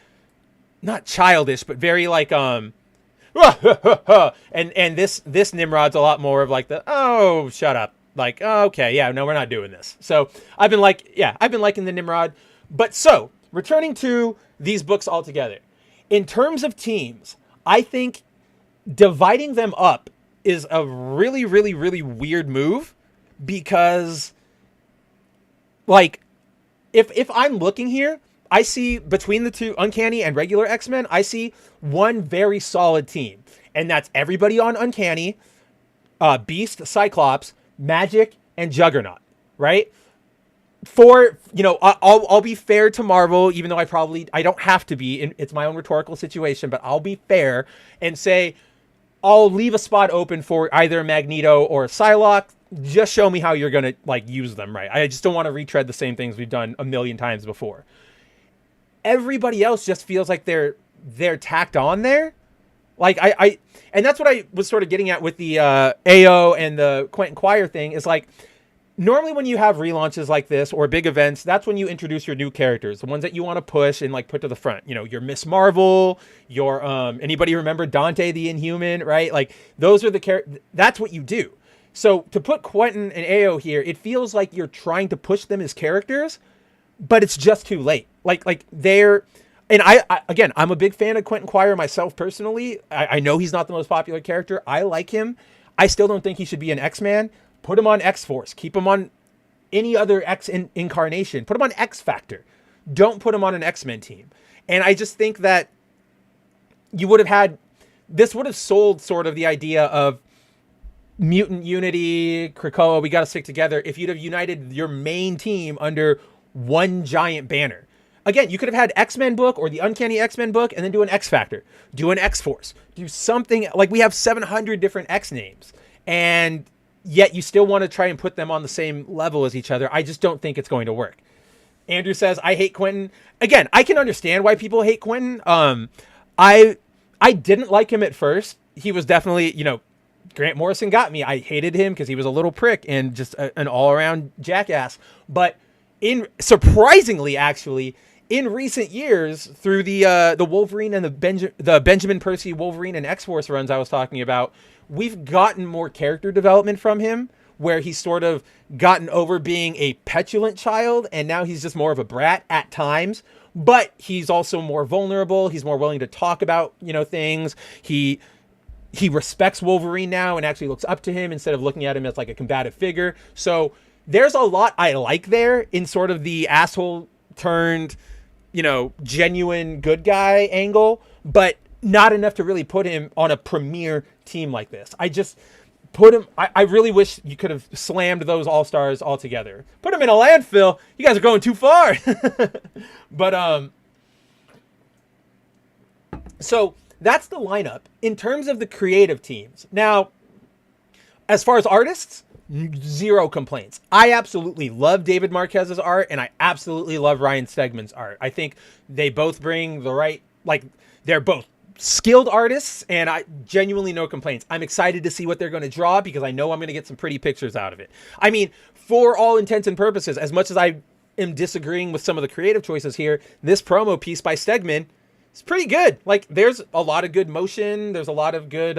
not childish, but very like and this Nimrod's a lot more of like oh, shut up. Like, oh, okay, yeah, no, we're not doing this. So I've been liking the Nimrod. But so, returning to these books altogether, in terms of teams, I think dividing them up is a really, really, really weird move, because like if I'm looking here, I see between the two Uncanny and regular X-Men, I see one very solid team, and that's everybody on Uncanny, Beast, Cyclops, Magic, and Juggernaut, right? For, I'll be fair to Marvel, even though I don't have to be, it's my own rhetorical situation, but I'll be fair and say I'll leave a spot open for either Magneto or Psylocke. Just show me how you're going to like use them, right? I just don't want to retread the same things we've done a million times before. Everybody else just feels like they're tacked on there. Like and that's what I was sort of getting at with the AO and the Quentin Quire thing, is like, normally when you have relaunches like this or big events, that's when you introduce your new characters, the ones that you want to push and like put to the front. Your Miss Marvel, your anybody remember Dante the Inhuman, right? Like, those are the characters. That's what you do. So to put Quentin and AO here, it feels like you're trying to push them as characters, but it's just too late. Like they're, and again, I'm a big fan of Quentin Quire myself personally. I know he's not the most popular character. I like him. I still don't think he should be an X-Man. Put him on X-Force. Keep him on any other X incarnation. Put him on X-Factor. Don't put him on an X-Men team. And I just think that this would have sold sort of the idea of mutant unity, Krakoa, we got to stick together, if you'd have united your main team under one giant banner. Again, you could have had X-Men book or the Uncanny X-Men book and then do an X-Factor, do an X-Force, do something. Like, we have 700 different X names, and yet you still want to try and put them on the same level as each other. I just don't think it's going to work. Andrew says, I hate Quentin. Again, I can understand why people hate Quentin. I didn't like him at first. He was definitely, Grant Morrison got me. I hated him because he was a little prick and just an all-around jackass. But surprisingly, actually, in recent years, through the Wolverine and the Benjamin Percy Wolverine and X-Force runs I was talking about, we've gotten more character development from him, where he's sort of gotten over being a petulant child, and now he's just more of a brat at times. But he's also more vulnerable. He's more willing to talk about, things. He he respects Wolverine now and actually looks up to him instead of looking at him as like a combative figure. So there's a lot I like there in sort of the asshole turned, genuine good guy angle, but not enough to really put him on a premier team like this. I just put him, I really wish you could have slammed those all-stars all together. Put him in a landfill. You guys are going too far. But, so that's the lineup in terms of the creative teams. Now, as far as artists, zero complaints. I absolutely love David Marquez's art, and I absolutely love Ryan Stegman's art. I think they both bring the right, they're both skilled artists, and I genuinely no complaints. I'm excited to see what they're going to draw because I know I'm going to get some pretty pictures out of it. I mean, for all intents and purposes, as much as I am disagreeing with some of the creative choices here, this promo piece by Stegman is pretty good. Like, there's a lot of good motion. There's a lot of good,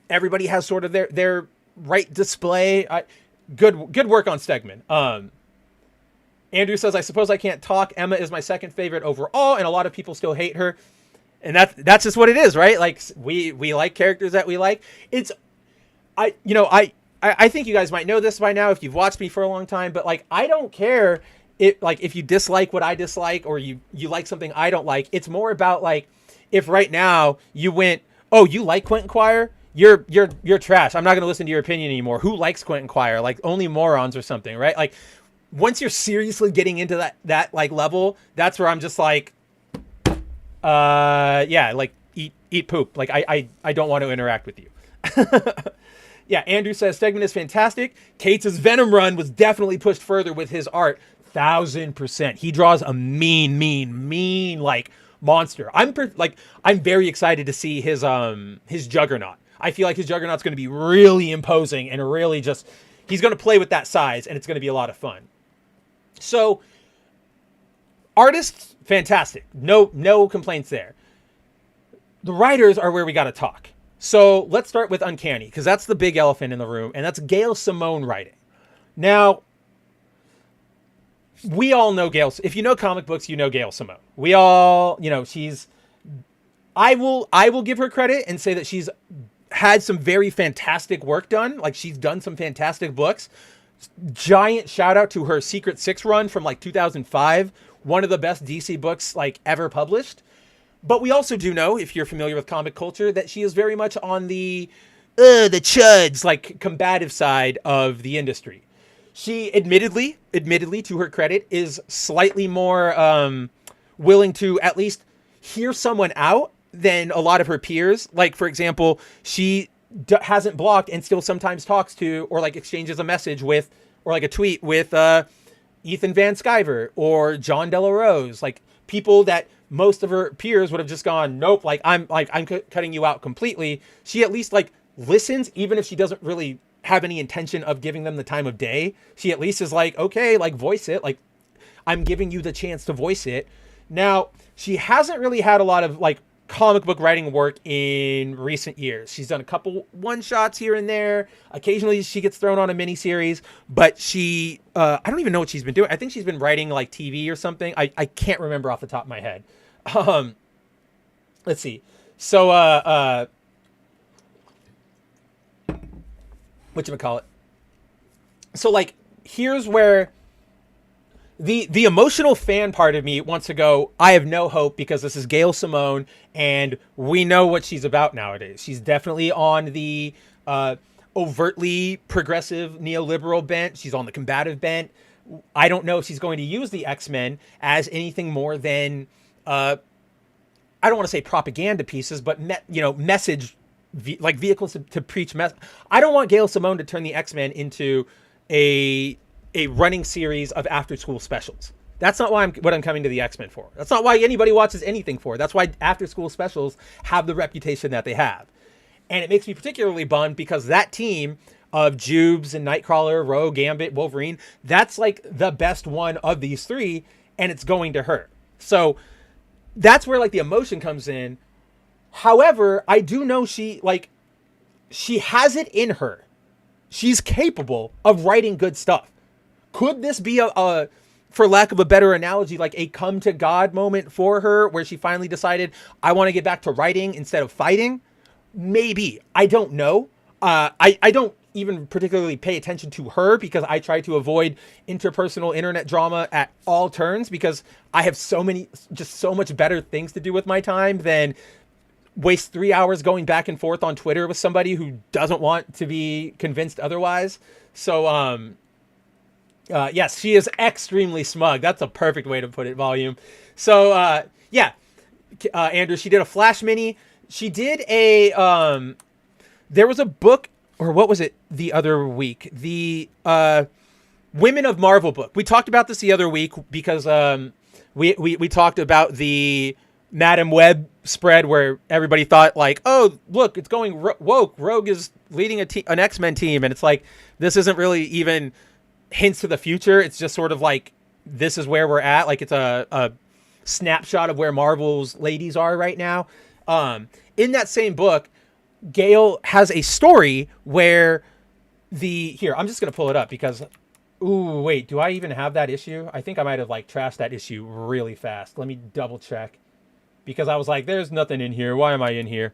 everybody has sort of their right display. Good work on Stegman. Andrew says, I suppose I can't talk. Emma is my second favorite overall, and a lot of people still hate her. And that's just what it is, right? Like, we like characters that we like. I think you guys might know this by now if you've watched me for a long time, but like, I don't care if you dislike what I dislike or you like something I don't like. It's more about like, if right now you went, oh, you like Quentin Quire? You're trash. I'm not going to listen to your opinion anymore. Who likes Quentin Quire? Like, only morons or something, right? Like, once you're seriously getting into that like level, that's where I'm just like, like eat poop. Like, I don't want to interact with you. Yeah, Andrew says Stegman is fantastic. Cates' Venom run was definitely pushed further with his art. 1000%. He draws a mean like monster. I'm very excited to see his Juggernaut. I feel like his Juggernaut's going to be really imposing and really just, he's going to play with that size and it's going to be a lot of fun. So, artists, fantastic. No complaints there. The writers are where we got to talk. So let's start with Uncanny, because that's the big elephant in the room, and that's Gail Simone writing. Now, we all know Gail. If you know comic books, you know Gail Simone. We all, she's, I will give her credit and say that she's had some very fantastic work done. Like, she's done some fantastic books. Giant shout out to her Secret Six run from like 2005. One of the best DC books like ever published. But we also do know, if you're familiar with comic culture, that she is very much on the chuds, like combative side of the industry. She admittedly, to her credit, is slightly more willing to at least hear someone out than a lot of her peers. Like, for example, she hasn't blocked and still sometimes talks to or like exchanges a message with, or like a tweet with Ethan Van Sciver or John Della Rose, like people that most of her peers would have just gone, nope, I'm cutting you out completely. She at least like listens, even if she doesn't really have any intention of giving them the time of day. She at least is like, okay, like voice it. Like, I'm giving you the chance to voice it. Now, she hasn't really had a lot of like comic book writing work in recent years. She's done a couple one-shots here and there. Occasionally she gets thrown on a miniseries, but she, I don't even know what she's been doing. I think she's been writing like TV or something. I can't remember off the top of my head. Let's see. So, whatchamacallit? So like, here's where the emotional fan part of me wants to go, I have no hope, because this is Gail Simone and we know what she's about nowadays. She's definitely on the overtly progressive neoliberal bent. She's on the combative bent. I don't know if she's going to use the X-Men as anything more than, I don't want to say propaganda pieces, but message, like vehicles to preach message. I don't want Gail Simone to turn the X-Men into a running series of after-school specials. That's not what I'm coming to the X-Men for. That's not why anybody watches anything for. That's why after-school specials have the reputation that they have. And it makes me particularly bummed because that team of Jubes and Nightcrawler, Rogue, Gambit, Wolverine, that's like the best one of these three, and it's going to her. So that's where like the emotion comes in. However, I do know she has it in her. She's capable of writing good stuff. Could this be a, for lack of a better analogy, like a come to God moment for her where she finally decided, I want to get back to writing instead of fighting? Maybe. I don't know. I don't even particularly pay attention to her because I try to avoid interpersonal internet drama at all turns because I have so much better things to do with my time than waste 3 hours going back and forth on Twitter with somebody who doesn't want to be convinced otherwise. So, yes, she is extremely smug. That's a perfect way to put it, Volume. So, yeah, Andrew, she did a Flash mini. She did there was a book, or what was it the other week? The Women of Marvel book. We talked about this the other week because we talked about the Madam Web spread where everybody thought like, oh, look, it's going woke. Rogue is leading an X-Men team. And it's like, this isn't really even hints to the future. It's just sort of like, this is where we're at. Like it's a snapshot of where Marvel's ladies are right now. In that same book, Gale has a story where here, I'm just going to pull it up because, ooh, wait, do I even have that issue? I think I might have like trashed that issue really fast. Let me double check because I was like, there's nothing in here. Why am I in here?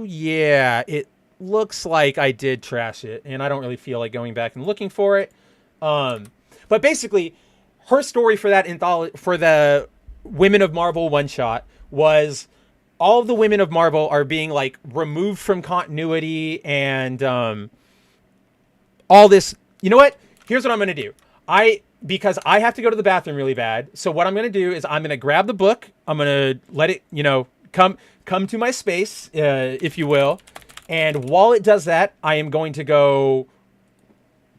Yeah, it looks like I did trash it and I don't really feel like going back and looking for it. But basically her story for that anthology, for the Women of Marvel one shot was all of the women of Marvel are being like removed from continuity and all this. You know what? Here's what I'm going to do. Because I have to go to the bathroom really bad. So what I'm going to do is I'm going to grab the book. I'm going to let it, come to my space, if you will. And while it does that, I am going to go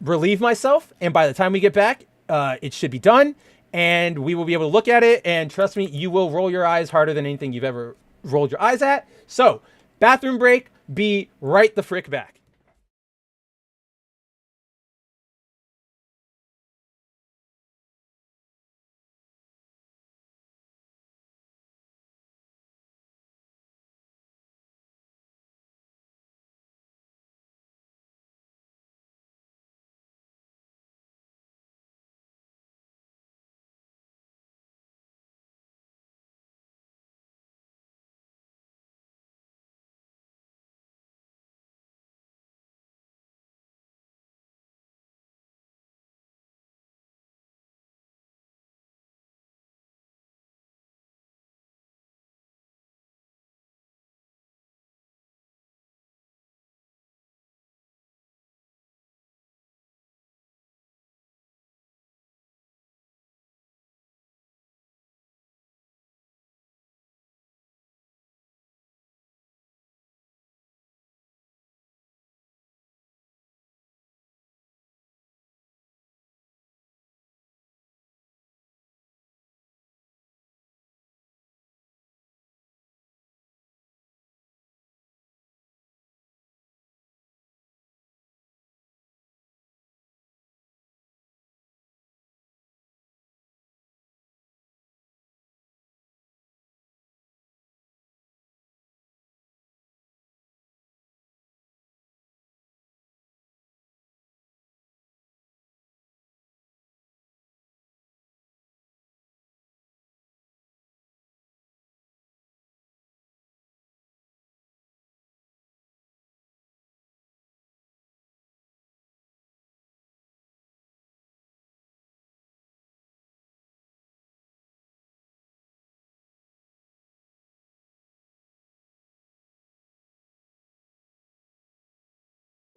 relieve myself. And by the time we get back, it should be done. And we will be able to look at it. And trust me, you will roll your eyes harder than anything you've ever rolled your eyes at. So, bathroom break, be right the frick back.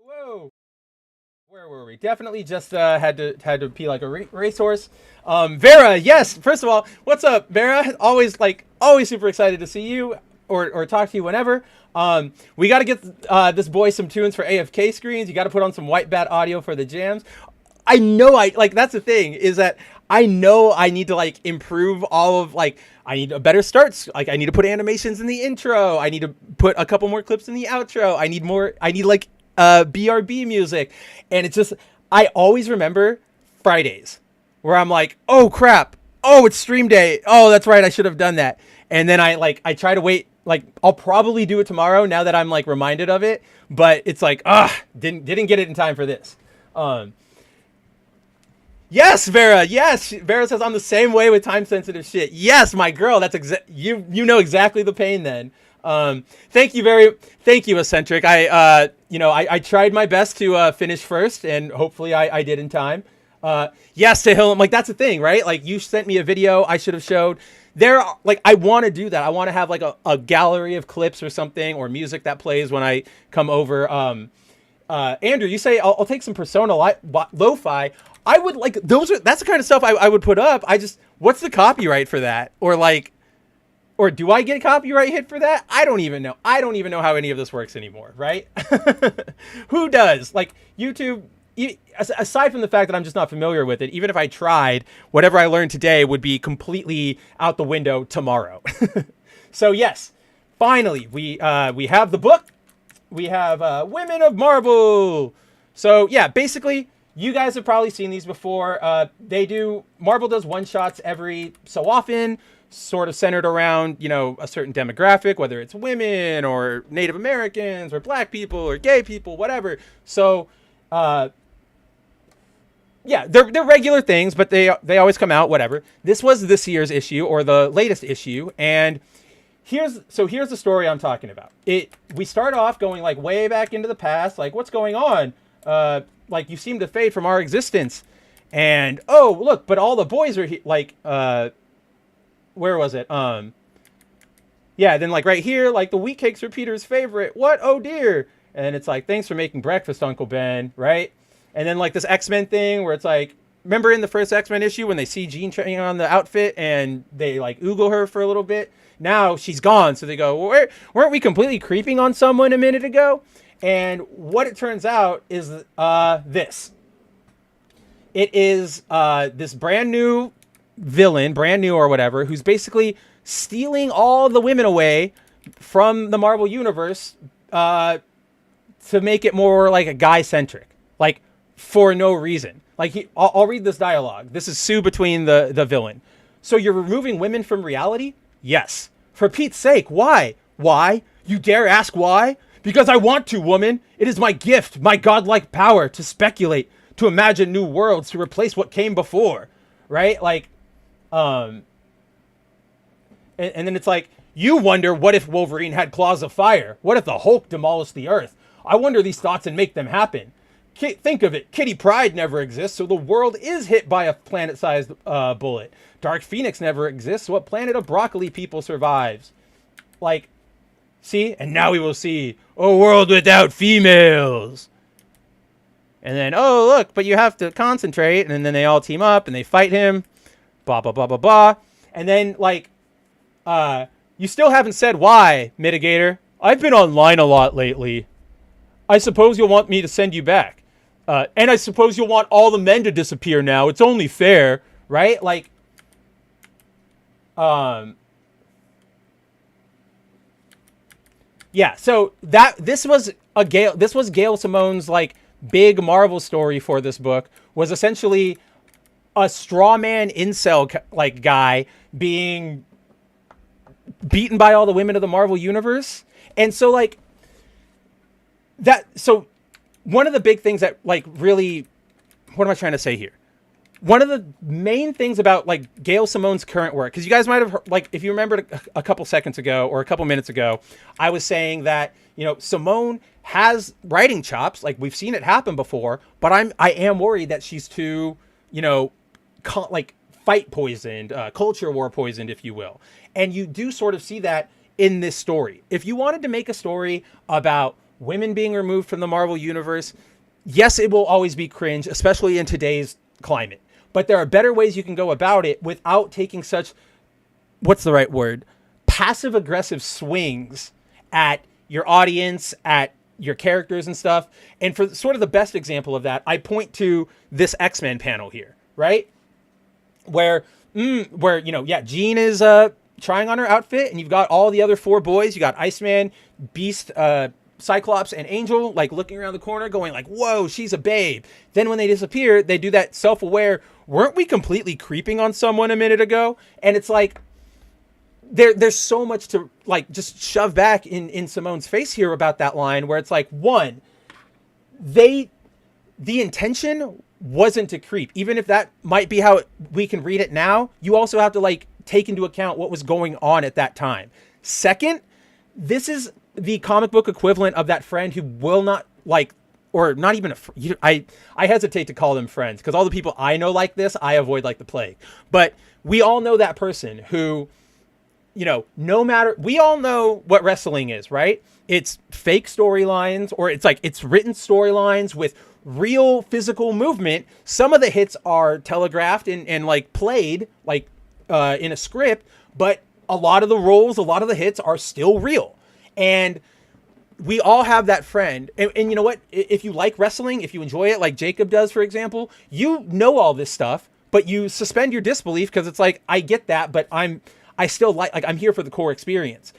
Whoa. Where were we? Definitely just had to pee like a racehorse. Vera, yes. First of all, what's up, Vera? Always super excited to see you or talk to you whenever. We got to get this boy some tunes for AFK screens. You got to put on some white bat audio for the jams. I know that's the thing is that I know I need to like improve all of like I need a better starts. Like I need to put animations in the intro. I need to put a couple more clips in the outro. I need like BRB music. And it's just, I always remember Fridays where I'm like, oh crap. Oh, it's stream day. Oh, that's right. I should have done that. And then I try to wait. Like I'll probably do it tomorrow now that I'm like reminded of it, but it's like, didn't get it in time for this. Yes, Vera. Yes, Vera says I'm the same way with time sensitive shit. Yes, my girl. That's you know exactly the pain. Then, thank you, Eccentric. I tried my best to finish first, and hopefully I did in time. Yes, to Hill. Like that's the thing, right? Like you sent me a video I should have showed. I want to do that. I want to have like a gallery of clips or something, or music that plays when I come over. Andrew, you say I'll take some Persona lo-fi. I would like that's the kind of stuff I would put up. What's the copyright for that? Or do I get a copyright hit for that? I don't even know. I don't even know how any of this works anymore, right? Who does? Like YouTube, aside from the fact that I'm just not familiar with it, even if I tried, whatever I learned today would be completely out the window tomorrow. So yes, finally, we have the book. We have Women of Marvel. So yeah, basically, you guys have probably seen these before. Marvel does one-shots every so often, sort of centered around, a certain demographic, whether it's women or Native Americans or black people or gay people, whatever. So, yeah, they're regular things, but they always come out, whatever. This was this year's issue or the latest issue, and here's the story I'm talking about. We start off going like way back into the past, like what's going on? Like you seem to fade from our existence, and oh look, but all the boys are like where was it? Yeah, then like right here, like the wheat cakes are Peter's favorite. What? Oh dear. And it's like, thanks for making breakfast, Uncle Ben, right? And then like this X-Men thing where it's like, remember in the first X-Men issue when they see Jean trying on the outfit and they like oogle her for a little bit? Now she's gone, so they go, well, weren't we completely creeping on someone a minute ago? And what it turns out is this. It is this brand new villain, brand new or whatever, who's basically stealing all the women away from the Marvel Universe to make it more like a guy-centric, like for no reason. Like I'll read this dialogue. This is Sue between the villain. So you're removing women from reality? Yes. For Pete's sake, why? Why? You dare ask why? Because I want to, woman. It is my gift, my godlike power to speculate, to imagine new worlds, to replace what came before. Right? Like, and then it's like, you wonder what if Wolverine had claws of fire? What if the Hulk demolished the earth? I wonder these thoughts and make them happen. Think of it. Kitty Pryde never exists, so the world is hit by a planet-sized bullet. Dark Phoenix never exists, so what planet of broccoli people survives? Like, see? And now we will see a world without females. And then, oh, look, but you have to concentrate. And then they all team up and they fight him. Blah, blah, blah, blah, blah. And then, like, you still haven't said why, Mitigator. I've been online a lot lately. I suppose you'll want me to send you back. And I suppose you'll want all the men to disappear now. It's only fair, right? Like, yeah, so this was Gail Simone's like big Marvel story for this book, was essentially a straw man incel like guy being beaten by all the women of the Marvel universe. And so like so one of the big things that like really, what am I trying to say here? One of the main things about like Gail Simone's current work, because you guys might have heard, like, if you remembered a couple seconds ago or a couple minutes ago, I was saying that, Simone has writing chops. Like we've seen it happen before, but I am worried that she's too, fight poisoned, culture war poisoned, if you will. And you do sort of see that in this story. If you wanted to make a story about women being removed from the Marvel universe, yes, it will always be cringe, especially in today's climate. But there are better ways you can go about it without taking such, what's the right word? Passive aggressive swings at your audience, at your characters and stuff. And for sort of the best example of that, I point to this X-Men panel here, right? Where Jean is trying on her outfit, and you've got all the other four boys. You got Iceman, Beast, Cyclops, and Angel, like looking around the corner going like, whoa, she's a babe. Then when they disappear, they do that self-aware, weren't we completely creeping on someone a minute ago? And it's like, there's so much to like just shove back in Simone's face here about that line, where it's like, one, the intention wasn't to creep. Even if that might be how we can read it now, you also have to like take into account what was going on at that time. Second, this is the comic book equivalent of that friend who will not like, or not even I hesitate to call them friends because all the people I know like this, I avoid like the plague. But we all know that person who, you know, no matter, we all know what wrestling is, right? It's fake storylines, or it's like, it's written storylines with real physical movement. Some of the hits are telegraphed and like played like in a script, but a lot of the roles, a lot of the hits are still real. And we all have that friend. And you know what? If you like wrestling, if you enjoy it, like Jacob does, for example, you know all this stuff, but you suspend your disbelief because it's like, I get that, but I still like I'm here for the core experience.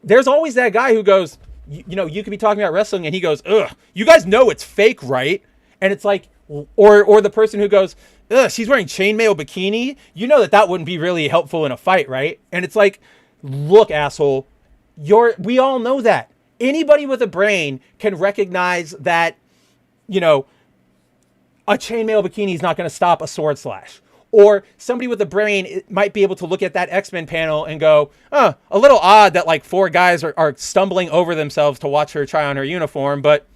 There's always that guy who goes, you know, you could be talking about wrestling and he goes, ugh, you guys know it's fake, right? And it's like, or the person who goes, ugh, she's wearing chainmail bikini. You know that wouldn't be really helpful in a fight, right? And it's like, look, asshole, we all know that. Anybody with a brain can recognize that, you know, a chainmail bikini is not going to stop a sword slash. Or somebody with a brain might be able to look at that X-Men panel and go, a little odd that like 4 guys are stumbling over themselves to watch her try on her uniform, but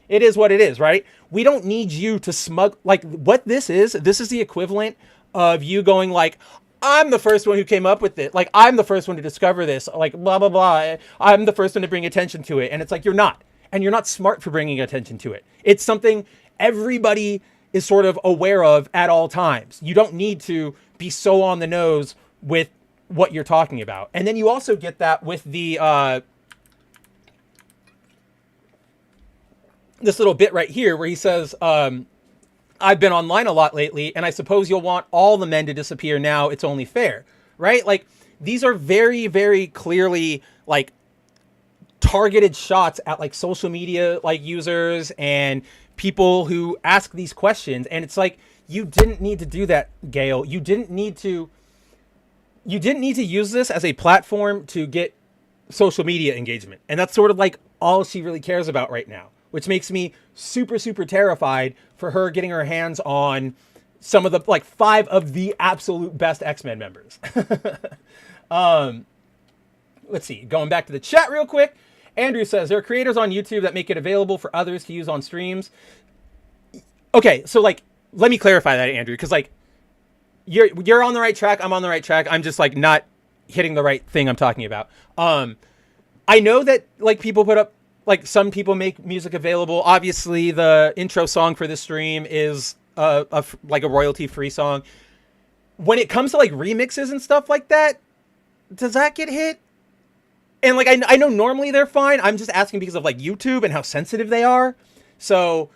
it is what it is, right? We don't need you to like what this is the equivalent of you going like, I'm the first one who came up with it. Like, I'm the first one to discover this, like blah, blah, blah. I'm the first one to bring attention to it. And it's like, you're not, and you're not smart for bringing attention to it. It's something everybody is sort of aware of at all times. You don't need to be so on the nose with what you're talking about. And then you also get that with the, this little bit right here where he says, I've been online a lot lately, and I suppose you'll want all the men to disappear now. It's only fair, right? Like, these are very, very clearly like targeted shots at like social media, like users and people who ask these questions. And it's like, you didn't need to do that, Gail. You didn't need to use this as a platform to get social media engagement. And that's sort of like all she really cares about right now, which makes me super, super terrified for her getting her hands on some of the like 5 of the absolute best X-Men members. Let's see, going back to the chat real quick. Andrew says, there are creators on YouTube that make it available for others to use on streams. Okay, so like, let me clarify that, Andrew, because like, you're on the right track. I'm on the right track. I'm just like not hitting the right thing I'm talking about. I know that like people put up, like some people make music available. Obviously, the intro song for this stream is like a royalty-free song. When it comes to like remixes and stuff like that, does that get hit? And like, I know normally they're fine. I'm just asking because of like YouTube and how sensitive they are. So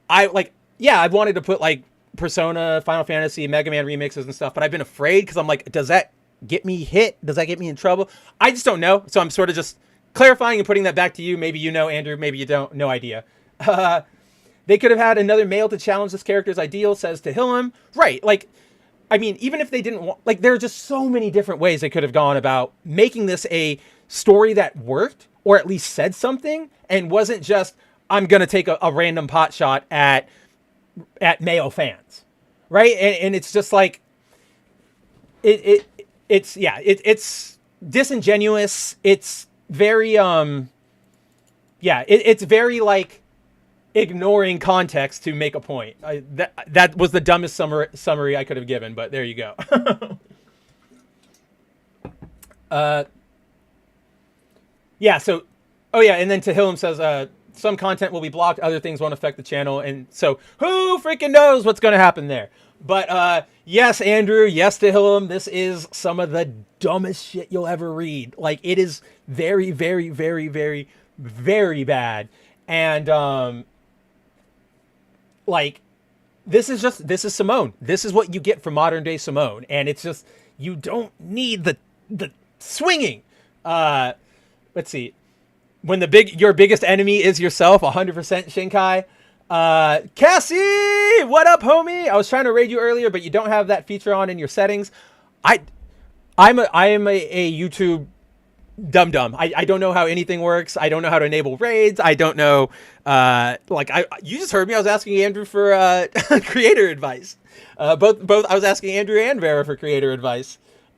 I've wanted to put like Persona, Final Fantasy, Mega Man remixes and stuff, but I've been afraid because I'm like, does that get me hit? Does that get me in trouble? I just don't know. So I'm sort of just clarifying and putting that back to you. Maybe you know, Andrew, maybe you don't. No idea. They could have had another male to challenge this character's ideal, says Tehillim. Right. Like, I mean, even if they didn't want, like, there are just so many different ways they could have gone about making this a story that worked, or at least said something, and wasn't just, I'm going to take a random pot shot at male fans. Right. And it's just like, it's disingenuous. It's very, it's very like ignoring context to make a point. That was the dumbest summary I could have given, but there you go. So, and then Tehillim says, some content will be blocked, other things won't affect the channel, and so who freaking knows what's going to happen there. But yes, Andrew, yes, Tehillim, this is some of the dumbest shit you'll ever read. Like, it is very, very, very, very, very bad. And like, this is Simone. This is what you get from modern day Simone, and it's just, you don't need the swinging. Let's see. When your biggest enemy is yourself, 100% Shinkai. Cassie, what up, homie? I was trying to raid you earlier, but you don't have that feature on in your settings. I am a YouTube dumb. I don't know how anything works. I don't know how to enable raids. I don't know. You just heard me. I was asking Andrew for creator advice. Both. I was asking Andrew and Vera for creator advice.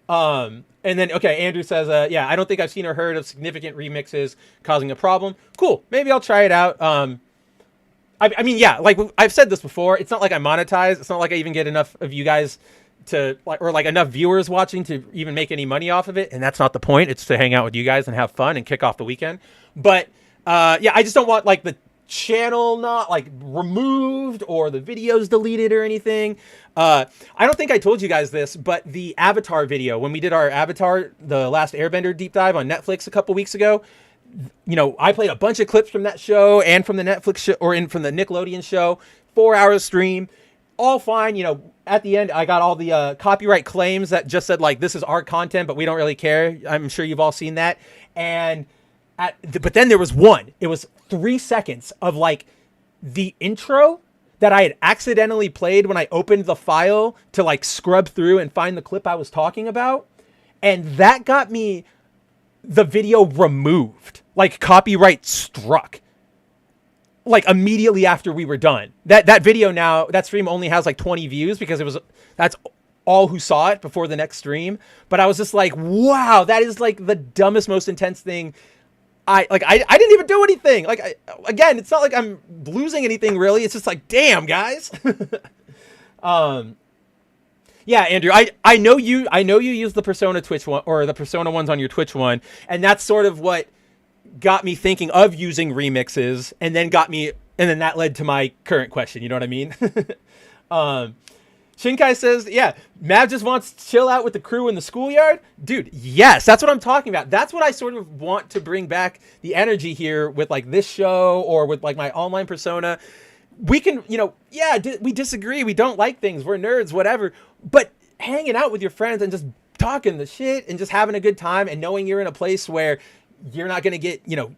And then, okay, Andrew says, yeah, I don't think I've seen or heard of significant remixes causing a problem. Cool. Maybe I'll try it out. I mean, yeah, like I've said this before. It's not like I monetize. It's not like I even get enough of you guys to like enough viewers watching to even make any money off of it. And that's not the point. It's to hang out with you guys and have fun and kick off the weekend. But yeah, I just don't want like the channel not like removed or the videos deleted or anything. I don't think I told you guys this, but the Avatar video, when we did our Avatar, the Last Airbender deep dive on Netflix a couple weeks ago, you know, I played a bunch of clips from that show and from the Netflix show from the Nickelodeon show, 4 hours stream, all fine. You know, at the end, I got all the copyright claims that just said like, this is our content, but we don't really care. I'm sure you've all seen that. And but then there was one, it was 3 seconds of like the intro that I had accidentally played when I opened the file to like scrub through and find the clip I was talking about. And that got me the video removed, like copyright struck, like immediately after we were done. That video now, that stream only has like 20 views because that's all who saw it before the next stream. But I was just like, wow, that is like the dumbest, most intense thing. I didn't even do anything. Like, again, it's not like I'm losing anything really. It's just like, damn, guys. Yeah, Andrew, I know you use the Persona Twitch one, or the Persona ones on your Twitch one, and that's sort of what got me thinking of using remixes, and then that led to my current question. You know what I mean? Shinkai says, yeah, Mav just wants to chill out with the crew in the schoolyard. Dude, yes, that's what I'm talking about. That's what I sort of want to bring back the energy here with like this show or with like my online Persona. We can, you know, yeah, we disagree. We don't like things. We're nerds, whatever. But hanging out with your friends and just talking the shit and just having a good time and knowing you're in a place where you're not going to get, you know,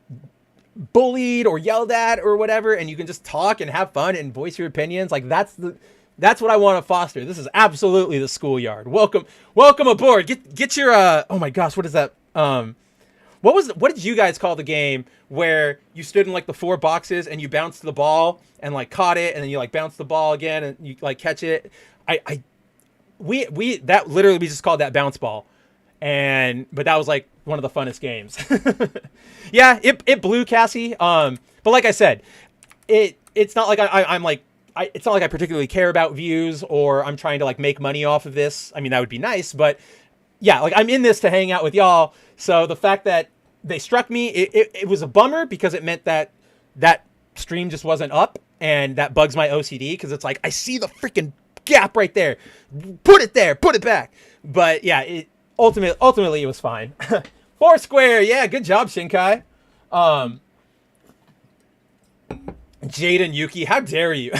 bullied or yelled at or whatever. And you can just talk and have fun and voice your opinions. Like that's what I want to foster. This is absolutely the schoolyard. Welcome aboard. Get your, oh my gosh, what is that? What did you guys call the game where you stood in like the 4 boxes and you bounced the ball and like caught it and then you like bounce the ball again and you like catch it? We that literally we just called that bounce ball. But that was like one of the funnest games. Yeah, it blew Cassie. But like I said, it's not like it's not like I particularly care about views or I'm trying to like make money off of this. I mean, that would be nice, but yeah, like I'm in this to hang out with y'all. So the fact that they struck me, it was a bummer because it meant that stream just wasn't up, and that bugs my OCD because it's like, I see the freaking gap right there. Put it there, put it back. But yeah, ultimately it was fine. Foursquare, yeah, good job, Shinkai. Jaden Yuki, how dare you?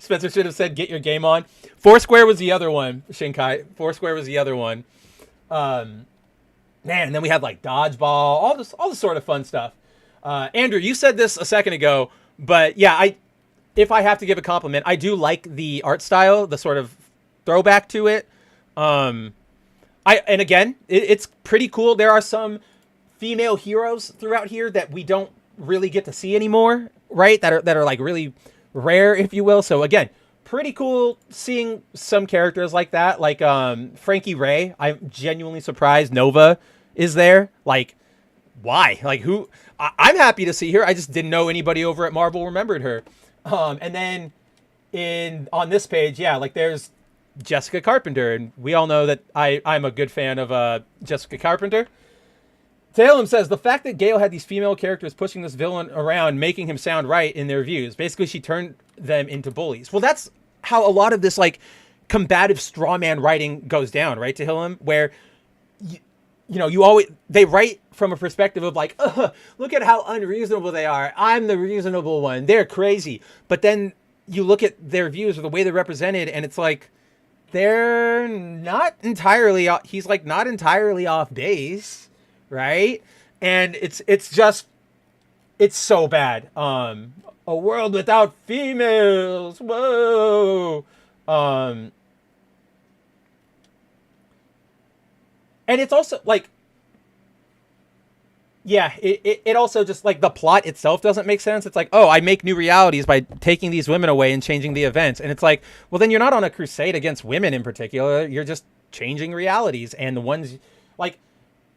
Spencer should have said, get your game on. Foursquare was the other one, Shinkai. Foursquare was the other one. Man, and then we had like dodgeball, all this sort of fun stuff. Andrew, you said this a second ago, but yeah, if I have to give a compliment, I do like the art style, the sort of throwback to it. And again, it's pretty cool. There are some female heroes throughout here that we don't really get to see anymore, right? That are like really rare, if you will. So again, pretty cool seeing some characters like that, like Frankie Ray. I'm genuinely surprised Nova is there. Like, why? Like, who? I'm happy to see her. I just didn't know anybody over at Marvel remembered her. And then on this page, yeah, like there's Jessica Carpenter, and we all know that I'm a good fan of Jessica Carpenter. Salem says, the fact that Gale had these female characters pushing this villain around, making him sound right in their views. Basically, she turned them into bullies. Well, that's how a lot of this, like, combative strawman writing goes down, right, Tehillim? Where, they write from a perspective of, like, look at how unreasonable they are. I'm the reasonable one. They're crazy. But then you look at their views or the way they're represented, and it's like, they're not entirely, he's, like, not entirely off base. Right? And it's so bad. A world without females. Whoa. And it's also like, Yeah, it also just like the plot itself doesn't make sense. It's like, oh, I make new realities by taking these women away and changing the events. And it's like, well, then you're not on a crusade against women in particular. You're just changing realities. And the ones like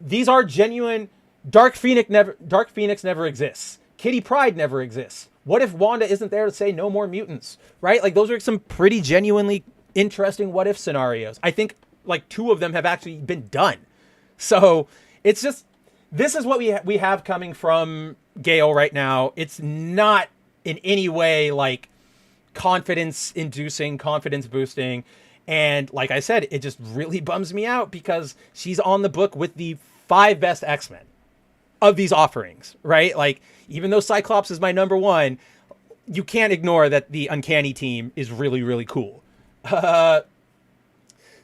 these are genuine. Dark Phoenix never exists. Kitty Pryde never exists. What if Wanda isn't there to say no more mutants? Right? Like those are some pretty genuinely interesting what if scenarios. I think like 2 of them have actually been done. So it's just, this is what we have coming from Gale right now. It's not in any way like confidence inducing, confidence boosting. And like I said, it just really bums me out because she's on the book with the 5 best X-Men of these offerings, right? Like even though Cyclops is my number 1, you can't ignore that the Uncanny team is really, really cool.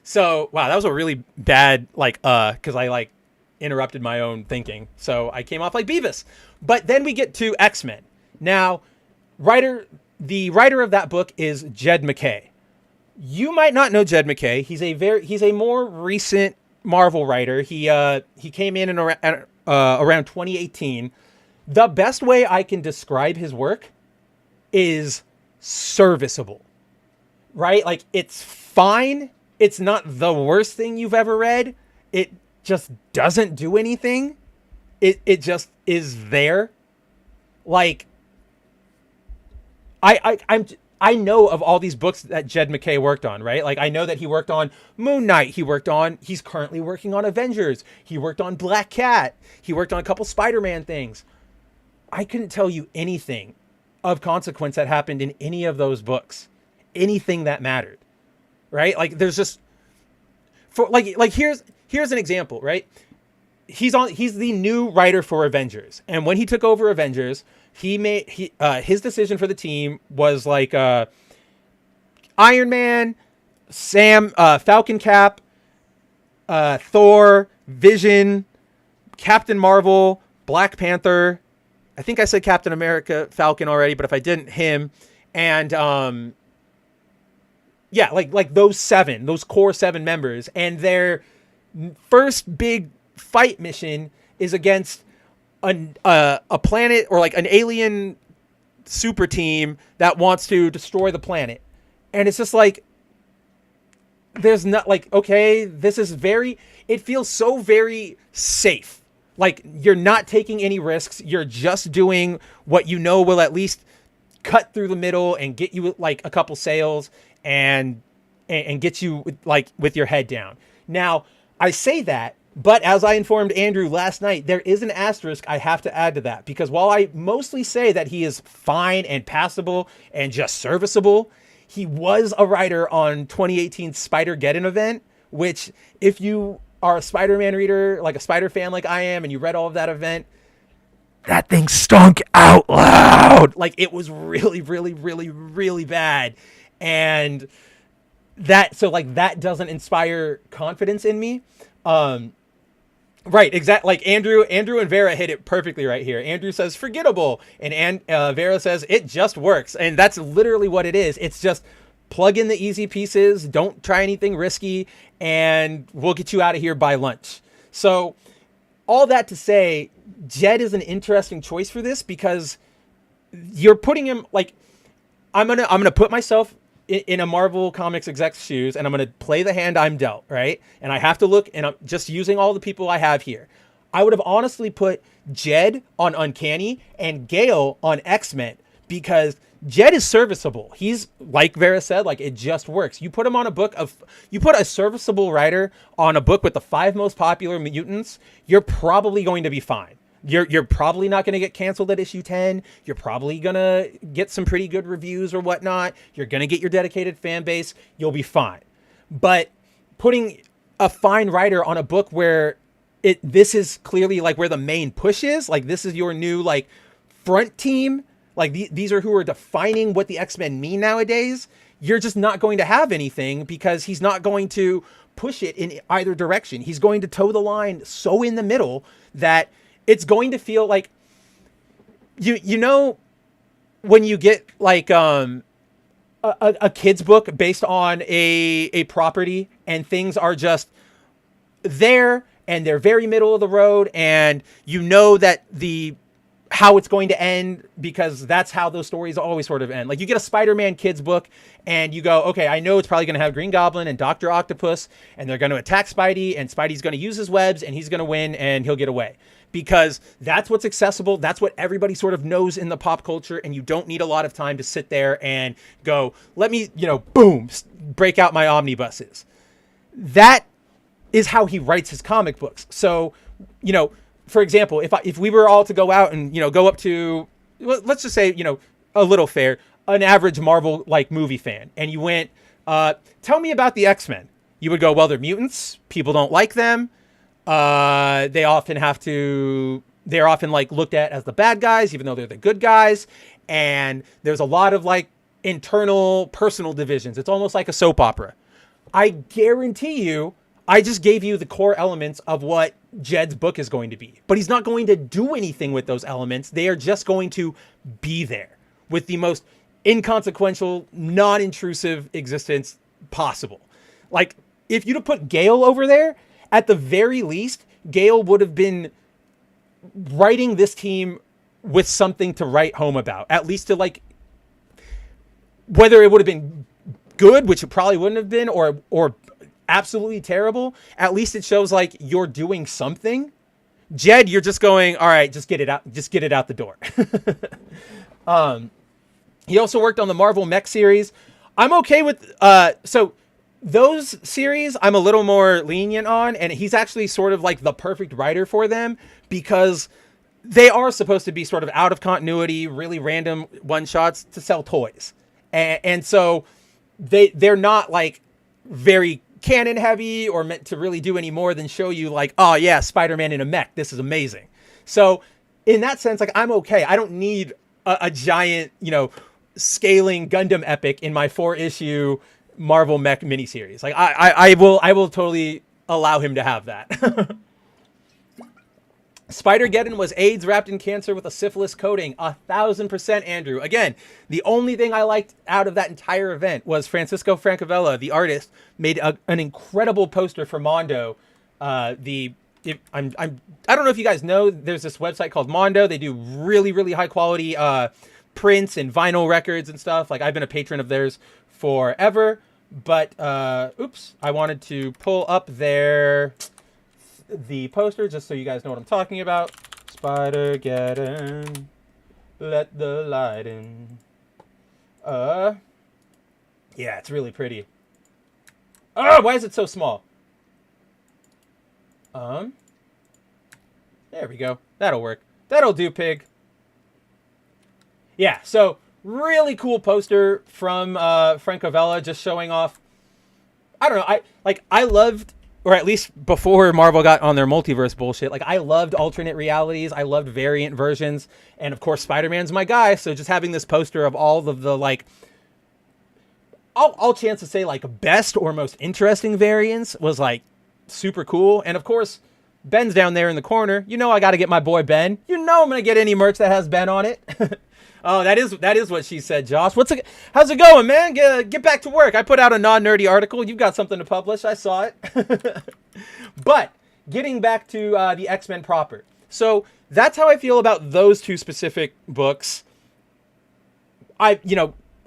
So, wow, that was a really bad, like, because I, like, interrupted my own thinking. So I came off like Beavis. But then we get to X-Men. Now, the writer of that book is Jed MacKay. You might not know Jed MacKay. He's a more recent Marvel writer. He came in around 2018. The best way I can describe his work is serviceable. Right? Like it's fine. It's not the worst thing you've ever read. It just doesn't do anything. It just is there. Like I know of all these books that Jed MacKay worked on, right? Like I know that he worked on Moon Knight. He's currently working on Avengers. He worked on Black Cat. He worked on a couple Spider-Man things. I couldn't tell you anything of consequence that happened in any of those books. Anything that mattered. Right? Like there's just here's an example, right? He's the new writer for Avengers. And when he took over Avengers, his decision for the team was like Iron Man, Falcon Cap, Thor, Vision, Captain Marvel, Black Panther. I think I said Captain America, Falcon already, but if I didn't, him. And yeah, like those core 7 members, and their first big fight mission is against a planet or like an alien super team that wants to destroy the planet. And it's just like, there's not like, okay, it feels so very safe. Like you're not taking any risks. You're just doing what you know will at least cut through the middle and get you like a couple sales and get you like with your head down. Now, I say that, but as I informed Andrew last night, there is an asterisk I have to add to that, because while I mostly say that he is fine and passable and just serviceable, he was a writer on 2018 Spider-Geddon event, which if you are a Spider-Man reader, like a Spider fan like I am, and you read all of that event, that thing stunk out loud. Like it was really, really, really, really bad. And that doesn't inspire confidence in me. Right, exactly. Like Andrew and Vera hit it perfectly right here. Andrew says forgettable, and Vera says it just works, and that's literally what it is. It's just plug in the easy pieces, don't try anything risky, and we'll get you out of here by lunch. So all that to say, Jed is an interesting choice for this, because you're putting him like, I'm gonna put myself in a Marvel Comics exec's shoes, and I'm going to play the hand I'm dealt, right? And I have to look, and I'm just using all the people I have here. I would have honestly put Jed on Uncanny and Gale on X-Men, because Jed is serviceable. He's, like Vera said, like it just works. You put him on you put a serviceable writer on a book with the 5 most popular mutants, you're probably going to be fine. You're probably not going to get canceled at issue 10. You're probably going to get some pretty good reviews or whatnot. You're going to get your dedicated fan base. You'll be fine. But putting a fine writer on a book where this is clearly like where the main push is, like this is your new like front team, like these are who are defining what the X-Men mean nowadays, you're just not going to have anything, because he's not going to push it in either direction. He's going to toe the line so in the middle that it's going to feel like, you know, when you get like a kid's book based on a property, and things are just there and they're very middle of the road, and you know that how it's going to end, because that's how those stories always sort of end. Like, you get a Spider-Man kids book and you go, okay, I know it's probably going to have Green Goblin and Dr. Octopus, and they're going to attack Spidey, and Spidey's going to use his webs, and he's going to win, and he'll get away. Because that's what's accessible. That's what everybody sort of knows in the pop culture, and you don't need a lot of time to sit there and go, let me, boom, break out my omnibuses. That is how he writes his comic books. So, for example, if we were all to go out and, go up to, let's just say, a little fair, an average Marvel like movie fan, and you went, tell me about the X-Men. You would go, well, they're mutants. People don't like them. They're often like looked at as the bad guys, even though they're the good guys. And there's a lot of like internal personal divisions. It's almost like a soap opera. I guarantee you, I just gave you the core elements of what Jed's book is going to be, but he's not going to do anything with those elements. They are just going to be there with the most inconsequential, non-intrusive existence possible. Like, if you'd have put Gale over there, at the very least, Gale would have been writing this team with something to write home about, at least to like, whether it would have been good, which it probably wouldn't have been, or absolutely terrible, at least it shows like you're doing something. Jed, you're just going, all right, just get it out the door. He also worked on the Marvel Mech series. I'm okay with, so those series I'm a little more lenient on, and he's actually sort of like the perfect writer for them, because they are supposed to be sort of out of continuity, really random one-shots to sell toys. And so they're not like very canon heavy or meant to really do any more than show you like, oh yeah, Spider-Man in a mech, this is amazing. So in that sense, like, I'm okay. I don't need a giant, scaling Gundam epic in my 4-issue Marvel mech miniseries. Like, I will totally allow him to have that. Spider-Geddon was AIDS wrapped in cancer with a syphilis coating. 1,000%, Andrew. Again, the only thing I liked out of that entire event was Francisco Francavilla, the artist, made an incredible poster for Mondo. I don't know if you guys know, there's this website called Mondo. They do really, really high quality prints and vinyl records and stuff. Like, I've been a patron of theirs forever. But, I wanted to pull up the poster just so you guys know what I'm talking about. Spider-Geddon, let the light in. Yeah, it's really pretty. Oh, why is it so small? There we go. That'll work. That'll do, pig. Yeah, so really cool poster from Francavilla, just showing off. I don't know. I loved, or at least before Marvel got on their multiverse bullshit, like, I loved alternate realities. I loved variant versions. And of course, Spider-Man's my guy. So just having this poster of all of the, like, all chance to say, like, best or most interesting variants was, like, super cool. And of course, Ben's down there in the corner. I got to get my boy Ben. I'm going to get any merch that has Ben on it. Oh, that is what she said, Josh. How's it going, man? Get back to work. I put out a non-nerdy article. You've got something to publish. I saw it. But getting back to the X-Men proper. So that's how I feel about those two specific books.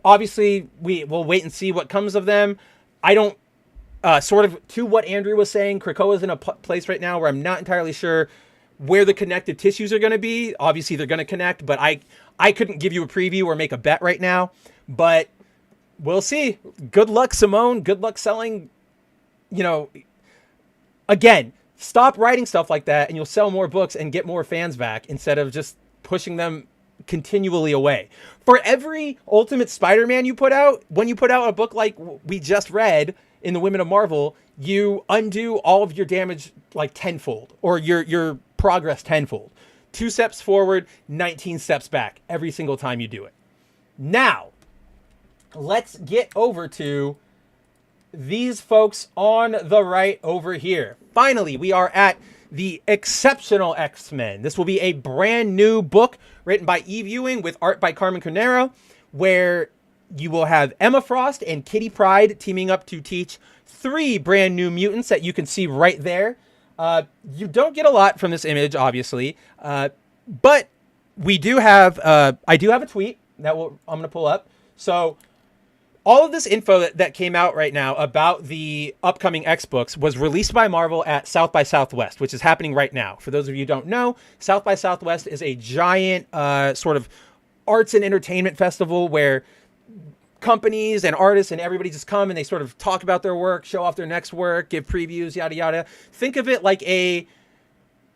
Obviously we'll wait and see what comes of them. I don't, sort of to what Andrew was saying, Krakoa's in a place right now where I'm not entirely sure where the connective tissues are going to be. Obviously they're going to connect, but I couldn't give you a preview or make a bet right now, but we'll see. Good luck, Simone. Good luck selling. Again, stop writing stuff like that and you'll sell more books and get more fans back instead of just pushing them continually away. For every Ultimate Spider-Man you put out, when you put out a book like we just read in the Women of Marvel, you undo all of your damage like tenfold, or your progress tenfold. 2 steps forward, 19 steps back every single time you do it. Now, let's get over to these folks on the right over here. Finally, we are at the Exceptional X-Men. This will be a brand new book written by Eve Ewing with art by Carmen Carnero, where you will have Emma Frost and Kitty Pryde teaming up to teach 3 brand new mutants that you can see right there. You don't get a lot from this image, obviously, but we do have. I do have a tweet that I'm going to pull up. So all of this info that came out right now about the upcoming X books was released by Marvel at South by Southwest, which is happening right now. For those of you who don't know, South by Southwest is a giant sort of arts and entertainment festival where companies and artists and everybody just come and they sort of talk about their work, show off their next work, give previews, yada, yada. Think of it like a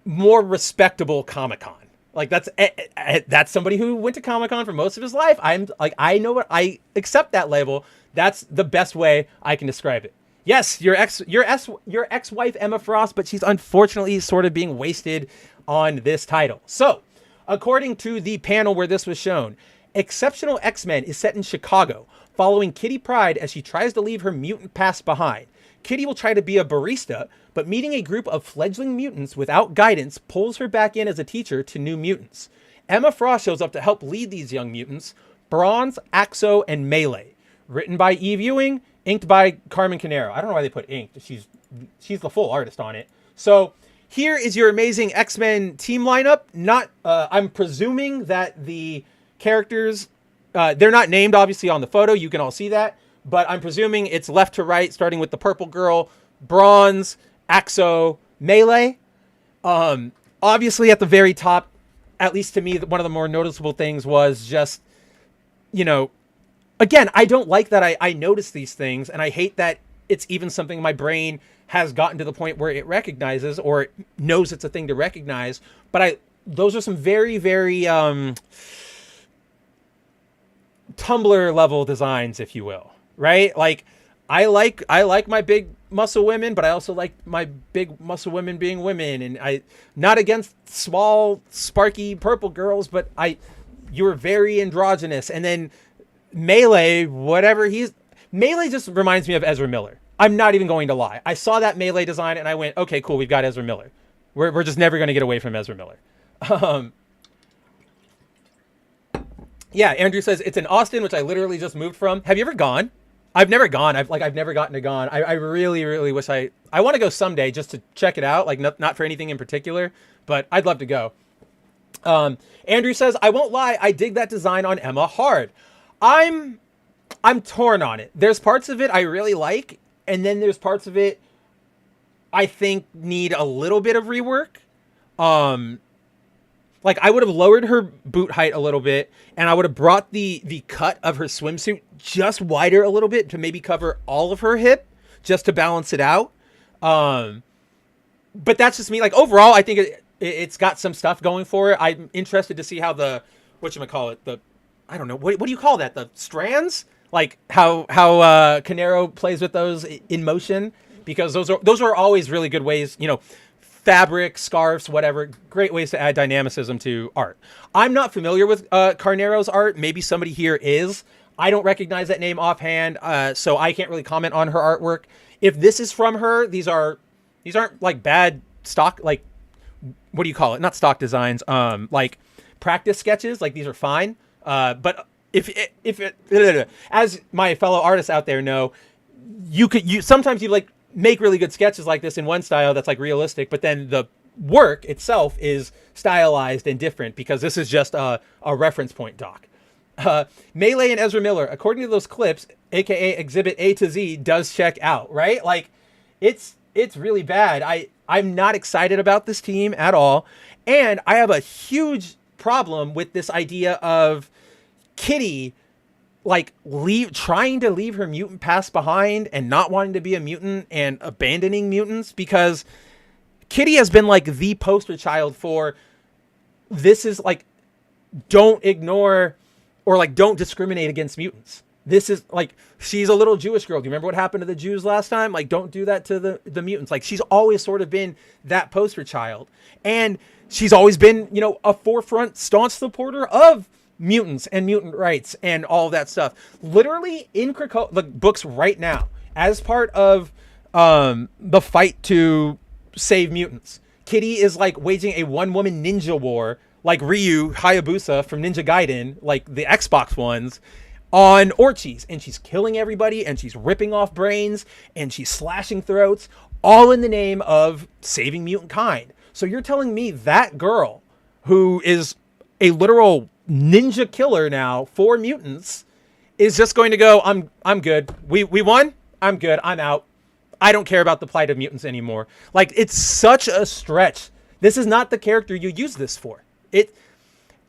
more respectable Comic-Con. Like that's somebody who went to Comic-Con for most of his life. I'm like, I know what I accept that label. That's the best way I can describe it. Yes, your ex-wife Emma Frost, but she's unfortunately sort of being wasted on this title. So, according to the panel where this was shown, Exceptional X-Men is set in Chicago, following Kitty Pryde as she tries to leave her mutant past behind. Kitty will try to be a barista, but meeting a group of fledgling mutants without guidance pulls her back in as a teacher to new mutants. Emma Frost shows up to help lead these young mutants, Bronze, Axo, and Melee. Written by Eve Ewing, inked by Carmen Canero. I don't know why they put inked. She's the full artist on it. So here is your amazing X-Men team lineup. I'm presuming that the characters, they're not named obviously on the photo. You can all see that. But I'm presuming it's left to right, starting with the purple girl, Bronze, Axo, Melee. Obviously at the very top, at least to me, one of the more noticeable things was just, again, I don't like that I notice these things, and I hate that it's even something my brain has gotten to the point where it recognizes or it knows it's a thing to recognize. But those are some very, very Tumblr level designs, if you will. Right? Like, I like my big muscle women, but I also like my big muscle women being women. And I, not against small, sparky purple girls, but you were very androgynous. And then Melee, Melee just reminds me of Ezra Miller. I'm not even going to lie. I saw that Melee design and I went, okay, cool. We've got Ezra Miller. We're just never going to get away from Ezra Miller. Yeah, Andrew says it's in Austin, which I literally just moved from. Have you ever gone? I've never gone. I've never gotten to gone. I really, really wish I want to go someday just to check it out. Like not for anything in particular, but I'd love to go. Andrew says, I won't lie. I dig that design on Emma hard. I'm torn on it. There's parts of it I really like. And then there's parts of it I think need a little bit of rework. Like, I would have lowered her boot height a little bit, and I would have brought the cut of her swimsuit just wider a little bit to maybe cover all of her hip, just to balance it out. But that's just me. Like, overall, I think it's got some stuff going for it. I'm interested to see how I don't know, what do you call that? The strands? Like, how Canero plays with those in motion, because those are always really good ways, fabric, scarves, whatever, great ways to add dynamicism to art. I'm not familiar with Carnero's art. Maybe somebody here is. I don't recognize that name offhand, so I can't really comment on her artwork. If this is from her, these aren't like bad stock, like, what do you call it? Not stock designs, like practice sketches. Like, these are fine. But if as my fellow artists out there know, sometimes you like make really good sketches like this in one style that's like realistic, but then the work itself is stylized and different because this is just a reference point doc. Melee and Ezra Miller, according to those clips, aka Exhibit A to Z, does check out, right? Like, it's really bad. I'm not excited about this team at all, and I have a huge problem with this idea of Kitty like trying to leave her mutant past behind and not wanting to be a mutant and abandoning mutants, because Kitty has been like the poster child for this is like, don't ignore or like don't discriminate against mutants. This is like, she's a little Jewish girl. Do you remember what happened to the Jews last time? Like, don't do that to the mutants. Like, she's always sort of been that poster child, and she's always been, a forefront staunch supporter of mutants and mutant rights and all that stuff. Literally in the books right now, as part of the fight to save mutants, Kitty is like waging a one-woman ninja war, like Ryu Hayabusa from Ninja Gaiden, like the Xbox ones, on Orchis, and she's killing everybody, and she's ripping off brains, and she's slashing throats, all in the name of saving mutant kind. So you're telling me that girl, who is a literal ninja killer now for mutants, is just going to go, I'm good. We won. I'm good. I'm out. I don't care about the plight of mutants anymore. Like, it's such a stretch. This is not the character you use this for.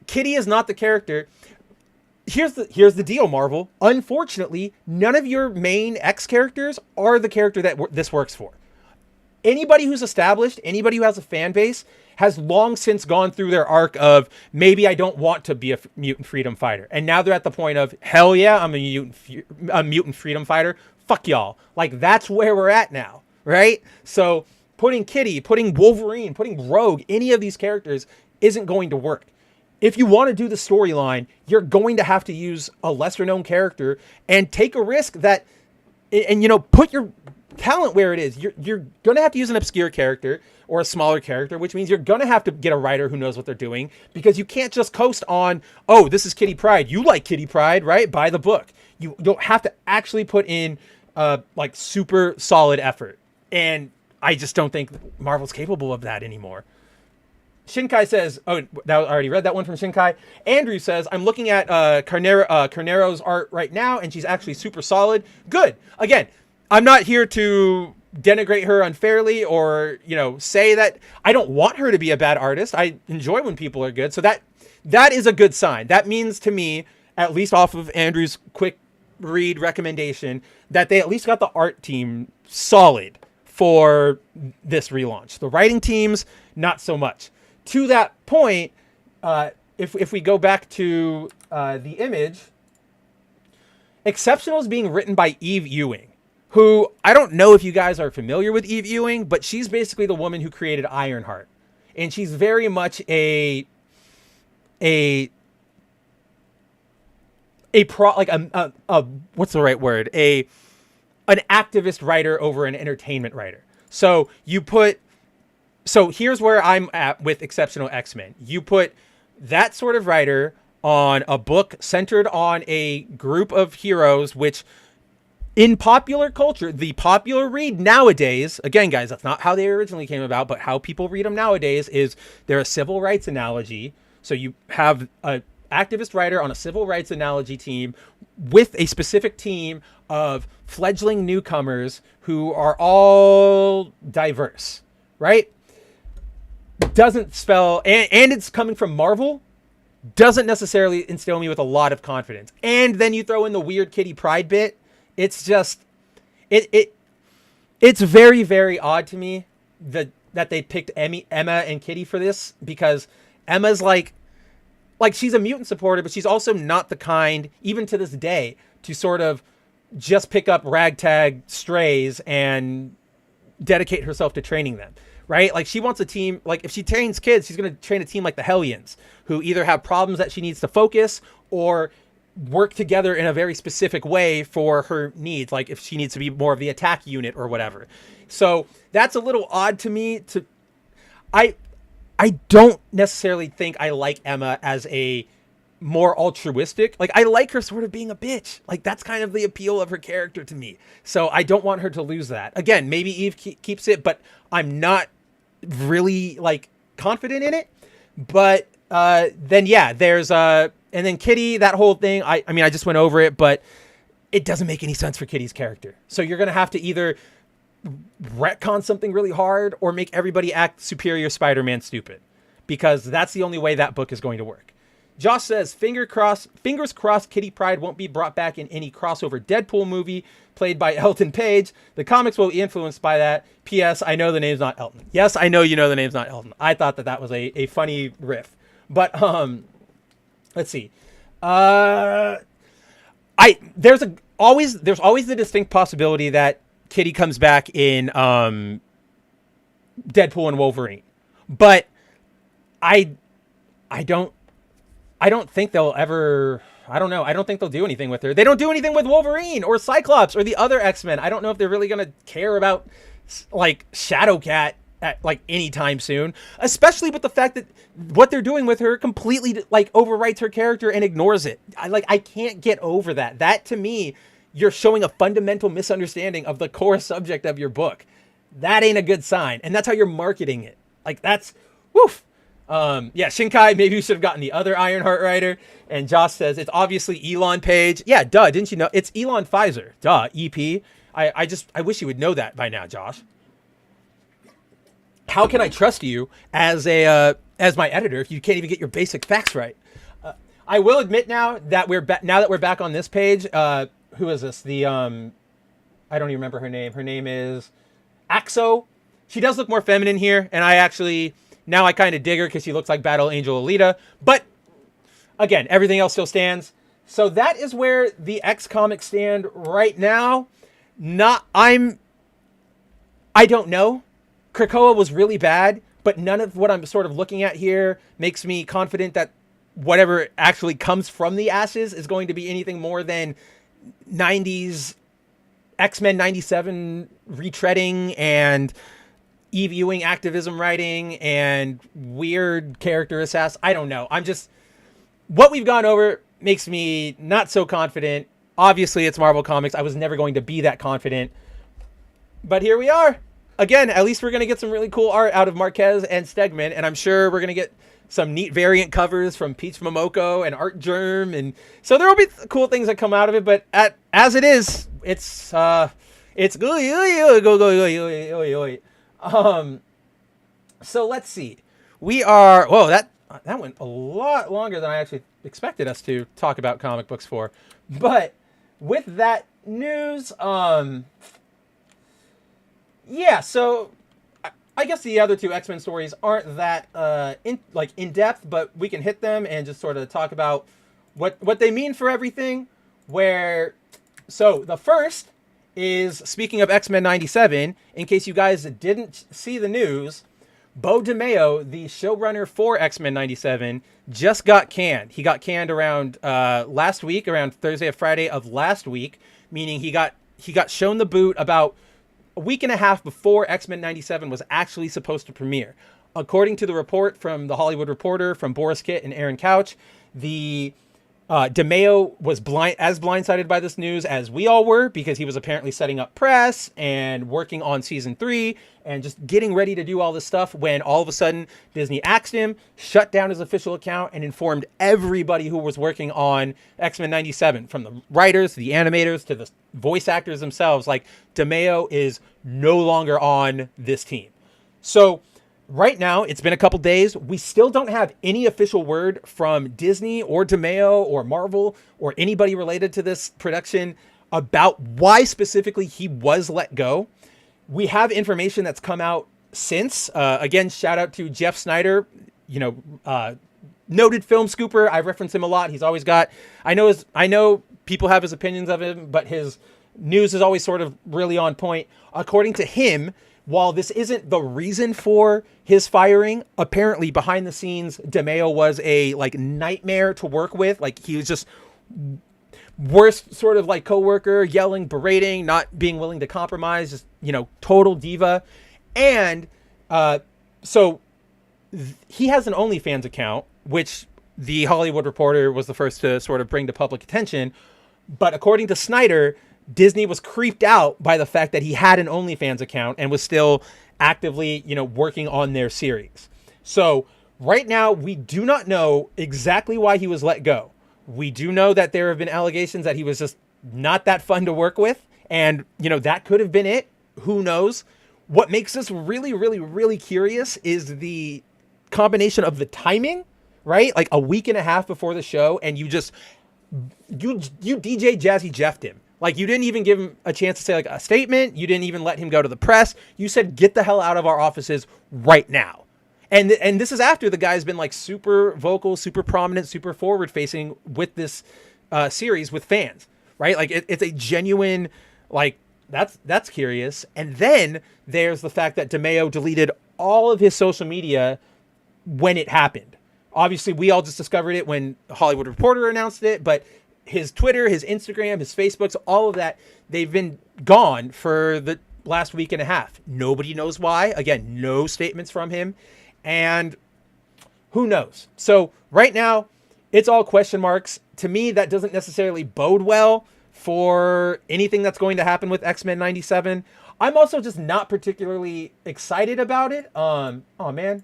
Kitty is not the character. Here's the deal, Marvel. Unfortunately, none of your main X characters are the character that this works for. Anybody who's established, anybody who has a fan base, has long since gone through their arc of, maybe I don't want to be a mutant freedom fighter. And now they're at the point of, hell yeah, I'm a mutant freedom fighter. Fuck y'all. Like, that's where we're at now, right? So putting Kitty, putting Wolverine, putting Rogue, any of these characters isn't going to work. If you want to do the storyline, you're going to have to use a lesser known character and take a risk that, and put your talent where it is. You're going to have to use an obscure character or a smaller character, which means you're going to have to get a writer who knows what they're doing, because you can't just coast on, oh, this is Kitty Pryde. You like Kitty Pryde, right? Buy the book. You don't have to actually put in like super solid effort. And I just don't think Marvel's capable of that anymore. Shinkai says, oh, I already read that one from Shinkai. Andrew says, I'm looking at Carnero's art right now, and she's actually super solid. Good. Again, I'm not here to denigrate her unfairly or, say that I don't want her to be a bad artist. I enjoy when people are good. So that is a good sign. That means to me, at least off of Andrew's quick read recommendation, that they at least got the art team solid for this relaunch. The writing teams, not so much. To that point, if we go back to the image, Exceptional is being written by Eve Ewing, who, I don't know if you guys are familiar with Eve Ewing, but she's basically the woman who created Ironheart. And she's very much an what's the right word? An activist writer over an entertainment writer. So here's where I'm at with Exceptional X-Men. You put that sort of writer on a book centered on a group of heroes, which in popular culture, the popular read nowadays, again, guys, that's not how they originally came about, but how people read them nowadays is they're a civil rights analogy. So you have an activist writer on a civil rights analogy team with a specific team of fledgling newcomers who are all diverse, right? Doesn't spell, and it's coming from Marvel, doesn't necessarily instill me with a lot of confidence. And then you throw in the weird Kitty Pryde bit. It's just, it's very, very odd to me that they picked Emma and Kitty for this, because Emma's like she's a mutant supporter, but she's also not the kind, even to this day, to sort of just pick up ragtag strays and dedicate herself to training them. Right? Like, she wants a team, like, if she trains kids, she's going to train a team like the Hellions, who either have problems that she needs to focus or work together in a very specific way for her needs. Like, if she needs to be more of the attack unit or whatever. So that's a little odd to me. I don't necessarily think I like Emma as a more altruistic. Like, I like her sort of being a bitch. Like, that's kind of the appeal of her character to me. So I don't want her to lose that. Again, maybe Eve keeps it, but I'm not really confident in it. But then there's and then Kitty, that whole thing, I mean I just went over it, but it doesn't make any sense for Kitty's character. So you're gonna have to either retcon something really hard or make everybody act Superior Spider-Man stupid, because that's the only way that book is going to work. Josh says, fingers crossed Kitty Pryde won't be brought back in any crossover Deadpool movie played by Elton Page. The comics will be influenced by that. P.S. I know the name's not Elton. Yes, I know you know the name's not Elton. I thought that was a funny riff. But let's see. There's always the distinct possibility that Kitty comes back in Deadpool and Wolverine. But I don't think they'll ever, I don't know. I don't think they'll do anything with her. They don't do anything with Wolverine or Cyclops or the other X-Men. I don't know if they're really going to care about Shadowcat at like anytime soon, especially with the fact that what they're doing with her completely like overwrites her character and ignores it. I can't get over that. That to me, you're showing a fundamental misunderstanding of the core subject of your book. That ain't a good sign. And that's how you're marketing it. Like that's woof. Yeah, Shinkai, maybe we should have gotten the other Ironheart writer. And Josh says it's obviously Elon Page. Yeah, duh, didn't you know? It's Elon Pfizer. Duh, EP. I wish you would know that by now, Josh. How can I trust you as my editor if you can't even get your basic facts right? I will admit now that we're back on this page. Who is this? The I don't even remember her name. Her name is Axo. She does look more feminine here, and I kind of dig her because she looks like Battle Angel Alita. But again, everything else still stands. So that is where the X comics stand right now. I don't know. Krakoa was really bad, but none of what I'm sort of looking at here makes me confident that whatever actually comes from the ashes is going to be anything more than 90s X-Men 97 retreading and Eve Ewing activism writing and weird character assass. I don't know. What we've gone over makes me not so confident. Obviously, it's Marvel Comics. I was never going to be that confident. But here we are. Again, at least we're going to get some really cool art out of Marquez and Stegman, and I'm sure we're going to get some neat variant covers from Peach Momoko and Art Germ, and so there will be cool things that come out of it. But as it is, it's go. So let's see. We are that went a lot longer than I actually expected us to talk about comic books for. But with that news, yeah, so I guess the other two X-Men stories aren't that in depth, but we can hit them and just sort of talk about what they mean for everything. So the first is, speaking of X-Men 97, in case you guys didn't see the news, Bo DeMeo, the showrunner for X-Men 97, just got canned. He got canned around last week, around Thursday or Friday of last week, meaning he got shown the boot about a week and a half before X-Men 97 was actually supposed to premiere. According to the report from The Hollywood Reporter, from Boris Kitt and Aaron Couch, the DeMeo was blindsided by this news as we all were, because he was apparently setting up press and working on season 3 and just getting ready to do all this stuff, when all of a sudden Disney axed him, shut down his official account, and informed everybody who was working on X-Men 97, from the writers, the animators, to the voice actors themselves, like, DeMeo is no longer on this team. So right now, it's been a couple days. We still don't have any official word from Disney or DeMeo or Marvel or anybody related to this production about why specifically he was let go. We have information that's come out since. Again, shout out to Jeff Snyder, noted film scooper. I reference him a lot. He's always got, I know people have his opinions of him, but his news is always sort of really on point. According to him, while this isn't the reason for his firing, apparently behind the scenes, DeMeo was a nightmare to work with. Like, he was just worst sort of coworker, yelling, berating, not being willing to compromise, just, total diva. And so he has an OnlyFans account, which the Hollywood Reporter was the first to sort of bring to public attention. But according to Snyder, Disney was creeped out by the fact that he had an OnlyFans account and was still actively, working on their series. So right now, we do not know exactly why he was let go. We do know that there have been allegations that he was just not that fun to work with. And, that could have been it. Who knows? What makes this really, really, really curious is the combination of the timing, right? Like a week and a half before the show, and you DJ Jazzy Jeffed him. Like, you didn't even give him a chance to say a statement. You didn't even let him go to the press. You said, get the hell out of our offices right now. And this is after the guy's been super vocal, super prominent, super forward facing with this series with fans, right? Like, it's a genuine, that's curious. And then there's the fact that DeMeo deleted all of his social media when it happened. Obviously, we all just discovered it when the Hollywood Reporter announced it, but his Twitter, his Instagram, his Facebooks, all of that, they've been gone for the last week and a half. Nobody knows why. Again, no statements from him. And who knows? So right now, it's all question marks. To me, that doesn't necessarily bode well for anything that's going to happen with X-Men 97. I'm also just not particularly excited about it. Oh man,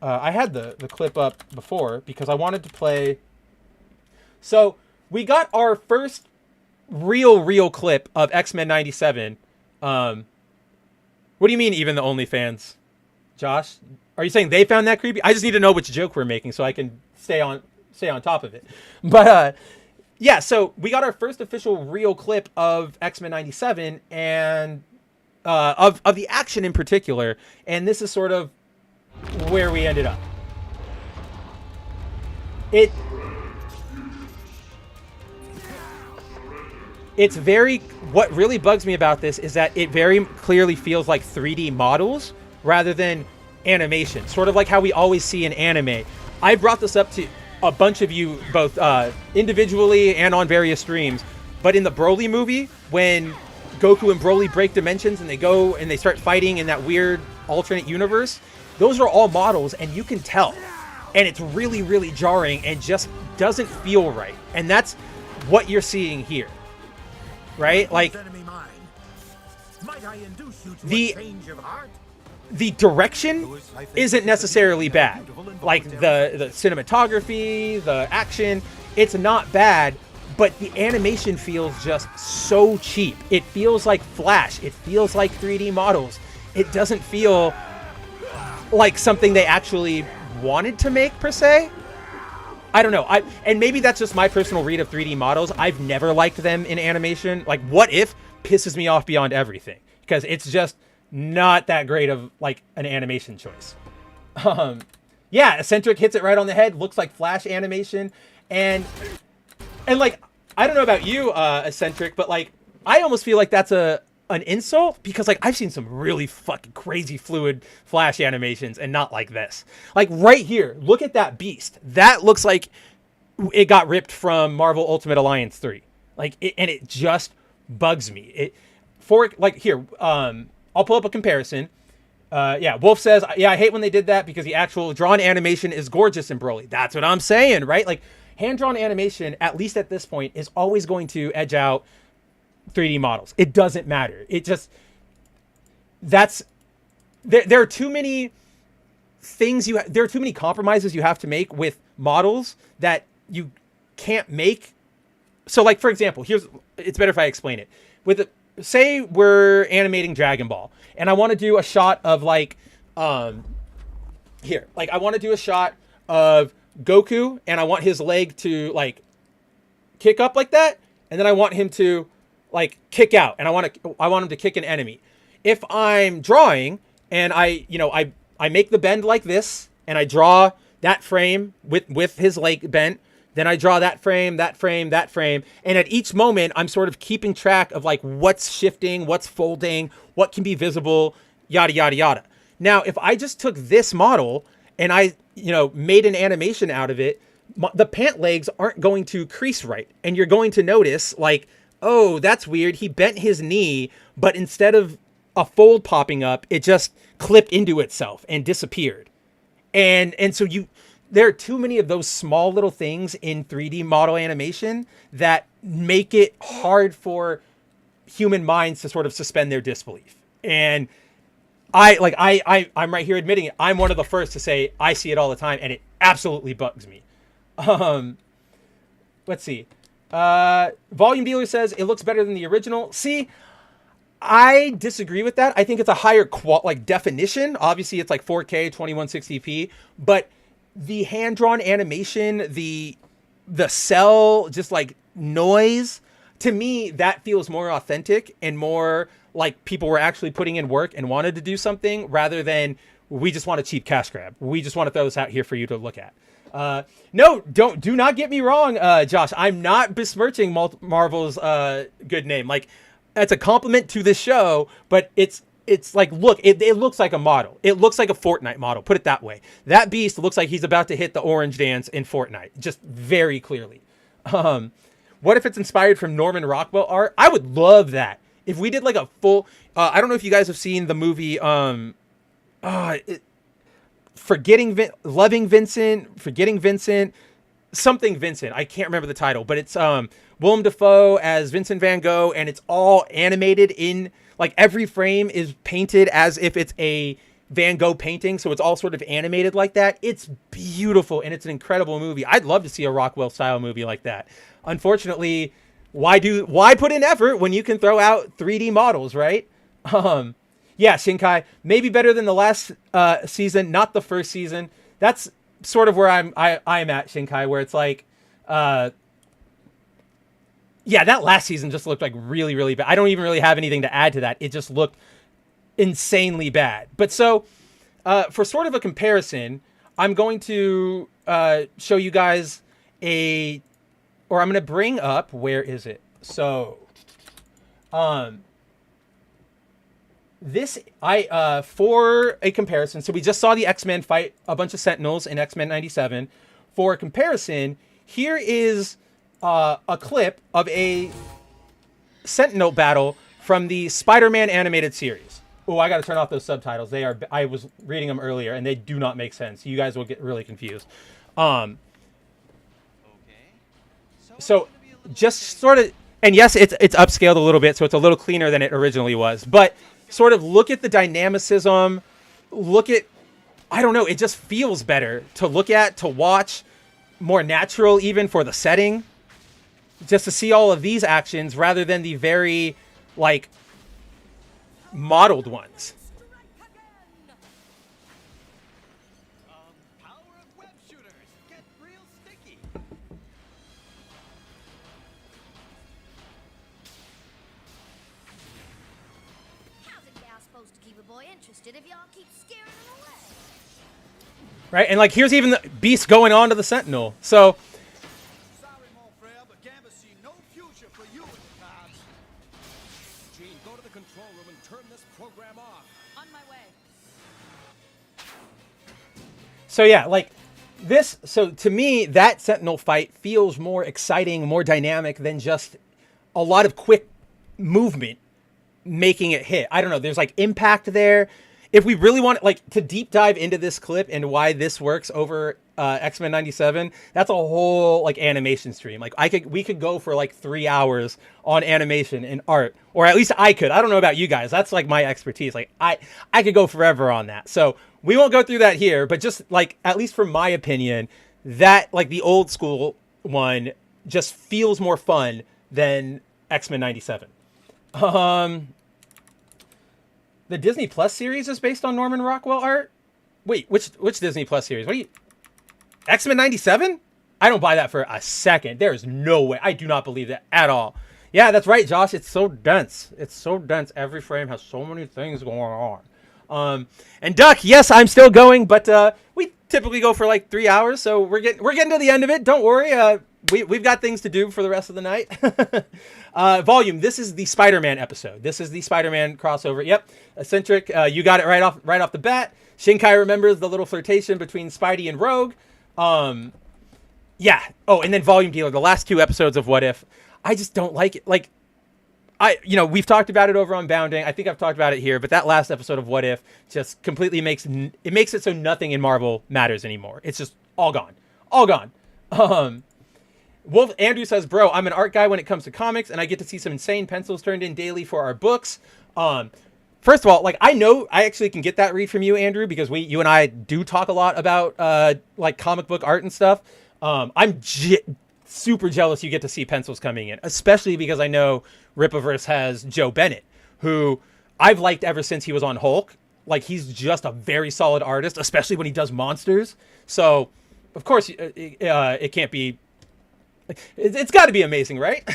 I had the clip up before because I wanted to play. So we got our first real clip of X-Men 97. What do you mean, even the OnlyFans? Josh, are you saying they found that creepy? I just need to know which joke we're making so I can stay on top of it. But yeah, so we got our first official real clip of X-Men 97 and of the action in particular, and this is sort of where we ended up. It's very, what really bugs me about this is that it very clearly feels like 3D models rather than animation, sort of like how we always see in anime. I brought this up to a bunch of you both individually and on various streams, but in the Broly movie, when Goku and Broly break dimensions and they go and they start fighting in that weird alternate universe, those are all models and you can tell. And it's really jarring and just doesn't feel right. And that's what you're seeing here. Right? Like, the direction isn't necessarily bad. Like the cinematography, the action, it's not bad, but the animation feels just so cheap. It feels like Flash. It feels like 3D models. It doesn't feel like something they actually wanted to make per se. I don't know. And maybe that's just my personal read of 3D models. I've never liked them in animation. Like, What If pisses me off beyond everything because it's just not that great of like an animation choice. Yeah, Eccentric hits it right on the head. Looks like Flash animation, and like, I don't know about you, Eccentric, but like I almost feel like that's an insult because like I've seen some really fucking crazy fluid Flash animations and not like this. Like right here, look at that beast. That looks like it got ripped from Marvel Ultimate Alliance 3. Like and it just bugs me. I'll pull up a comparison. Yeah, Wolf says, yeah, I hate when they did that because the actual drawn animation is gorgeous in Broly. That's what I'm saying, right? Like hand-drawn animation, at least at this point, is always going to edge out 3D models. It doesn't matter. It just, there are too many things there are too many compromises you have to make with models that you can't make. So like, for example, it's better if I explain it. Say we're animating Dragon Ball and I want to do a shot of like, I want to do a shot of Goku and I want his leg to like kick up like that. And then I want him to like kick out and I want him to kick an enemy. If I'm drawing and I make the bend like this and I draw that frame with his leg bent, then I draw that frame, and at each moment, I'm sort of keeping track of like what's shifting, what's folding, what can be visible, yada, yada, yada. Now, if I just took this model and I, made an animation out of it, the pant legs aren't going to crease right. And you're going to notice like, oh, that's weird. He bent his knee, but instead of a fold popping up, it just clipped into itself and disappeared. And so there are too many of those small little things in 3D model animation that make it hard for human minds to sort of suspend their disbelief. And I'm right here admitting it. I'm one of the first to say I see it all the time, and it absolutely bugs me. Let's see. Volume Dealer says it looks better than the original. See, I disagree with that. I think it's a higher definition. Obviously, it's like 4K, 2160p, but the hand-drawn animation, the cell, just like noise, to me, that feels more authentic and more like people were actually putting in work and wanted to do something rather than we just want a cheap cash grab. We just want to throw this out here for you to look at. No, do not get me wrong, Josh. I'm not besmirching Marvel's good name. Like, that's a compliment to this show, but it's like, look, it looks like a model. It looks like a Fortnite model. Put it that way. That beast looks like he's about to hit the orange dance in Fortnite, just very clearly. What if it's inspired from Norman Rockwell art? I would love that. if we did like a full, I don't know if you guys have seen the movie, Loving Vincent, Forgetting Vincent, something Vincent. I can't remember the title, but it's Willem Dafoe as Vincent Van Gogh, and it's all animated in, like, every frame is painted as if it's a Van Gogh painting, so it's all sort of animated like that. It's beautiful, and it's an incredible movie. I'd love to see a Rockwell style movie like that. Unfortunately, why put in effort when you can throw out 3D models, right? Yeah, Shinkai, maybe better than the last season, not the first season. That's sort of where I'm at, Shinkai, where it's like, yeah, that last season just looked like really, really bad. I don't even really have anything to add to that. It just looked insanely bad. But so, for sort of a comparison, I'm going to show you guys I'm going to bring up, where is it? So, for a comparison, so we just saw the X-Men fight a bunch of Sentinels in X-Men 97. For a comparison, here is a clip of a Sentinel battle from the Spider-Man animated series. Oh, I got to turn off those subtitles. I was reading them earlier, and they do not make sense. You guys will get really confused. So just sort of, and yes, it's upscaled a little bit, so it's a little cleaner than it originally was. But sort of look at the dynamicism. I don't know, it just feels better to look at, to watch, more natural even for the setting. Just to see all of these actions rather than the very, like, modeled ones. If y'all keep scaring them away. Right, and like here's even the Beast going on to the Sentinel. So Sorry, mon frere, but Gamba see no future for you in the cards. Gene, go to the control room and turn this program off. On my way. so yeah, like this. So to me, that Sentinel fight feels more exciting, more dynamic than just a lot of quick movement making it hit. I don't know. There's like impact there. If we really want like to deep dive into this clip and why this works over X-Men 97, that's a whole like animation stream. Like we could go for like 3 hours on animation and art, or at least I could. I don't know about you guys. That's like my expertise. Like I could go forever on that. So we won't go through that here, but just like, at least from my opinion, that like the old school one just feels more fun than X-Men 97. The Disney Plus series is based on Norman Rockwell art? Wait, which Disney Plus series? What are you... X-Men 97? I don't buy that for a second. There is no way. I do not believe that at all. Yeah, that's right, Josh. It's so dense. It's so dense. Every frame has so many things going on. And Duck, yes, I'm still going, but we typically go for like 3 hours, so we're getting to the end of it. Don't worry. We've got things to do for the rest of the night. Volume, this is the Spider-Man episode. This is the Spider-Man crossover. Yep, Eccentric, you got it right off the bat. Shinkai remembers the little flirtation between Spidey and Rogue. Yeah. Oh, and then Volume Dealer, the last 2 episodes of What If. I just don't like it. Like, we've talked about it over on Bounding. I think I've talked about it here, but that last episode of What If just completely makes it so nothing in Marvel matters anymore. It's just all gone. All gone. Wolf Andrew says, bro, I'm an art guy when it comes to comics, and I get to see some insane pencils turned in daily for our books. First of all, like, I know I actually can get that read from you, Andrew, because you and I do talk a lot about like comic book art and stuff. I'm super jealous you get to see pencils coming in, especially because I know Rippaverse has Joe Bennett, who I've liked ever since he was on Hulk. Like, he's just a very solid artist, especially when he does monsters. So, of course, it can't be... It's got to be amazing, right?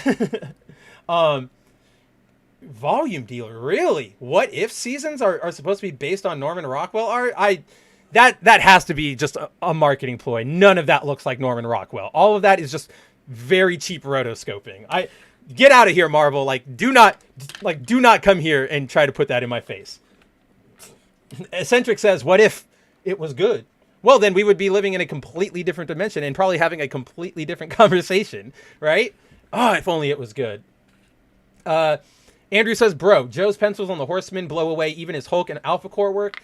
Volume Dealer, really? What If seasons are supposed to be based on Norman Rockwell art? That has to be just a marketing ploy. None of that looks like Norman Rockwell. All of that is just very cheap rotoscoping. Get out of here, Marvel. Do not come here and try to put that in my face. Eccentric says, what if it was good? Well, then we would be living in a completely different dimension and probably having a completely different conversation, right? Oh, if only it was good. Andrew says, bro, Joe's pencils on the Horseman blow away even his Hulk and Alpha Core work.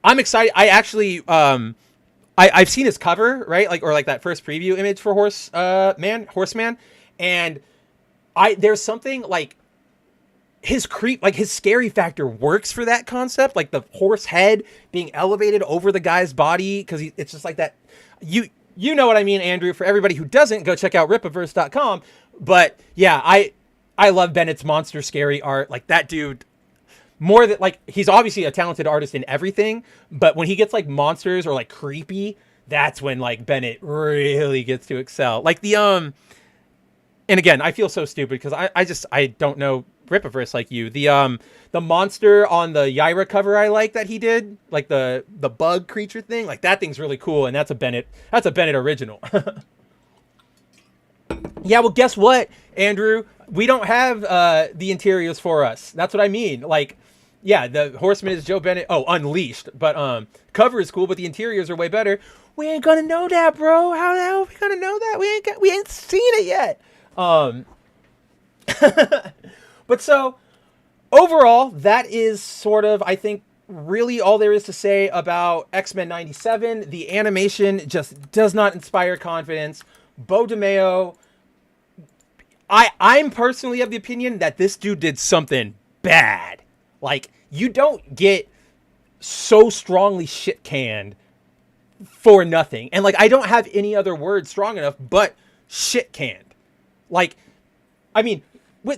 I'm excited. I actually, I've seen his cover, right? Like, or like that first preview image for Horseman. And there's something like his scary factor works for that concept. Like the horse head being elevated over the guy's body. Cause it's just like that. You know what I mean, Andrew. For everybody who doesn't, go check out ripaverse.com. But yeah, I love Bennett's monster scary art. Like that dude, more than like, he's obviously a talented artist in everything, but when he gets like monsters or like creepy, that's when like Bennett really gets to excel. Like the, and again, I feel so stupid because I don't know Ripaverse like you. The monster on the Yaira cover I like that he did, like the bug creature thing, like that thing's really cool, and that's a Bennett original. Yeah, well, guess what, Andrew? We don't have the interiors for us. That's what I mean. Like, yeah, the Horseman is Joe Bennett. Oh, Unleashed. But cover is cool, but the interiors are way better. We ain't gonna know that, bro. How the hell are we gonna know that? We ain't seen it yet. But so overall, that is sort of, I think, really all there is to say about X-Men 97. The animation just does not inspire confidence. Beau DeMayo, I'm personally of the opinion that this dude did something bad. Like, you don't get so strongly shit canned for nothing. And like, I don't have any other word strong enough but shit canned. Like, I mean,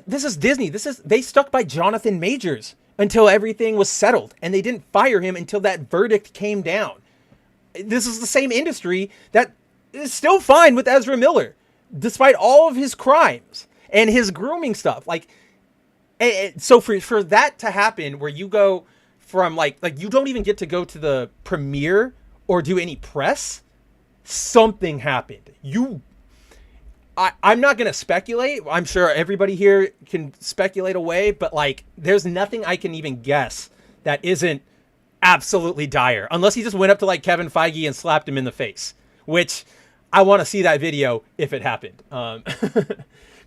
this is Disney. They stuck by Jonathan Majors until everything was settled, and they didn't fire him until that verdict came down. This is the same industry that is still fine with Ezra Miller, despite all of his crimes and his grooming stuff. Like, so for that to happen, where you go from like you don't even get to go to the premiere or do any press, something happened. I'm not going to speculate. I'm sure everybody here can speculate away, but like, there's nothing I can even guess that isn't absolutely dire, unless he just went up to like Kevin Feige and slapped him in the face, which I want to see that video if it happened.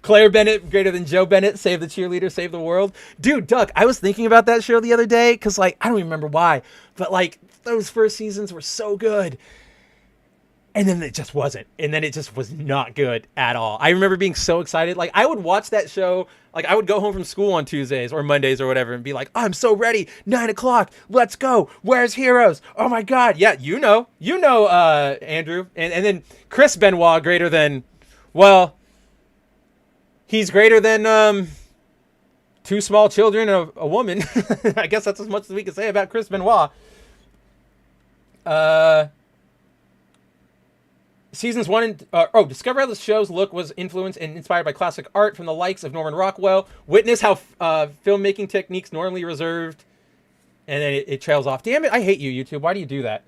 Claire Bennett, greater than Joe Bennett, save the cheerleader, save the world. Dude, Duck, I was thinking about that show the other day because like, I don't even remember why, but like those first seasons were so good. And then it just wasn't. And then it just was not good at all. I remember being so excited. Like, I would watch that show. Like, I would go home from school on Tuesdays or Mondays or whatever and be like, I'm so ready. 9 o'clock. Let's go. Where's Heroes? Oh, my God. Yeah, you know, Andrew. And then Chris Benoit, greater than, well, he's greater than 2 small children and a woman. I guess that's as much as we can say about Chris Benoit. Seasons 1 and... discover how the show's look was influenced and inspired by classic art from the likes of Norman Rockwell. Witness how filmmaking techniques normally reserved... And then it trails off. Damn it, I hate you, YouTube. Why do you do that?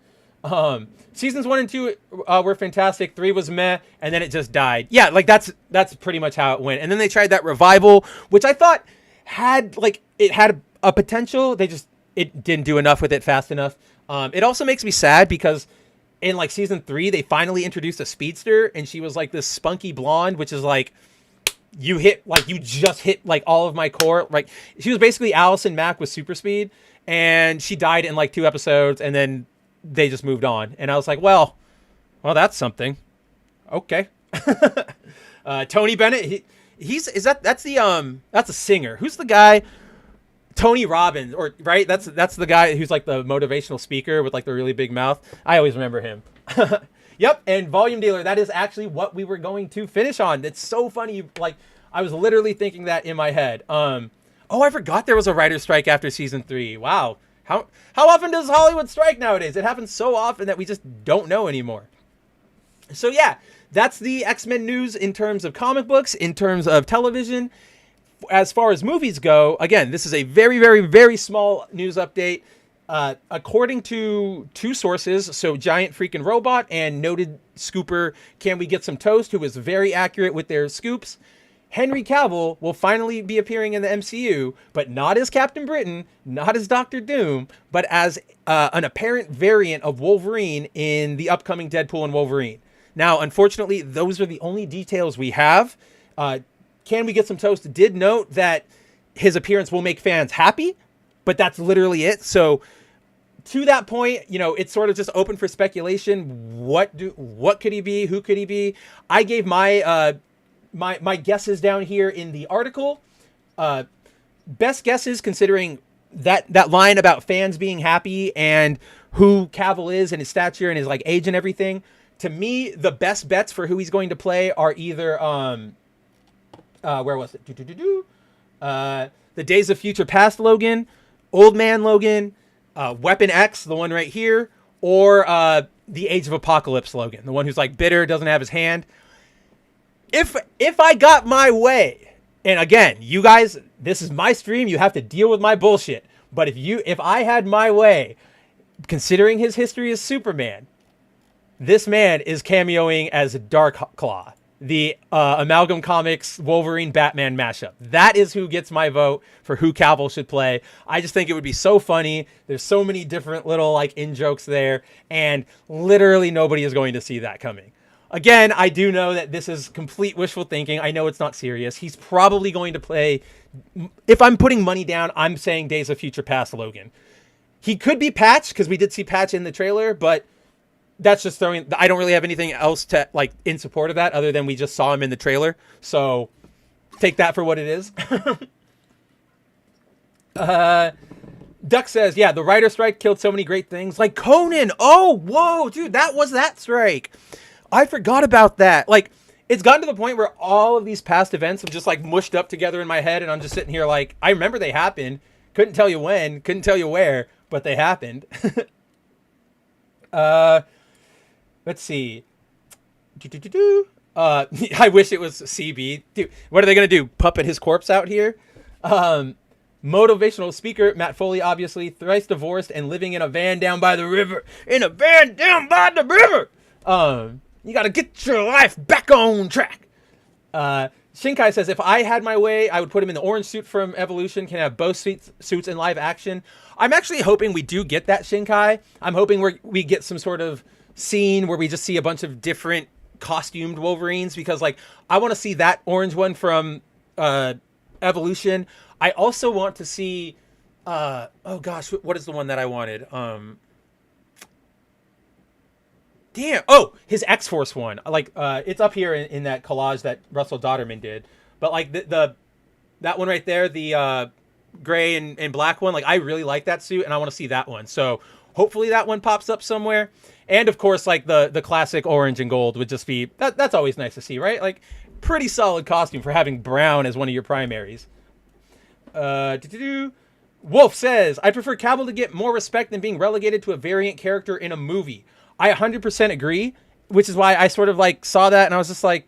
Seasons 1 and 2 were fantastic. 3 was meh, and then it just died. Yeah, like, that's pretty much how it went. And then they tried that revival, which I thought had, like... It had a potential. It didn't do enough with it fast enough. It also makes me sad because... In like season 3, they finally introduced a speedster, and she was like this spunky blonde, which is like, you just hit like all of my core. Like, she was basically Allison Mack with super speed, and she died in like 2 episodes, and then they just moved on. And I was like, well, that's something. Okay. Tony Bennett, that's a singer. Who's the guy? Tony Robbins, or right? That's the guy who's like the motivational speaker with like the really big mouth. I always remember him. Yep, and Volume Dealer, that is actually what we were going to finish on. It's so funny. Like, I was literally thinking that in my head. I forgot there was a writer's strike after season 3. Wow. How often does Hollywood strike nowadays? It happens so often that we just don't know anymore. So yeah, that's the X-Men news in terms of comic books, in terms of television. As far as movies go, again, this is a very, very, very small news update. According to 2 sources, so Giant Freaking Robot and noted scooper Can We Get Some Toast, who is very accurate with their scoops, Henry Cavill will finally be appearing in the MCU, but not as Captain Britain, not as Doctor Doom, but as an apparent variant of Wolverine in the upcoming Deadpool and Wolverine. Now, unfortunately, those are the only details we have. Can We Get Some Toast did note that his appearance will make fans happy, but that's literally it. So to that point, it's sort of just open for speculation. What could he be? Who could he be? I gave my my guesses down here in the article. Best guesses considering that line about fans being happy and who Cavill is and his stature and his like age and everything. To me, the best bets for who he's going to play are either where was it? The Days of Future Past Logan, Old Man Logan, Weapon X, the one right here, or the Age of Apocalypse Logan, the one who's like bitter, doesn't have his hand. If I got my way, and again, you guys, this is my stream, you have to deal with my bullshit. But if I had my way, considering his history as Superman, this man is cameoing as Darkclaw, the Amalgam Comics Wolverine Batman mashup. That is who gets my vote for who Cavill should play. I just think it would be so funny. There's so many different little like in jokes there, and literally nobody is going to see that coming. Again, I do know that this is complete wishful thinking. I know it's not serious. He's probably going to play, if I'm putting money down, I'm saying Days of Future Past Logan. He could be Patch, because we did see Patch in the trailer, but that's just throwing, I don't really have anything else to like in support of that other than we just saw him in the trailer. So take that for what it is. Duck says, yeah, the writer strike killed so many great things like Conan. Oh, whoa, dude, that was that strike. I forgot about that. Like, it's gotten to the point where all of these past events have just like mushed up together in my head. And I'm just sitting here like, I remember they happened. Couldn't tell you when, couldn't tell you where, but they happened. Let's see. I wish it was CB. Dude, what are they going to do? Puppet his corpse out here? Motivational speaker, Matt Foley, obviously, thrice divorced and living in a van down by the river. In a van down by the river! You got to get your life back on track. Shinkai says, if I had my way, I would put him in the orange suit from Evolution, can have both suits in live action. I'm actually hoping we do get that, Shinkai. I'm hoping we get some sort of scene where we just see a bunch of different costumed Wolverines, because like I want to see that orange one from Evolution. I also want to see oh gosh, what is the one that I wanted? Damn. Oh, his X-Force one. Like it's up here in that collage that Russell Dodderman did. But like the that one right there, the gray and black one, like I really like that suit and I want to see that one. So hopefully that one pops up somewhere. And of course, like the classic orange and gold would just be that's always nice to see, right? Like pretty solid costume for having brown as one of your primaries. Wolf says, I prefer Cavill to get more respect than being relegated to a variant character in a movie. I 100% agree, which is why I sort of like saw that and I was just like,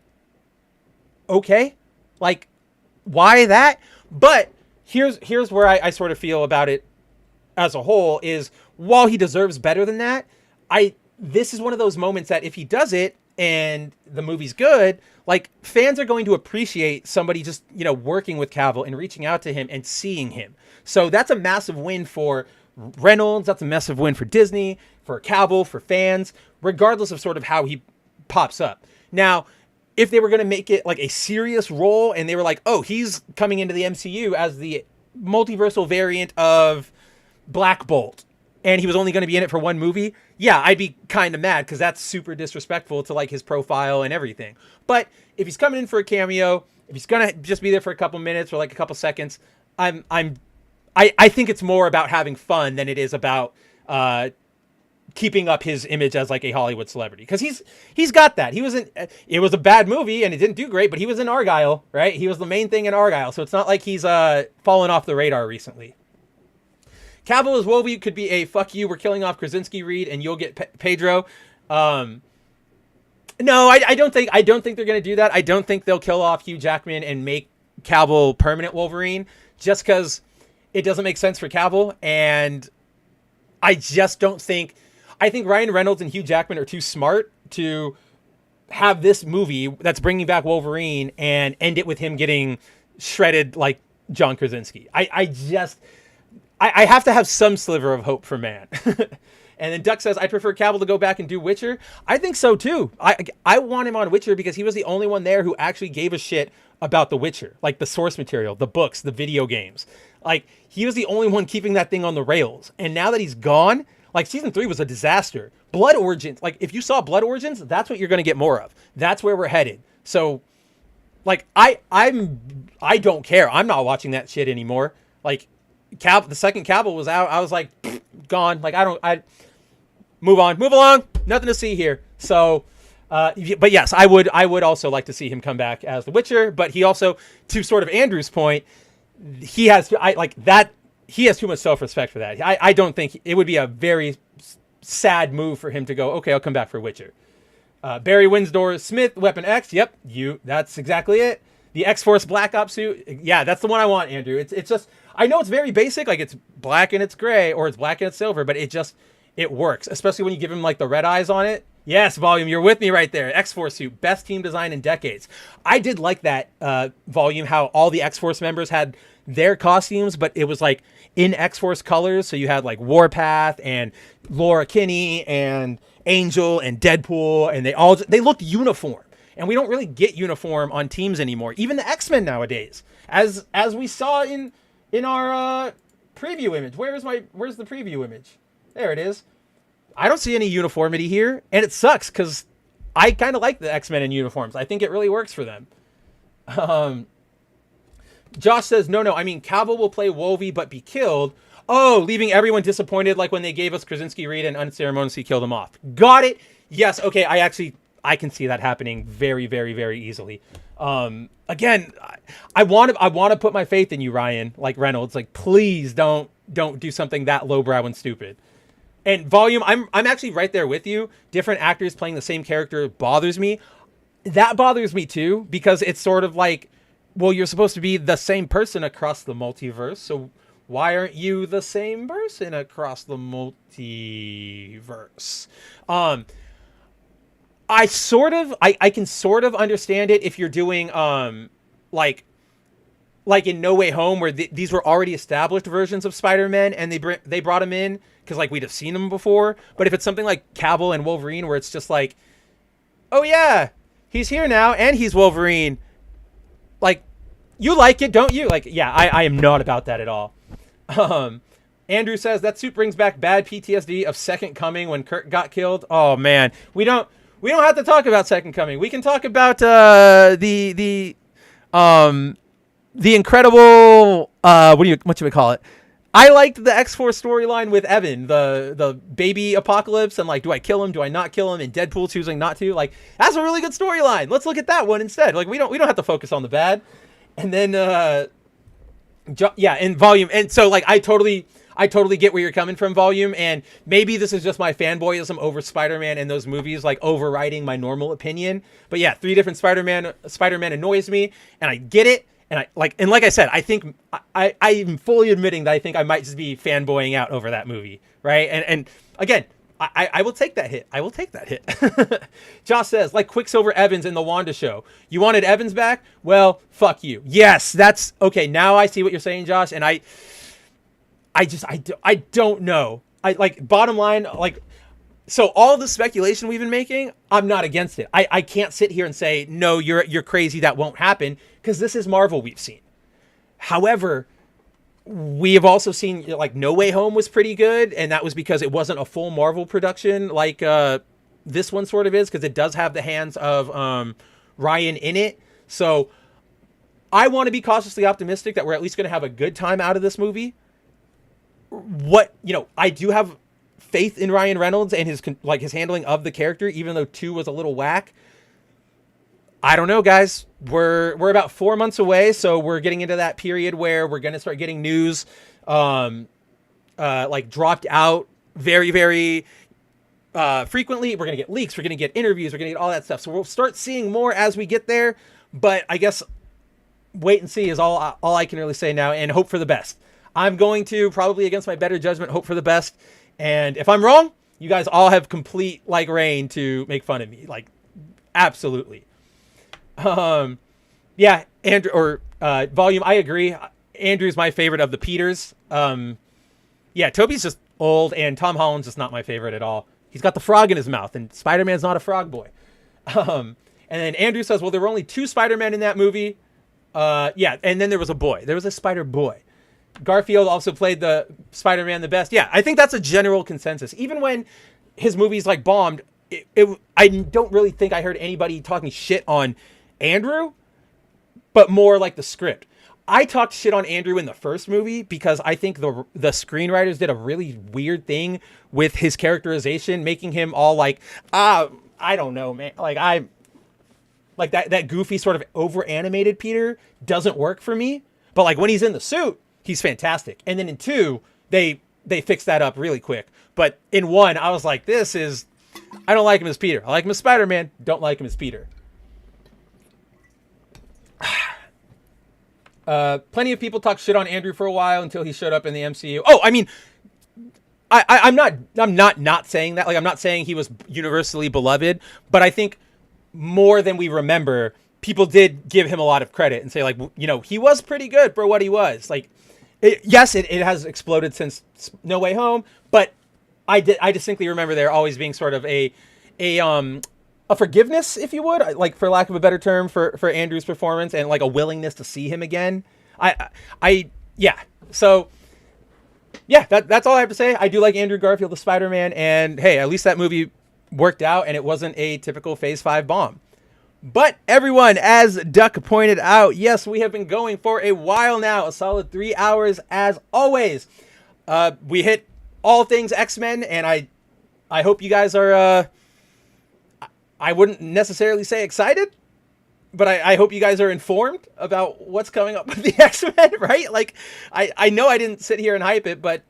okay, like why that? But here's where I sort of feel about it as a whole is while he deserves better than that, this is one of those moments that if he does it and the movie's good, like fans are going to appreciate somebody just, working with Cavill and reaching out to him and seeing him. So that's a massive win for Reynolds. That's a massive win for Disney, for Cavill, for fans, regardless of sort of how he pops up. Now, if they were going to make it like a serious role and they were like, oh, he's coming into the MCU as the multiversal variant of Black Bolt, and he was only going to be in it for one movie, yeah, I'd be kind of mad because that's super disrespectful to like his profile and everything. But if he's coming in for a cameo, if he's going to just be there for a couple minutes or like a couple seconds, I think it's more about having fun than it is about keeping up his image as like a Hollywood celebrity, because he's got that. It was a bad movie and it didn't do great, but he was in Argyle, right? He was the main thing in Argyle, so it's not like he's fallen off the radar recently. Cavill as Wolvie could be a fuck you, we're killing off Krasinski Reed and you'll get Pedro. No, I don't think they're going to do that. I don't think they'll kill off Hugh Jackman and make Cavill permanent Wolverine just because it doesn't make sense for Cavill. And I just don't think, I think Ryan Reynolds and Hugh Jackman are too smart to have this movie that's bringing back Wolverine and end it with him getting shredded like John Krasinski. I have to have some sliver of hope for man. And then Duck says, I prefer Cavill to go back and do Witcher. I think so too. I want him on Witcher because he was the only one there who actually gave a shit about The Witcher, like the source material, the books, the video games. Like, he was the only one keeping that thing on the rails. And now that he's gone, like, season 3 was a disaster. Blood Origins, like, if you saw Blood Origins, that's what you're going to get more of. That's where we're headed. So, like, I don't care. I'm not watching that shit anymore. Like, the second Cavill was out, I was like, gone. Like, move along. Nothing to see here. So, but yes, I would also like to see him come back as The Witcher. But he also, to sort of Andrew's point, he has too much self-respect for that. I don't think it would be a very sad move for him to go, okay, I'll come back for Witcher. Barry Windsor Smith, Weapon X. Yep, that's exactly it. The X-Force Black Ops suit. Yeah, that's the one I want, Andrew. It's just, I know it's very basic, like it's black and it's gray, or it's black and it's silver, but it works, especially when you give him like the red eyes on it. Yes, Volume, you're with me right there. X-Force suit, best team design in decades. I did like that, Volume, how all the X-Force members had their costumes, but it was like in X-Force colors. So you had like Warpath and Laura Kinney and Angel and Deadpool, and they looked uniform. And we don't really get uniform on teams anymore. Even the X-Men nowadays, as we saw in our preview image. Where's the preview image? There it is. I don't see any uniformity here, and it sucks because I kind of like the X-Men in uniforms. I think it really works for them. Josh says, no, I mean, Cavill will play Wolvie but be killed. Oh, leaving everyone disappointed like when they gave us Krasinski Reed and unceremoniously killed him off. Got it. Yes, okay, I can see that happening very, very, very easily. Again, I want to put my faith in you, Ryan, like Reynolds. Like, please don't do something that lowbrow and stupid. And Volume, I'm actually right there with you. Different actors playing the same character bothers me. That bothers me too, because it's sort of like, well, you're supposed to be the same person across the multiverse, so why aren't you the same person across the multiverse? I can sort of understand it if you're doing like in No Way Home, where these were already established versions of Spider-Man and they brought him in because like we'd have seen him before. But if it's something like Cavill and Wolverine, where it's just like, oh yeah, he's here now and he's Wolverine, like, you like it, don't you? Like, yeah, I am not about that at all. Andrew says that suit brings back bad PTSD of Second Coming when Kirk got killed. Oh man, we don't have to talk about Second Coming. We can talk about the incredible what should we call it? I liked the X-Force storyline with Evan, the baby apocalypse, and like, do I kill him? Do I not kill him? And Deadpool choosing not to. Like, that's a really good storyline. Let's look at that one instead. Like, we don't have to focus on the bad. And then in Volume, and so like I totally get where you're coming from, Volume, and maybe this is just my fanboyism over Spider-Man and those movies, like overriding my normal opinion. But yeah, 3 different Spider-Man annoys me, and I get it. And like I said, I think I'm fully admitting that I think I might just be fanboying out over that movie, right? And again, I will take that hit. I will take that hit. Josh says, like Quicksilver Evans in the Wanda show. You wanted Evans back? Well, fuck you. Yes, that's okay. Now I see what you're saying, Josh. And I don't know. Bottom line, like, so all the speculation we've been making, I'm not against it. I can't sit here and say, no, you're crazy, that won't happen, because this is Marvel we've seen. However, we have also seen, like, No Way Home was pretty good, and that was because it wasn't a full Marvel production like this one sort of is, because it does have the hands of Ryan in it. So I want to be cautiously optimistic that we're at least going to have a good time out of this movie. I do have faith in Ryan Reynolds and his handling of the character, even though 2 was a little whack. I don't know, guys. We're about 4 months away, so we're getting into that period where we're going to start getting news dropped out very, very frequently. We're going to get leaks. We're going to get interviews. We're going to get all that stuff. So we'll start seeing more as we get there. But I guess wait and see is all I can really say now, and hope for the best. I'm going to, probably against my better judgment, hope for the best. And if I'm wrong, you guys all have complete reign to make fun of me. Like, absolutely. Yeah, Andrew or Volume, I agree. Andrew's my favorite of the Peters. Yeah, Toby's just old, and Tom Holland's just not my favorite at all. He's got the frog in his mouth, and Spider-Man's not a frog boy. And then Andrew says, well, there were only 2 Spider-Men in that movie. Yeah, and then there was a boy. There was a Spider Boy. Garfield also played the Spider-Man the best. Yeah, I think that's a general consensus. Even when his movies like bombed, I don't really think I heard anybody talking shit on Andrew, but more like the script. I talked shit on Andrew in the first movie because I think the screenwriters did a really weird thing with his characterization, making him all like, I don't know, man. Like that goofy sort of over animated Peter doesn't work for me. But like when he's in the suit, he's fantastic. And then in 2, they fixed that up really quick. But in 1, I was like, I don't like him as Peter. I like him as Spider-Man. Don't like him as Peter. Plenty of people talked shit on Andrew for a while until he showed up in the MCU. Oh, I mean, I'm not saying that. Like, I'm not saying he was universally beloved, but I think more than we remember, people did give him a lot of credit and say, like, he was pretty good for what he was. Like, yes, it has exploded since No Way Home, but I distinctly remember there always being sort of a forgiveness, if you would, like, for lack of a better term, for Andrew's performance, and like a willingness to see him again. Yeah. So yeah, that's all I have to say. I do like Andrew Garfield, the Spider-Man, and hey, at least that movie worked out and it wasn't a typical Phase 5 bomb. But everyone, as Duck pointed out, yes, we have been going for a while now, a solid 3 hours as always. We hit all things X-Men, and I hope you guys are, I wouldn't necessarily say excited, but I hope you guys are informed about what's coming up with the X-Men, right? Like, I know I didn't sit here and hype it, but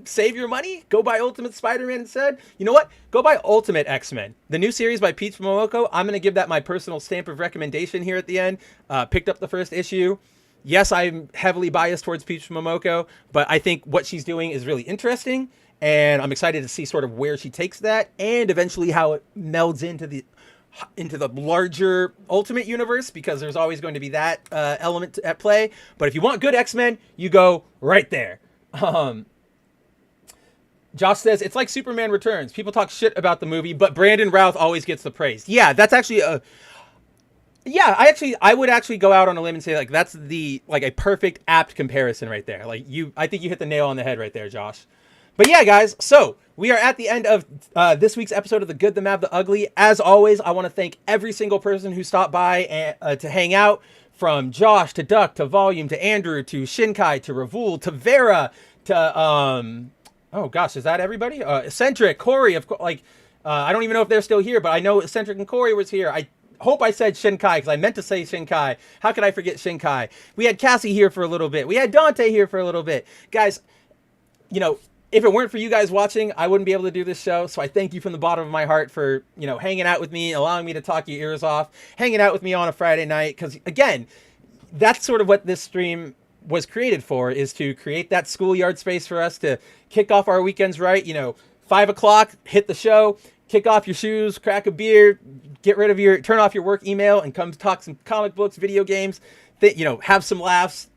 save your money, go buy Ultimate Spider-Man instead. You know what? Go buy Ultimate X-Men, the new series by Pete Momoko. I'm going to give that my personal stamp of recommendation here at the end. Picked up the first issue. Yes, I'm heavily biased towards Pete Momoko, but I think what she's doing is really interesting, and I'm excited to see sort of where she takes that and eventually how it melds into the larger Ultimate universe, because there's always going to be that element at play. But if you want good X-Men, you go right there. Josh says, it's like Superman Returns. People talk shit about the movie, but Brandon Routh always gets the praise. Yeah, that's actually I would actually go out on a limb and say, like, that's a perfect apt comparison right there. Like, I think you hit the nail on the head right there, Josh. But yeah, guys, so we are at the end of this week's episode of The Good, the Mad, the Ugly. As always, I want to thank every single person who stopped by to hang out, from Josh to Duck to Volume to Andrew to Shinkai to Ravul to Vera to oh gosh, is that everybody? Eccentric, Corey, of course. I don't even know if they're still here, but I know Eccentric and Corey was here. I hope I said Shinkai, because I meant to say Shinkai. How could I forget Shinkai? We had Cassie here for a little bit. We had Dante here for a little bit. Guys, if it weren't for you guys watching, I wouldn't be able to do this show. So I thank you from the bottom of my heart for, hanging out with me, allowing me to talk your ears off, hanging out with me on a Friday night. Because again, that's sort of what this stream was created for, is to create that schoolyard space for us to kick off our weekends right. 5 o'clock, hit the show, kick off your shoes, crack a beer, turn off your work email, and come talk some comic books, video games, have some laughs,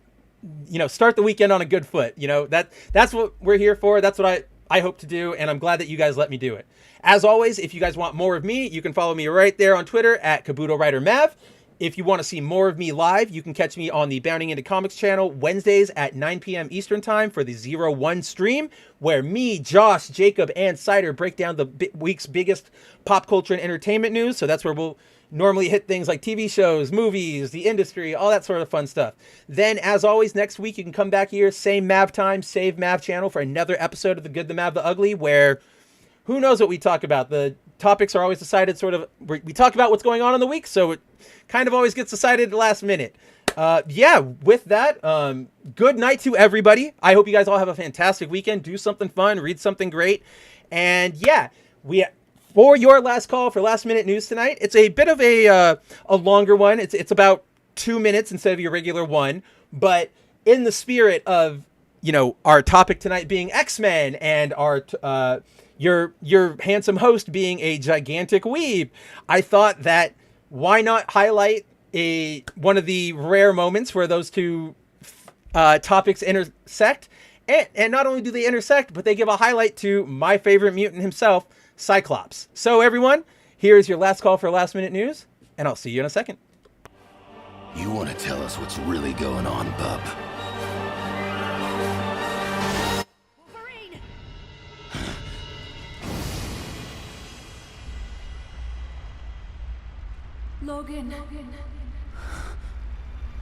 start the weekend on a good foot. That's what we're here for. That's what I hope to do, and I'm glad that you guys let me do it. As always, if you guys want more of me, you can follow me right there on Twitter at Kabuto Writer Mav. If you want to see more of me live, you can catch me on the Bounding Into Comics channel Wednesdays at 9 p.m. Eastern Time for the 01 stream, where me, Josh, Jacob, and Cider break down the week's biggest pop culture and entertainment news. So that's where we'll normally hit things like TV shows, movies, the industry, all that sort of fun stuff. Then, as always, next week you can come back here, same Mav time, same Mav channel, for another episode of The Good, the Mad, the Ugly, where who knows what we talk about. The topics are always decided we talk about what's going on in the week, so it kind of always gets decided at the last minute. With that, good night to everybody. I hope you guys all have a fantastic weekend. Do something fun, read something great. And yeah, for your last call for last minute news tonight, it's a bit of a longer one. It's about 2 minutes instead of your regular one, but in the spirit of, our topic tonight being X-Men, and our your handsome host being a gigantic weeb, I thought that why not highlight one of the rare moments where those two topics intersect, and not only do they intersect, but they give a highlight to my favorite mutant himself, Cyclops. So everyone, here's your last call for last minute news, and I'll see you in a second. You want to tell us what's really going on, pup? Wolverine! Logan.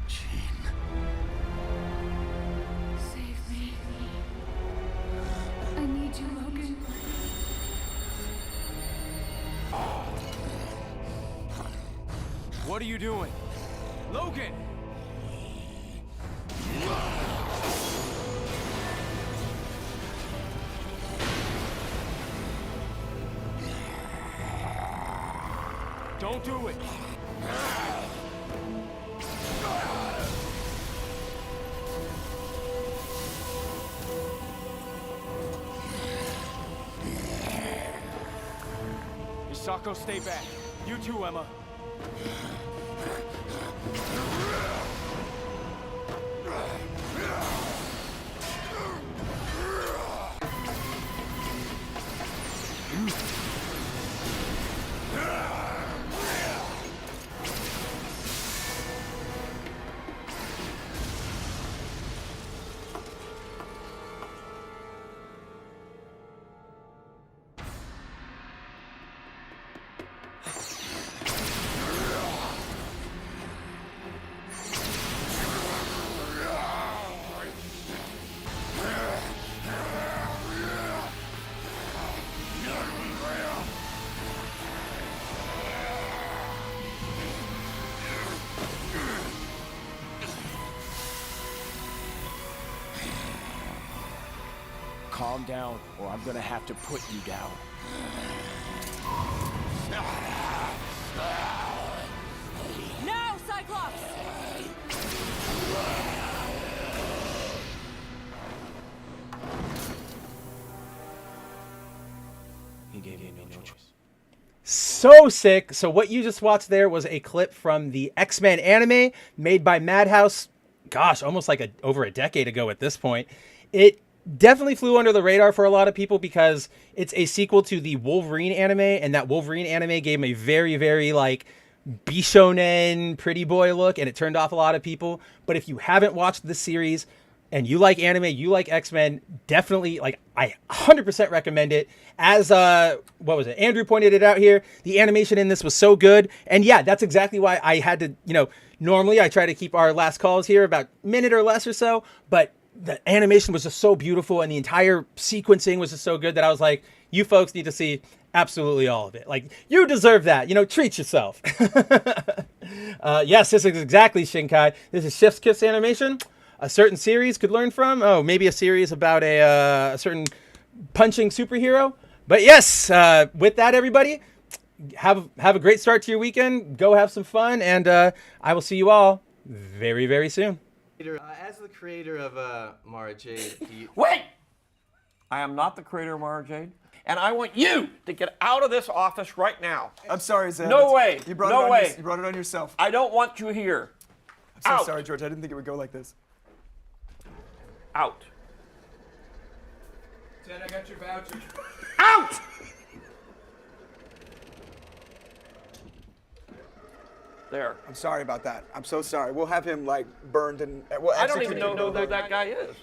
Jean. Save me. I need you, Logan. What are you doing? Logan! Don't do it! Misako, stay back. You too, Emma. Calm down, or I'm gonna have to put you down. No, Cyclops! He gave you no choice. So sick. So what you just watched there was a clip from the X-Men anime made by Madhouse. Gosh, almost like over a decade ago at this point. It definitely flew under the radar for a lot of people because it's a sequel to the Wolverine anime, and that Wolverine anime gave him a very, very like Bishonen pretty boy look, and it turned off a lot of people. But if you haven't watched the series and you like anime, you like X-Men, definitely, like, I 100% recommend it. As what was it, Andrew pointed it out here, the animation in this was so good. And yeah, that's exactly why I had to, normally I try to keep our last calls here about a minute or less or so, but the animation was just so beautiful and the entire sequencing was just so good that I was like, you folks need to see absolutely all of it. Like, you deserve that. Treat yourself. Yes, this is exactly Shinkai. This is Chef's Kiss animation. A certain series could learn from. Oh, maybe a series about a certain punching superhero. But yes, with that, everybody, have a great start to your weekend. Go have some fun, and I will see you all very, very soon. As the creator of Mara Jade, Wait! I am not the creator of Mara Jade, and I want you to get out of this office right now. I'm sorry, Zeb. No way. You brought No it on way. You brought it on yourself. I don't want you here. I'm so Out. sorry, George. I didn't think it would go like this. Out. Ted, I got your voucher. Out! There. I'm sorry about that. I'm so sorry. We'll have him burned and I don't even know who that guy is.